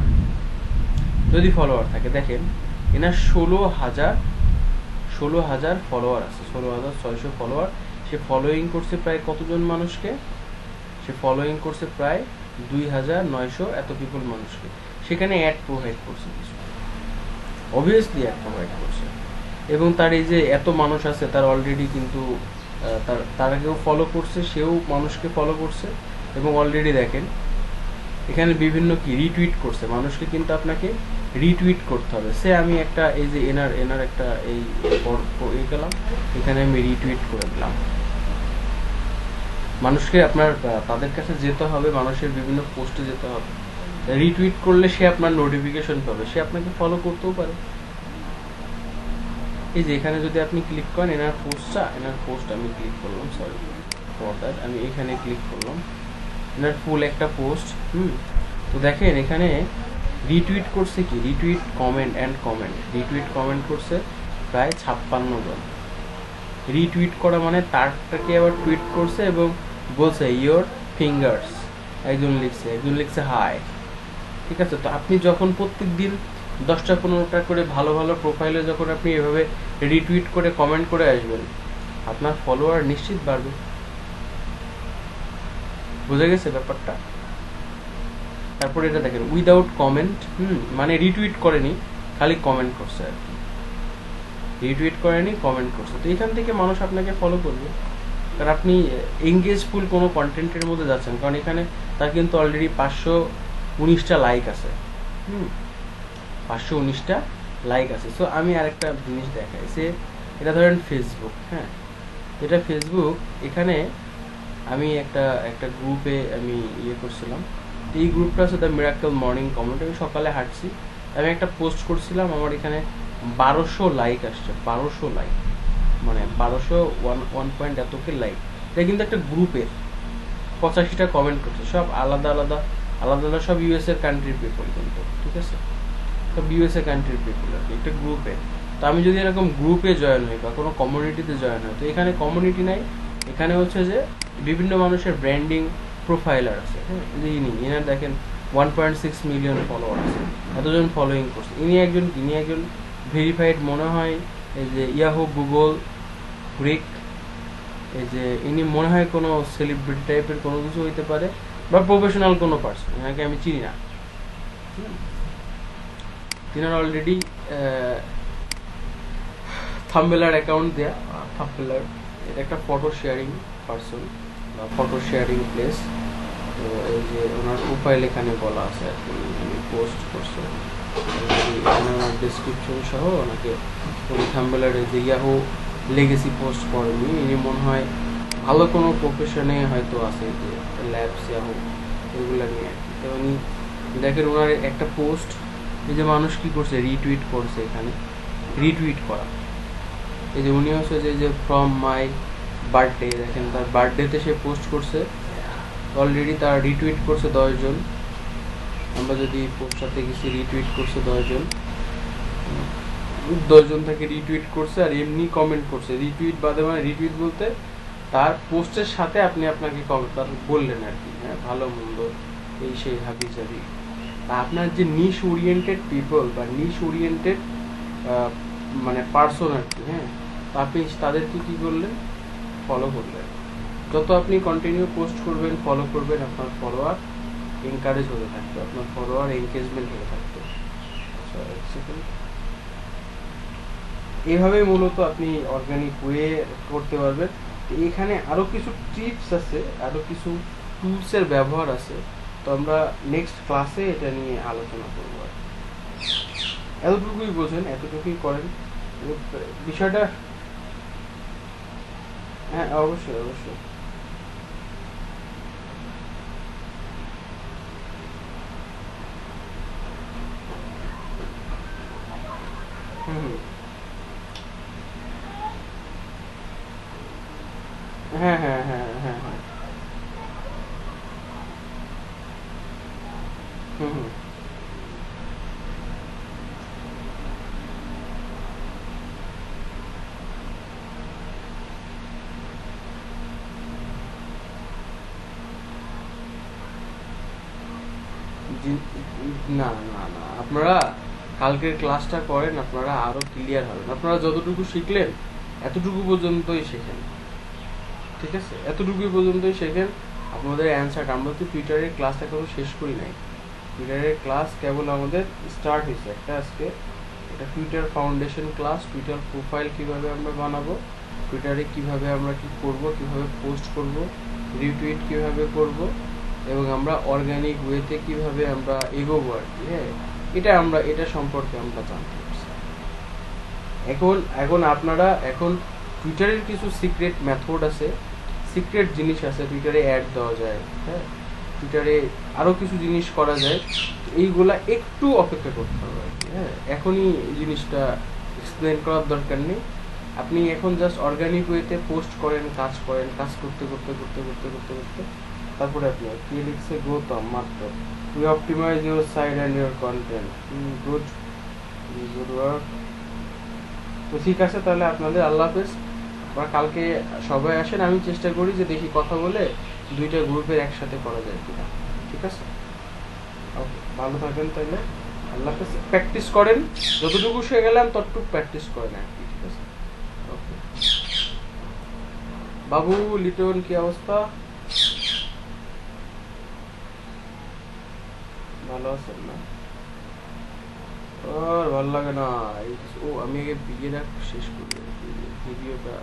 যদি ফলোয়ার থাকে দেখেন এনার 16,000 ফলোয়ার আছে, 16,600 ফলোয়ার। সে ফলোইং করছে প্রায় কতজন মানুষকে? সে ফলোইং করছে প্রায় 2,900 এত পিপল মানুষকে। সেখানে অ্যাড প্রোভাইড করছে কিছু, অবভিয়াসলি অ্যাড প্রোভাইড করছে, এবং তার এই যে এত মানুষ আছে তার অলরেডি কিন্তু তারা কেউ ফলো করছে, সেও মানুষকে ফলো করছে, এবং অলরেডি দেখেন এখানে বিভিন্ন কি রিটুইট করছে, মানুষকে কিন্তু আপনাকে রিটুইট করতে হবে। সে আমি একটা এই যে এনার একটা এই গেলাম, এখানে আমি রিটুইট করে দিলাম। মানুষকে আপনার তাদের কাছে যেতে হবে, মানুষের বিভিন্ন পোস্টে যেতে হবে, রিটুইট করলে সে আপনার নোটিফিকেশন পাবে, সে আপনাকে ফলো করতেও পারে। এই যে এখানে যদি আপনি ক্লিক করেন এনার পোস্ট আমি ক্লিক করলাম, সরি ফর দ্যাট, আমি এখানে ক্লিক করলাম, এনার ফুল একটা পোস্ট। তো দেখেন এখানে রিটুইট করছে কি, রিটুইট কমেন্ট করছে প্রায় 56 জন। রিটুইট করা মানে তারটাকে আবার টুইট করছে এবং বলছে ইয়োর ফিঙ্গার্স, একজন লিখছে হাই, ঠিক আছে। তো আপনি যখন প্রত্যেক দিন 10টা-15টা করে ভালো ভালো প্রোফাইলে যখন আপনি এভাবে রিটুইট করে কমেন্ট করে আসবেন, আপনার ফলোয়ার নিশ্চিত বাড়বে। বুঝে গেছে ব্যাপারটা? তারপরে এটা দেখেন উইদাউট কমেন্ট, মানে রিটুইট করেনি, খালি কমেন্ট করছে আর কি, কমেন্ট করছে। তো এখান থেকে মানুষ আপনাকে ফলো করবে, কারণ আপনি এঙ্গেজফুল কোনো কন্টেন্টের মধ্যে যাচ্ছেন। কারণ এখানে তার কিন্তু অলরেডি 519টা লাইক আছে, 519টা লাইক আছে। সো আমি আরেকটা জিনিস দেখাই, সে এটা ধরেন ফেসবুক, হ্যাঁ, এটা ফেসবুক। এখানে আমি একটা গ্রুপে আমি করছিলাম, এই গ্রুপটা হচ্ছে দ্য মিরাকল মর্নিং কমেন্ট। আমি সকালে হাঁটছি, আমি একটা পোস্ট করছিলাম, আমার এখানে 1200 লাইক আসছে, 1200 লাইক, মানে 1 এতকে লাইক। এটা কিন্তু একটা গ্রুপের 85টা কমেন্ট করছে, সব আলাদা সব ইউএস এর কান্ট্রির পিপল কিন্তু, ঠিক আছে, সব ইউএস এর কান্ট্রির পিপল আর কি, একটা গ্রুপে। তো আমি যদি এরকম গ্রুপে জয়েন হই বা কোনো কমিউনিটিতে জয়েন হই, তো এখানে কমিউনিটি নাই, এখানে হচ্ছে যে বিভিন্ন মানুষের ব্র্যান্ডিং প্রোফাইলার আছে, হ্যাঁ। এনার দেখেন 1.6 মিলিয়ন ফলোয়ার আছে, এতজন ফলোইং করছে। ইনি একজন ভেরিফাইড মনে হয়, এই যে ইয়াহু, গুগল, গ্রিক, এই যে ইনি মনে হয় কোনো সেলিব্রিটি টাইপের কোনো কিছু হইতে পারে, বা প্রফেশনাল কোনো পার্সন, এনাকে আমি চিনি না। তিনার অলরেডি থাম্বনেলার অ্যাকাউন্ট দেয়া, থাম্বনেলার এটা একটা ফটো শেয়ারিং পার্সন বা ফটো শেয়ারিং প্লেস। তো এই যে ওনার প্রোফাইল এখানে বলা আছে আর কি, উনি পোস্ট করছে, এখানে ওনার ডেসক্রিপশন সহ ওনাকে উনি থাম্বনেলারে যে ইয়াহু লেগেসি পোস্ট করেনি, ইনি মনে হয় ভালো কোনো প্রফেশনে হয়তো আছে, যে ল্যাবস ইয়াহু এগুলো নিয়ে আর কি। তো উনি দেখেন ওনার একটা পোস্ট, এই যে মানুষ কি করছে, রিটুইট করছে, এখানে রিটুইট করা, এই যে উনি হচ্ছে যে ফ্রম মাই বার্থডে, দেখেন তার বার্থডেতে সে পোস্ট করছে, অলরেডি তার রিটুইট করছে 10 জন। আমরা যদি পোস্টটাতে গেছি, রিটুইট করছে 10 জন, 10 জন থেকে রিটুইট করছে আর এমনি কমেন্ট করছে, রিটুইট বাদে, মানে রিটুইট বলতে তার পোস্টের সাথে আপনি আপনাকে তার বললেন আর কি, হ্যাঁ ভালো মন্দ এই সেই হাবি জাবি। আপনার যে নিশ ওরিয়েন্টেড পিপল বা নিশ ওরিয়েন্টেড মানে পার্সন আর কি, হ্যাঁ আপনি তাদেরকে কি করলেন, ফলো করলেন। যত আপনি কন্টিনিউ পোস্ট করবেন, ফলো করবেন, আপনার ফলোয়ার এনকারেজ হতে থাকবে, আপনার ফলোয়ার এনগেজমেন্ট হতে থাকবে। আচ্ছা, এক সেকেন্ড। এইভাবে মূলত আপনি অর্গানিক ওয়ে করতে পারবেন। এখানে আরো কিছু টিপস আছে, আরো কিছু টুলসের ব্যবহার আছে, তো আমরা নেক্সট ক্লাসে এটা নিয়ে আলোচনা করবো। এতটুকুই বোঝেন, এতটুকুই করেন বিষয়টা। হ্যাঁ অবশ্যই অবশ্যই। হুম। হ্যাঁ হ্যাঁ হ্যাঁ হ্যাঁ হ্যাঁ। হুম হুম। না না না, আপনারা কালকের ক্লাসটা করেন, আপনারা আরো ক্লিয়ার হবেন। আপনারা যতটুকু শিখলেন এতটুকু পর্যন্তই শেখেন, ঠিক আছে? এতটুকুই পর্যন্তই শেখেন। আপনাদের অ্যান্সার, আমরা তো টুইটারের ক্লাসটা এখনো শেষ করি নাই। টুইটারের ক্লাস কেবল আমাদের স্টার্ট হয়েছে একটা আজকে। এটা Twitter foundation class, Twitter profile কিভাবে আমরা বানাবো, টুইটারে কিভাবে আমরা কি করব, কিভাবে পোস্ট করব, রিটুইট কিভাবে করব, এবং আমরা অর্গানিক ওয়েতে কিভাবে আমরা এগোবো আর কি, হ্যাঁ এটা সম্পর্কে আমরা জানতে পারছি। এখন এখন আপনারা এখন টুইটারের কিছু সিক্রেট মেথড আছে, সিক্রেট জিনিস আছে, টুইটারে অ্যাড দেওয়া যায়, হ্যাঁ টুইটারে আরো কিছু জিনিস করা যায়। এইগুলা একটু অপেক্ষা করতে হবে আর কি, হ্যাঁ এখনই এই জিনিসটা এক্সপ্লেন করার দরকার নেই। আপনি এখন জাস্ট অর্গানিক ওয়েতে পোস্ট করেন, কাজ করতে করতে করতে করতে করতে করতে তারপরে আপনি কি লিখছে, গৌতম মাত্র we optimize your site and your content, good good work. তো ঠিক আছে, তাহলে আপনাদের আল্লাহ হাফেজ। আপনারা কালকে সবাই আসেন, আমি চেষ্টা করি যে দেখি কথা বলে দুইটা গ্রুপের একসাথে করা যায় কিনা, ঠিক আছে? ওকে, ভালো থাকেন তাহলে, আল্লাহ হাফেজ। প্র্যাকটিস করেন, যতটুকু শিখে গেলাম ততটুকু প্র্যাকটিস করেন আর কি, ঠিক আছে? ওকে। বাবু লিটন কি অবস্থা? ভালো আছেন না? আর ভালো লাগে না। ও আমি আগে বিয়েটা শেষ করি, ভিডিওটা